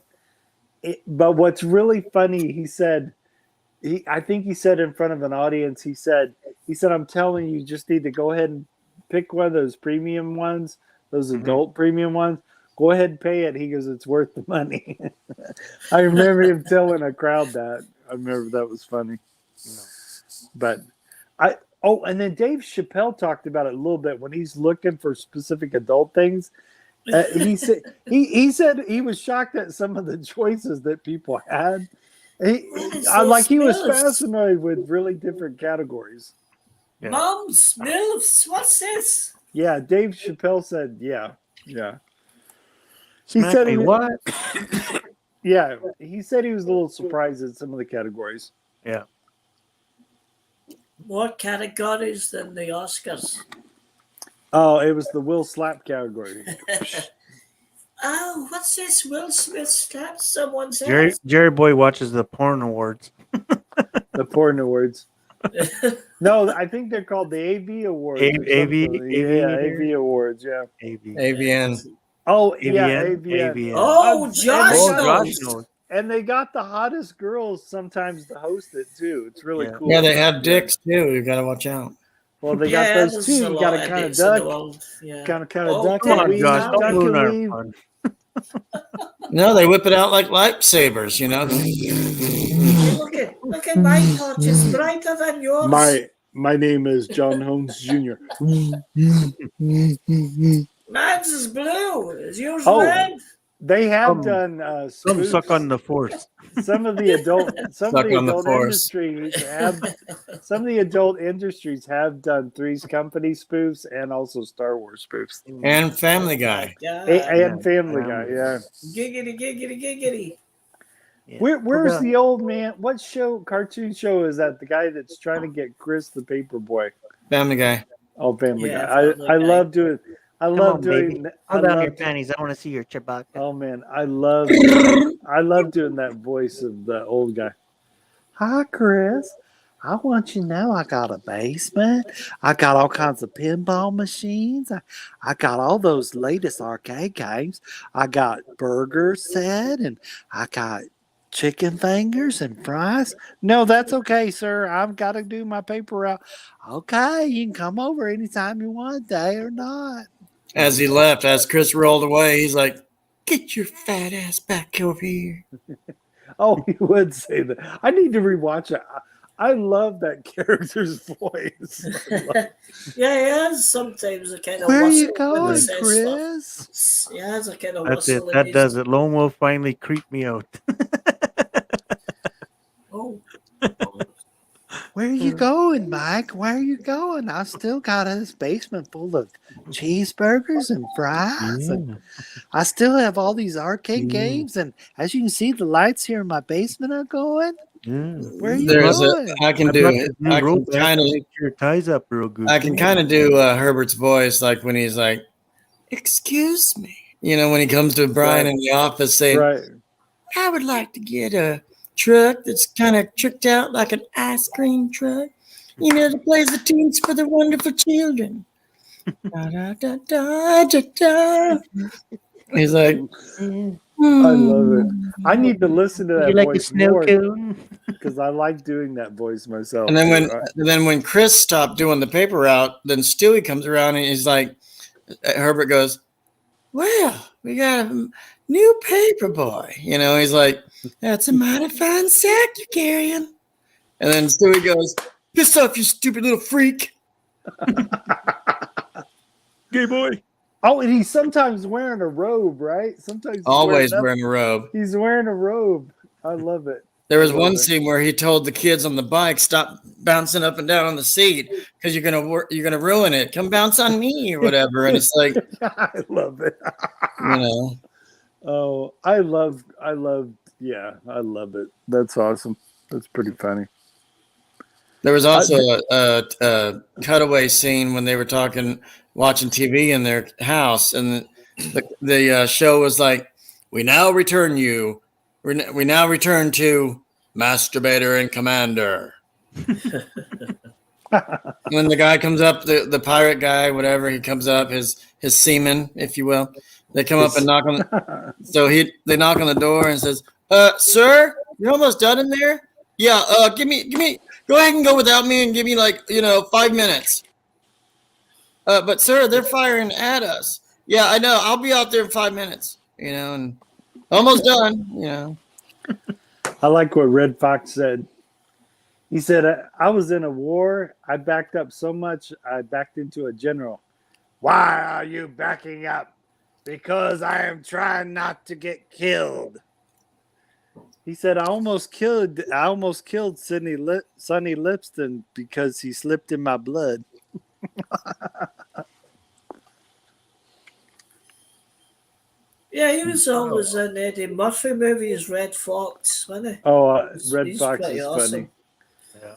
But what's really funny, he said, I think he said in front of an audience, he said, I'm telling you, just need to go ahead and pick one of those premium ones, those adult premium ones. Go ahead and pay it. He goes, it's worth the money. I remember him telling a crowd that. I remember that was funny. But and then Dave Chappelle talked about it a little bit when he's looking for specific adult things. He said he said he was shocked at some of the choices that people had. He was fascinated with really different categories. Yeah. Mums, MILFs, what's this? Yeah, Dave Chappelle said, yeah. He Smack said me what? Yeah, he said he was a little surprised at some of the categories. Yeah. More categories than the Oscars. Oh, it was the Will Slap category. Oh, what's this? Will Smith slapped someone's ass. Jerry Boy watches the porn awards. The porn awards. No, I think they're called the AV Awards. AV AV Awards, yeah. AV. AVN. Oh yeah, AVN, AVN. AVN. Oh, And Josh they Oh, got- Josh knows. And they got the hottest girls sometimes to host it too. It's really Yeah. cool. Yeah, they have dicks too. You got to watch out. Well, they Yeah, got those there's too. a You lot got to of kind of dicks in the duck, world. Yeah. kind of Oh, duck Come and on, weave, Josh. duck Don't and ruin our weave. fun. No, they whip it out like lightsabers, you know. Hey, look at my torch. It's brighter than yours. My name is John Holmes Jr. Mine's is blue. Is yours Oh. red? They have Some- done Some spoofs. suck on the force. Some of the adult Suck on the force. some of the adult industries have done Three's Company spoofs and also Star Wars spoofs And Family Guy. Yeah. and Family Guy. Family. Yeah. Giggity, giggity, giggity. Yeah. Where's Well, the old man? What cartoon show is that? The guy that's trying to get Chris the Paperboy. Family Guy. Oh, Family Yeah, Guy. Family I Guy. love doing. I Come love on, doing. baby. I Pull down your love. panties. I want to see your Chewbacca. Oh man, I love doing that voice of the old guy. Hi, Chris. I want you to know I got a basement. I got all kinds of pinball machines. I got all those latest arcade games. I got burger set and I got chicken fingers and fries. No, that's okay, sir. I've got to do my paper route. Okay, you can come over anytime you want, day or not. As he left, as Chris rolled away, he's like, "Get your fat ass back over here." Oh, he would say that. I need to rewatch it. I love that character's voice. Yeah, he has sometimes a kind of Where are you whistle when he going, says Chris? stuff. He has a kind of That's it. whistle. That does it. Lone Wolf finally creeped me out. Oh. Where are you going, Mike? Where are you going? I still got this basement full of cheeseburgers and fries. And I still have all these arcade games. And as you can see, the lights here in my basement are going. Where are you There's going? I can do it. I can kind of make your ties up real good. I can kind of do Herbert's voice, like when he's like, "Excuse me," you know, when he comes to Brian in the office saying, Right. "I would like to get a truck that's kind of tricked out like an ice cream truck, you know, that plays the tunes for the wonderful children." Da, da, da, da, da, da. He's like, I love it. I need to listen to that You like a voice snow more cone? because I like doing that voice myself. and then too. when Chris stopped doing the paper route, then Stewie comes around and he's like, Herbert goes, "Well, we got a new paper boy." You know, he's like, "That's a mighty fine sack you're carrying." And then Stewie goes, "Piss off, you stupid little freak." Gay boy. Oh, and he's sometimes wearing a robe, right? Sometimes he's Always wearing wearing a robe. He's wearing a robe. I love it. There was I love one it. scene where he told the kids on the bike, "Stop bouncing up and down on the seat because you're gonna ruin it. Come bounce on me or whatever." And it's like, I love it. you know, Oh, I love yeah, I love it. That's awesome. That's pretty funny. there was also a cutaway scene when they were watching TV in their house, and the show was like, "We now return to Masturbator and Commander." When the guy comes up, the pirate guy, whatever, he comes up, his seaman, if you will, they come up and knock on. They knock on the door and says, "Sir, you're almost done in there? Yeah, give me. Go ahead and go without me and give me 5 minutes." But sir, they're firing at us. Yeah, I know. I'll be out there in 5 minutes. You know, and almost done. You know. I like what Red Fox said. He said, I was in a war. I backed up so much, I backed into a general. Why are you backing up? Because I am trying not to get killed. He said, I almost killed Sonny Lipston because he slipped in my blood. Yeah, he was always in Eddie Murphy movies, Red Fox, wasn't he? Oh, Red He's Fox pretty is awesome.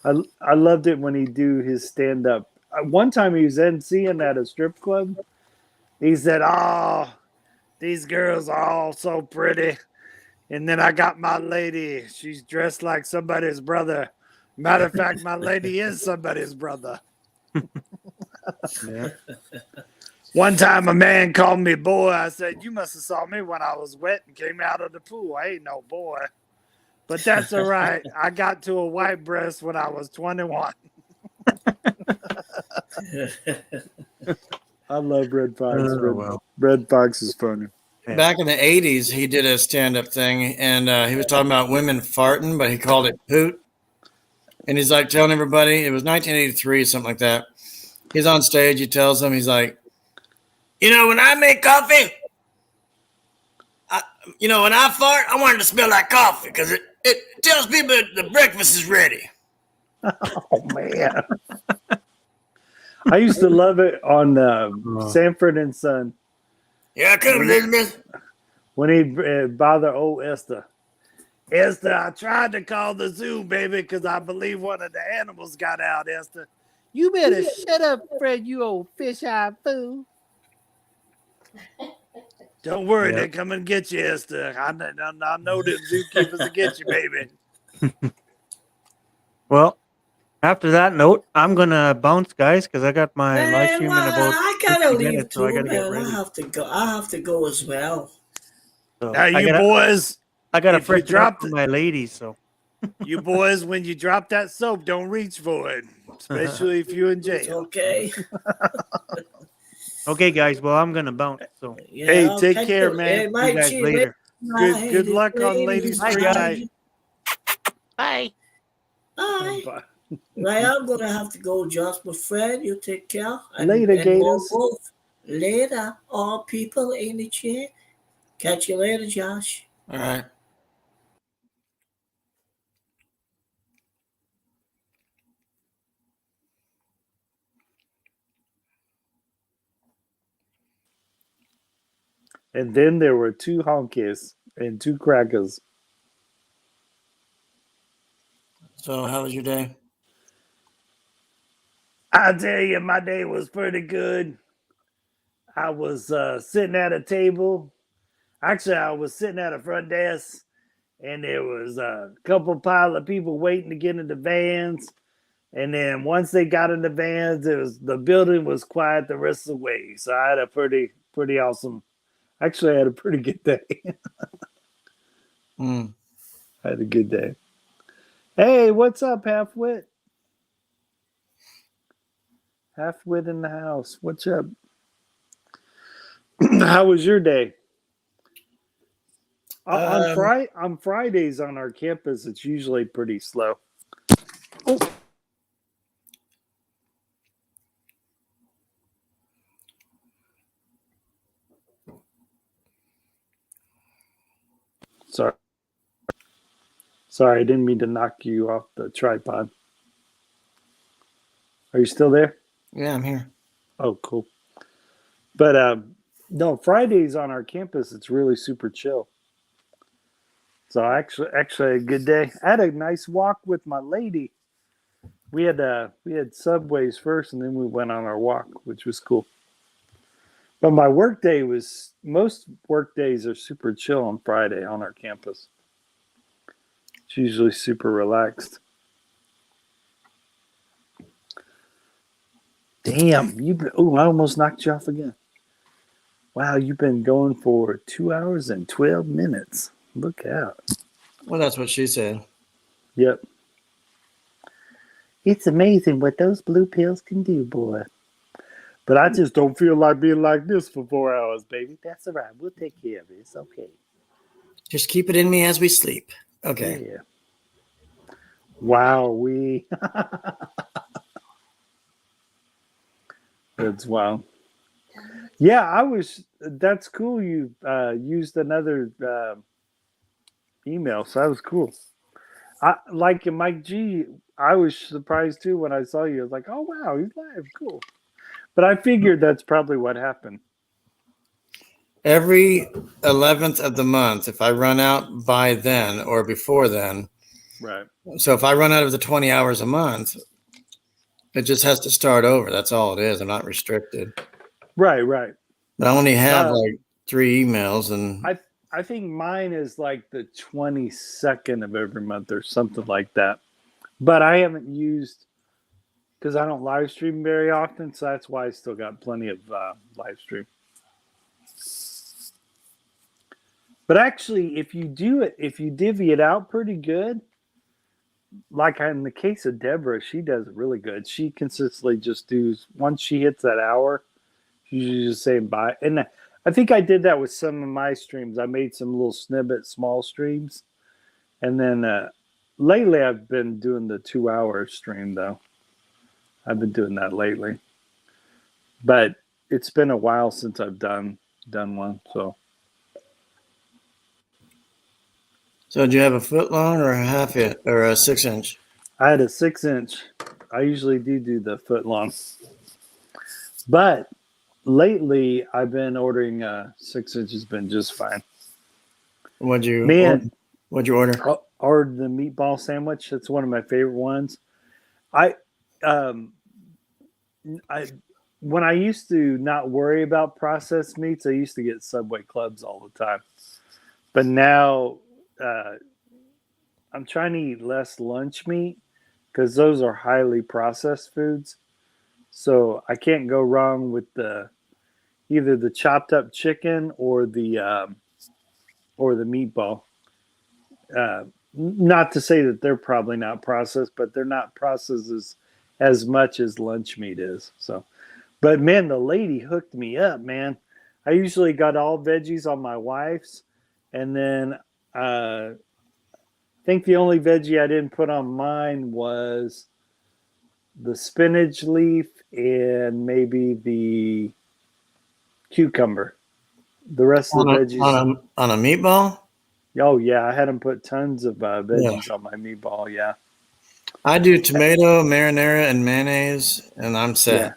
funny. I loved it when he do his stand up. One time he was emceeing at a strip club. He said, "Oh, these girls are all so pretty, and then I got my lady. She's dressed like somebody's brother. Matter of fact, my lady is somebody's brother." Yeah. One time a man called me boy. I said, "You must have saw me when I was wet and came out of the pool. I ain't no boy." But that's all right. I got to a white breast when I was 21. I love Red Fox. Oh, well. Red Fox is funny. Yeah. Back in the 80s, he did a stand up thing and he was talking about women farting, but he called it poot. And he's like telling everybody, it was 1983, something like that. He's on stage. He tells them, he's like, when I make coffee, when I fart, I want it to smell like coffee because it tells people the breakfast is ready. Oh, man. I used to love it on Sanford and Son. Yeah, come, Elizabeth. When he'd bother old Esther. Esther, I tried to call the zoo, baby, because I believe one of the animals got out, Esther. You better shut up, Fred, you old fish-eyed fool. Don't worry, they're coming to get you, Esther. I know them zookeepers will get you, baby. Well, after that note, I'm gonna bounce, guys, because I got my live stream in about I gotta 50 leave minutes, too, so I gotta get man. ready. I have to go as well. So Now, boys, I gotta if you fresh drop dropped- my lady. So You boys, when you drop that soap, don't reach for it, especially if you're in It's jail. okay. okay, guys. Well, I'm gonna bounce. So Yeah, Hey, I'll take catch care, you. man. Hey, see Mike you guys G, later. Good luck on Ladies' Bye, Free guys. Night. Bye. Bye. Bye. Right, I'm gonna have to go, Josh, my friend. You take care. Later, Gators. Both. Later, all people in the chair. Catch you later, Josh. All right. And then there were 2 honkies and 2 crackers. So, how was your day? I tell you, my day was pretty good. I was sitting at a table. Actually, I was sitting at a front desk, and there was a couple pile of people waiting to get in the vans. And then once they got in the vans, the building was quiet the rest of the way. So I had a pretty awesome. Actually, I had a pretty good day. I had a good day. Hey, what's up, Halfwit? Halfwit in the house. What's up? How was your day? On Fridays on our campus, it's usually pretty slow. Oh. Sorry, I didn't mean to knock you off the tripod. Are you still there? Yeah, I'm here. Oh, cool. But no, Fridays on our campus, it's really super chill. So actually a good day. I had a nice walk with my lady. We had Subways first, and then we went on our walk, which was cool. But my most work days are super chill on Friday on our campus. It's usually super relaxed. Damn, I almost knocked you off again. Wow, you've been going for 2 hours and 12 minutes. Look out. Well, that's what she said. Yep. It's amazing what those blue pills can do, boy. But I just don't feel like being like this for 4 hours, baby. That's all right. We'll take care of it. It's okay. Just keep it in me as we sleep. Okay. Yeah. Wow, That's wow. Yeah, that's cool. You used another email, so that was cool. Like Mike G, I was surprised too when I saw you. I was like, oh wow, he's live, cool. But I figured that's probably what happened. Every 11th of the month, if I run out by then or before then, right. So if I run out of the 20 hours a month, it just has to start over. That's all it is. I'm not restricted. Right. But I only have like 3 emails, and I think mine is like the 22nd of every month or something like that. But I haven't used because I don't live stream very often, so that's why I still got plenty of live stream. But actually, if you divvy it out pretty good, like in the case of Deborah, she does it really good. She consistently just does, once she hits that hour, she's just saying bye. And I think I did that with some of my streams. I made some little snippet, small streams. And then lately I've been doing the 2-hour stream, though. I've been doing that lately. But it's been a while since I've done one, so. So do you have a foot long or a half inch or a 6-inch? I had a 6-inch. I usually do the foot long. But lately I've been ordering 6 inches, been just fine. What'd you order? I ordered the meatball sandwich. That's one of my favorite ones. I when I used to not worry about processed meats, I used to get Subway clubs all the time. But now I'm trying to eat less lunch meat because those are highly processed foods. So I can't go wrong with either the chopped up chicken or the meatball. Not to say that they're probably not processed, but they're not processed as much as lunch meat is. So, but man, the lady hooked me up, man. I usually got all veggies on my wife's, and then I think the only veggie I didn't put on mine was the spinach leaf and maybe the cucumber. The rest of the veggies on a meatball. Oh yeah, I had them put tons of veggies on my meatball. Yeah, I do tomato, marinara, and mayonnaise, and I'm set. Yeah.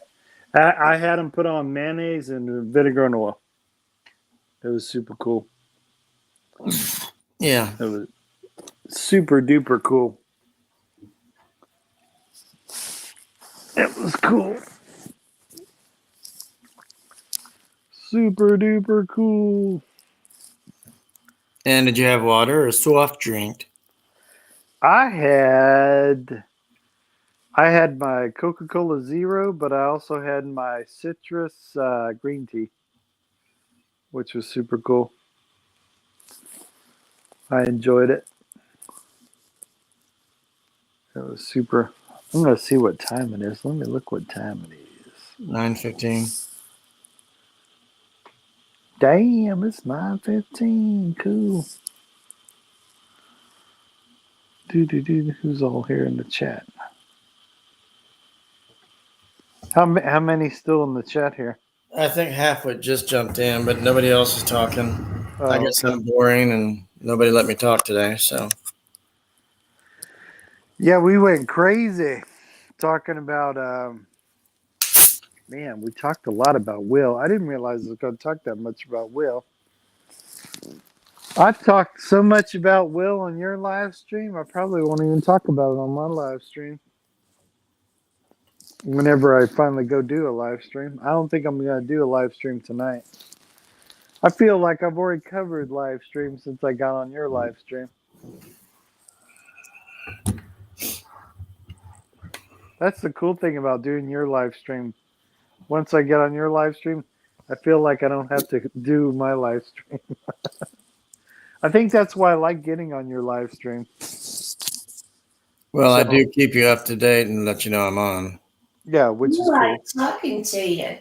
I had them put on mayonnaise and vinegar and oil. It was super cool. Yeah, it was super duper cool. It was cool. Super duper cool. And did you have water or soft drink? I had my Coca-Cola Zero, but I also had my citrus green tea, which was super cool. I enjoyed it. It was super. I'm going to see what time it is. Let me look what time it is. 9:15. Damn, it's 9:15. Cool. Who's all here in the chat? How many still in the chat here? I think Halfwit just jumped in, but nobody else is talking. I guess okay. I'm boring and nobody let me talk today. So. Yeah, we went crazy talking about. Man, we talked a lot about Will. I didn't realize I was going to talk that much about Will. I talked so much about Will on your live stream, I probably won't even talk about it on my live stream. Whenever I finally go do a live stream. I don't think I'm going to do a live stream tonight. I feel like I've already covered live stream since I got on your live stream. That's the cool thing about doing your live stream. Once I get on your live stream, I feel like I don't have to do my live stream. I think that's why I like getting on your live stream. Well, I do keep you up to date and let you know I'm on. Yeah, which is cool. Like talking to you.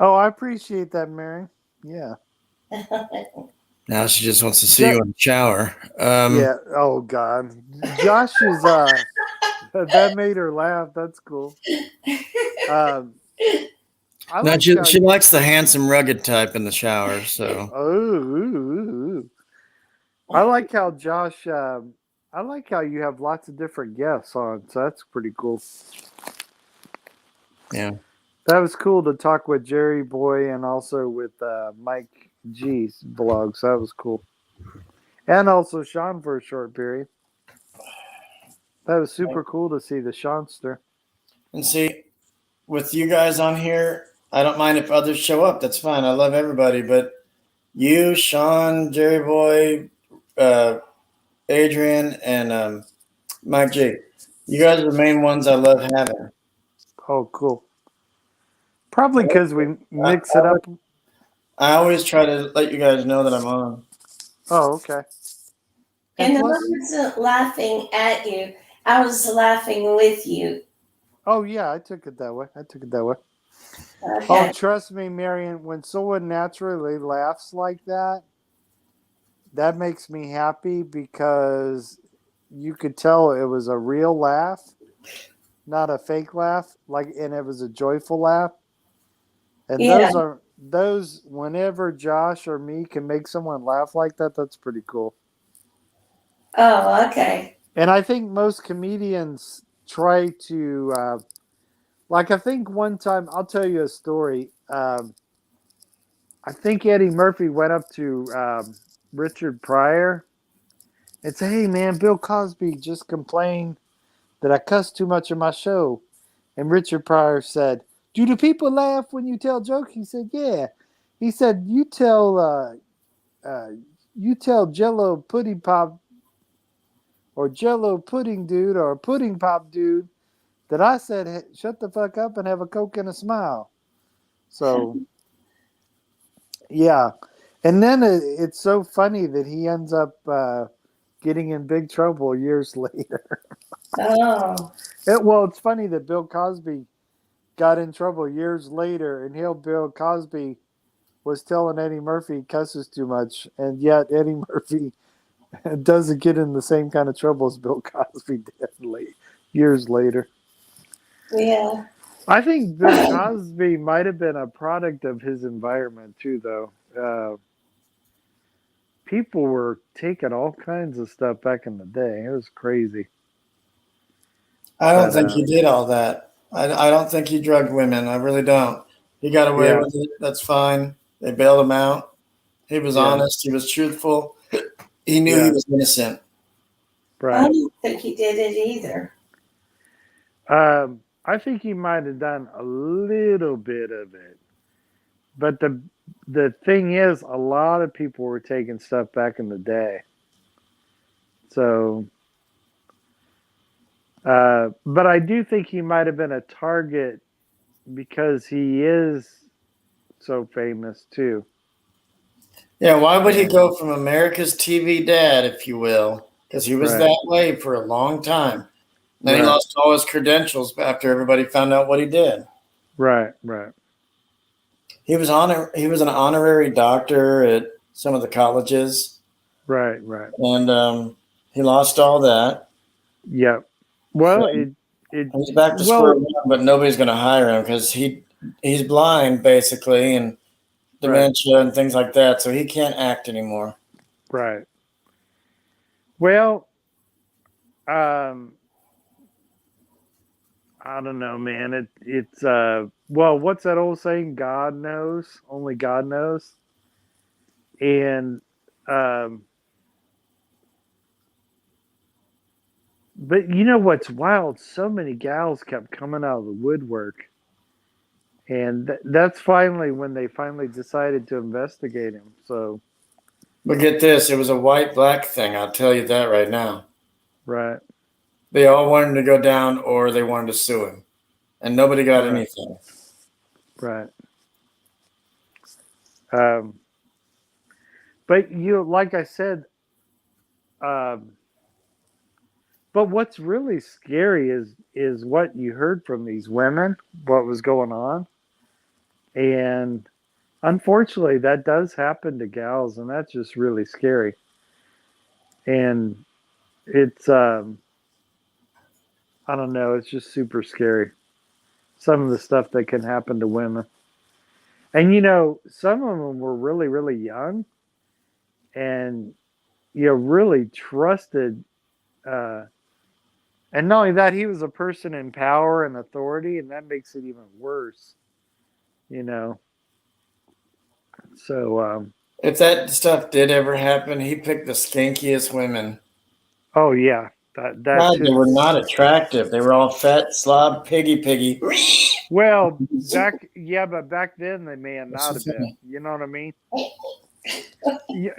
Oh, I appreciate that, Mary. Yeah. Now she just wants to see you in the shower. Yeah. Oh God, Josh is. That made her laugh. That's cool. She likes the handsome, rugged type in the shower. So. Oh. I like how Josh. I like how you have lots of different guests on. So that's pretty cool. Yeah. That was cool to talk with Jerry Boy and also with Mike G's vlogs. That was cool. And also Sean for a short period. That was super cool to see the Seanster. And see, with you guys on here, I don't mind if others show up. That's fine. I love everybody. But you, Sean, Jerry Boy, Adrian, and Mike G, you guys are the main ones I love having. Oh, cool. Probably because we mix it up. I always try to let you guys know that I'm on. Oh, okay. And I plus, wasn't laughing at you. I was laughing with you. oh yeah, I took it that way. Oh, Okay. trust me, Marion, when someone naturally laughs like that, that makes me happy because you could tell it was a real laugh, not a fake laugh, and it was a joyful laugh. And Yeah. those whenever Josh or me can make someone laugh like that, that's pretty cool. Oh, okay. And I think most comedians try to I think one time, I'll tell you a story. I think Eddie Murphy went up to Richard Pryor and said, "Hey, man, Bill Cosby just complained that I cuss too much in my show." And Richard Pryor said, "Do the people laugh when you tell jokes?" He said, "Yeah." He said, you tell Jello pudding pop or Jello pudding dude or pudding pop dude that I said, hey, shut the fuck up and have a Coke and a smile." So, yeah. And then it's so funny that he ends up getting in big trouble years later. Oh. It's funny that Bill Cosby got in trouble years later, and Bill Cosby was telling Eddie Murphy he cusses too much, and yet Eddie Murphy doesn't get in the same kind of trouble as Bill Cosby did years later. Yeah. I think Bill Cosby might have been a product of his environment too, though. People were taking all kinds of stuff back in the day. It was crazy. I don't think he did all that. I don't think he drugged women. I really don't. He got away with it. That's fine. They bailed him out. He was honest. He was truthful. He knew he was innocent. Right. I don't think he did it either. I think he might have done a little bit of it. But the thing is, a lot of people were taking stuff back in the day. So, but I do think he might have been a target because he is so famous too. Yeah, why would he go from America's TV dad, if you will? Because he was that way for a long time. Then he lost all his credentials after everybody found out what he did. Right. He was an honorary doctor at some of the colleges. Right. And he lost all that. Yep. Well, so he's back to square one, but nobody's going to hire him because he's blind basically and dementia and things like that, so he can't act anymore. Right. Well, I don't know, man. It's what's that old saying? God knows. Only God knows. And but you know what's wild? So many gals kept coming out of the woodwork, and that's finally when they finally decided to investigate him. So, but get this, it was a white-black thing. I'll tell you that right now. Right. They all wanted him to go down, or they wanted to sue him, and nobody got anything. Right. But like I said, but what's really scary is what you heard from these women, what was going on. And unfortunately, that does happen to gals, and that's just really scary. And it's, I don't know, it's just super scary. Some of the stuff that can happen to women. And, some of them were really, really young and, really trusted. And not only that, he was a person in power and authority, and that makes it even worse, So, if that stuff did ever happen, he picked the skankiest women. Oh yeah, they were not attractive. They were all fat, slob, piggy. Well, but back then they may have not have been. You know what I mean?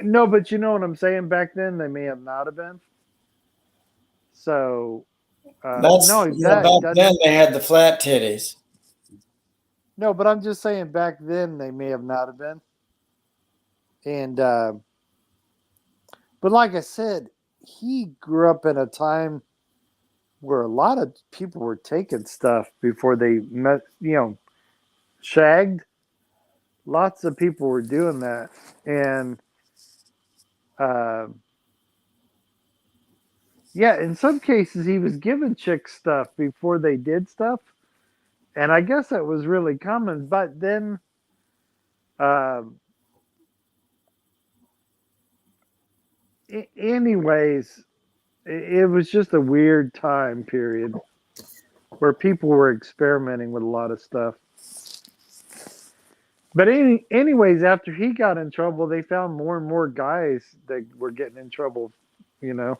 No, but you know what I'm saying. Back then they may have not have been. So, That's no, back then they had the flat titties. no, but I'm just saying back then they may have not have been. And but like I said, he grew up in a time where a lot of people were taking stuff before they met, shagged. Lots of people were doing that, and uh, yeah, in some cases he was giving chicks stuff before they did stuff, and I guess that was really common. But then, anyways, it was just a weird time period where people were experimenting with a lot of stuff. But anyways, after he got in trouble, they found more and more guys that were getting in trouble, you know.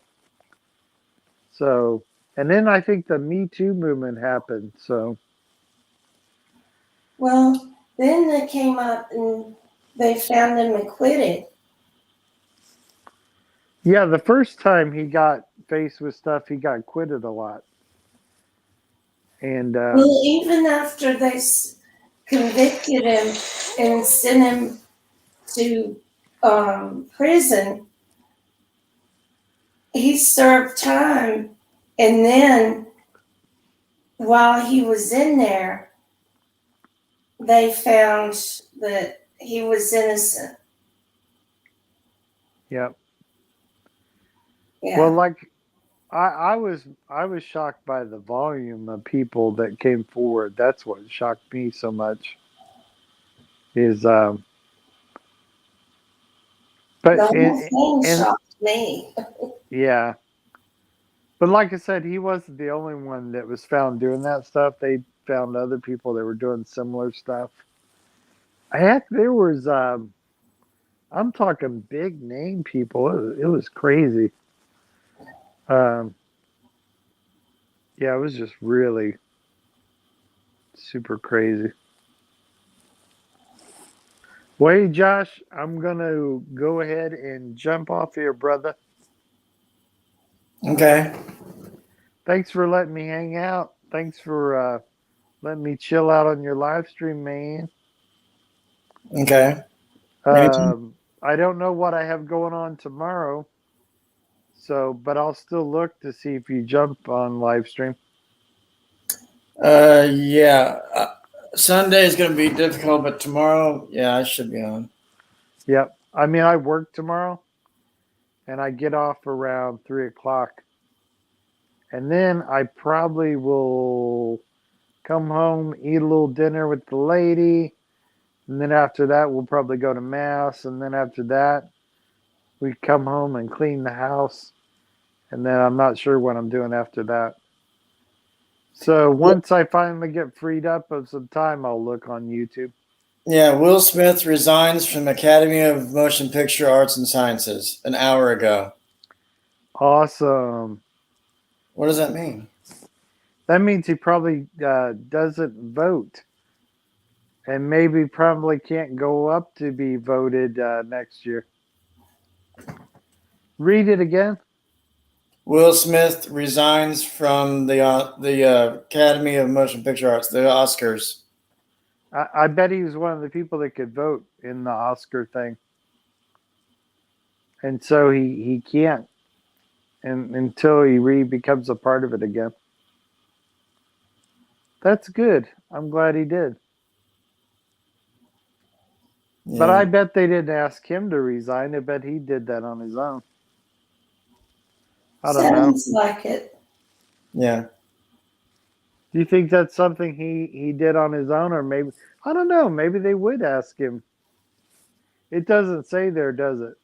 So, and then I think the Me Too movement happened. So, Well, then they came up and they found him acquitted. yeah, the first time he got faced with stuff, he got acquitted a lot. And Well, even after they convicted him and sent him to prison, he served time. And then while he was in there, they found that he was innocent. yeah, Yeah. well, like I was shocked by the volume of people that came forward. That's what shocked me so much. Is the but whole and thing shocked me. yeah. But like I said, he wasn't the only one that was found doing that stuff. They found other people that were doing similar stuff. Heck, there was, I'm talking big name people. It was crazy. Um, yeah, it was just really super crazy. Well, hey, Josh, I'm going to go ahead and jump off here, brother. Okay. Thanks for letting me hang out. Thanks for letting me chill out on your live stream, man. Okay. I don't know what I have going on tomorrow, but I'll still look to see if you jump on live stream. Yeah. Sunday is going to be difficult, but tomorrow, yeah, I should be on. Yep. I mean, I work tomorrow, and I get off around 3:00, and then I probably will come home, eat a little dinner with the lady, and then after that, we'll probably go to mass, and then after that, we come home and clean the house, and then I'm not sure what I'm doing after that. So once I finally get freed up of some time, I'll look on YouTube. Yeah, Will Smith resigns from Academy of Motion Picture Arts and Sciences an hour ago. Awesome. What does that mean? That means he probably doesn't vote, and maybe probably can't go up to be voted next year. Read it again. Will Smith resigns from the Academy of Motion Picture Arts, the Oscars. I bet he was one of the people that could vote in the Oscar thing, and so he can't, and until he becomes a part of it again. That's good. I'm glad he did. Yeah. But I bet they didn't ask him to resign. I bet he did that on his own. I don't know. Sounds like it. Yeah. Do you think that's something he did on his own, or maybe, I don't know, maybe they would ask him? It doesn't say there, does it?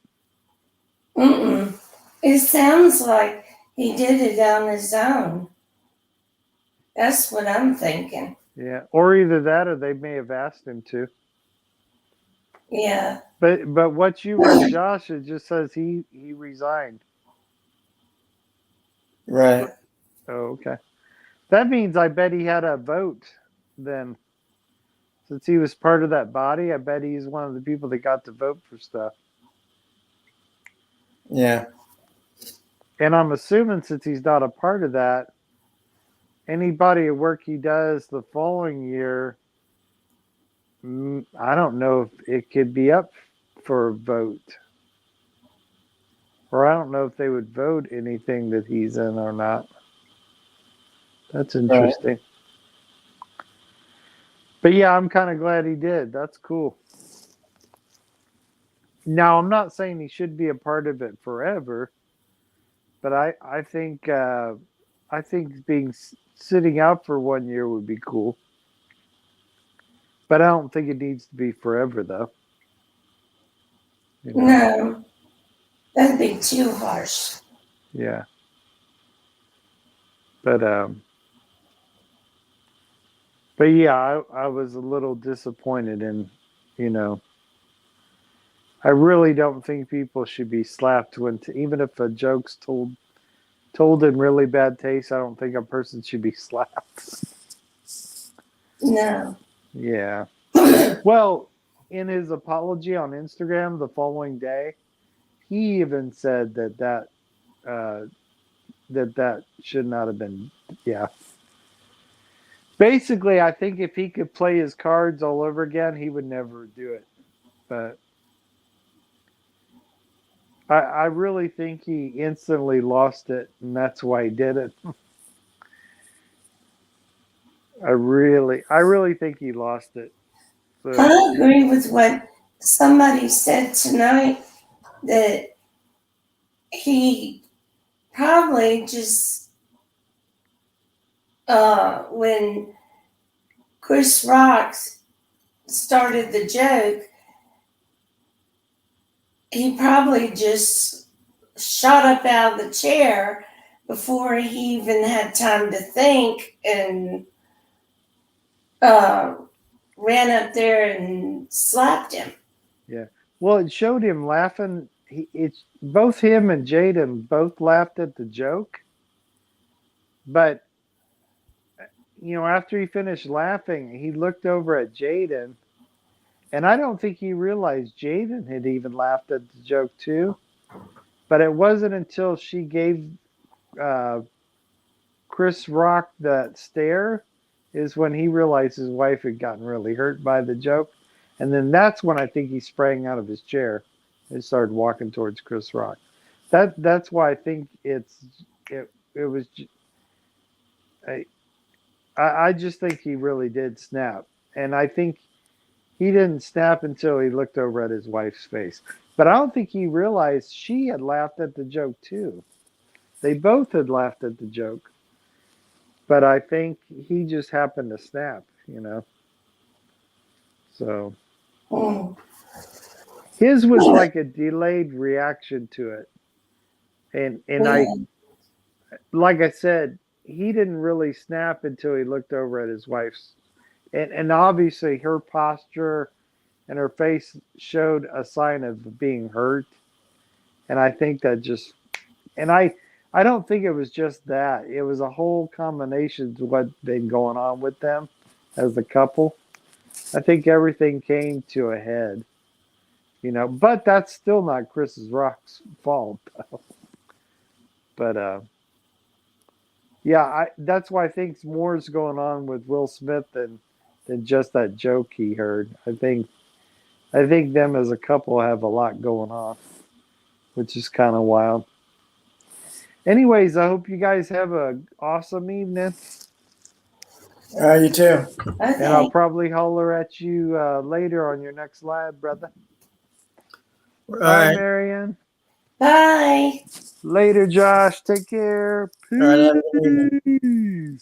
Mm-mm. It sounds like he did it on his own. That's what I'm thinking. Yeah, or either that, or they may have asked him to. Yeah. But what you read, Josh, it just says he resigned. Right. Oh, okay. That means I bet he had a vote then. Since he was part of that body, I bet he's one of the people that got to vote for stuff. Yeah. And I'm assuming since he's not a part of that, any body of work he does the following year, I don't know if it could be up for a vote. Or I don't know if they would vote anything that he's in or not. That's interesting. But yeah, I'm kind of glad he did. That's cool. Now, I'm not saying he should be a part of it forever, but I think sitting out for 1 year would be cool. But I don't think it needs to be forever, though. You know? No, that'd be too harsh. Yeah. But yeah, I was a little disappointed in, you know, I really don't think people should be slapped even if a joke's told in really bad taste. I don't think a person should be slapped. No. Yeah. Well, in his apology on Instagram the following day, he even said that should not have been. Yeah. Basically, I think if he could play his cards all over again, he would never do it. But I really think he instantly lost it, and that's why he did it. I really think he lost it. So, I agree with what somebody said tonight, that he probably just, when Chris Rock started the joke, he probably just shot up out of the chair before he even had time to think, and ran up there and slapped him. yeah. Well, it showed him laughing. It's both him and Jaden both laughed at the joke, but you know, after he finished laughing, he looked over at Jaden, and I don't think he realized Jaden had even laughed at the joke too. But it wasn't until she gave Chris Rock that stare is when he realized his wife had gotten really hurt by the joke. And then that's when I think he sprang out of his chair and started walking towards Chris Rock. That's why I think it was. I just think he really did snap, and I think he didn't snap until he looked over at his wife's face. But I don't think he realized she had laughed at the joke too. They both had laughed at the joke, but I think he just happened to snap, you know. So his was like a delayed reaction to it, and I, like I said, he didn't really snap until he looked over at his wife's, and obviously her posture and her face showed a sign of being hurt, and I think that just, and I don't think it was just that. It was a whole combination to what's been going on with them as a couple. I think everything came to a head, you know, but that's still not Chris Rock's fault, though. But yeah, that's why I think more is going on with Will Smith than just that joke he heard. I think them as a couple have a lot going on, which is kind of wild. Anyways, I hope you guys have an awesome evening. You too. Okay. And I'll probably holler at you later on your next live, brother. All Bye, right. Marianne. Bye. Later, Josh. Take care. Peace. All right, have a good evening.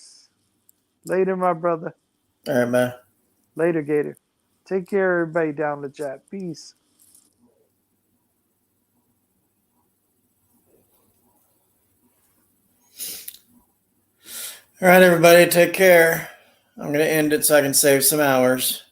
Later, my brother. All right, man. Later, Gator. Take care, everybody down the chat. Peace. All right, everybody, take care. I'm going to end it so I can save some hours.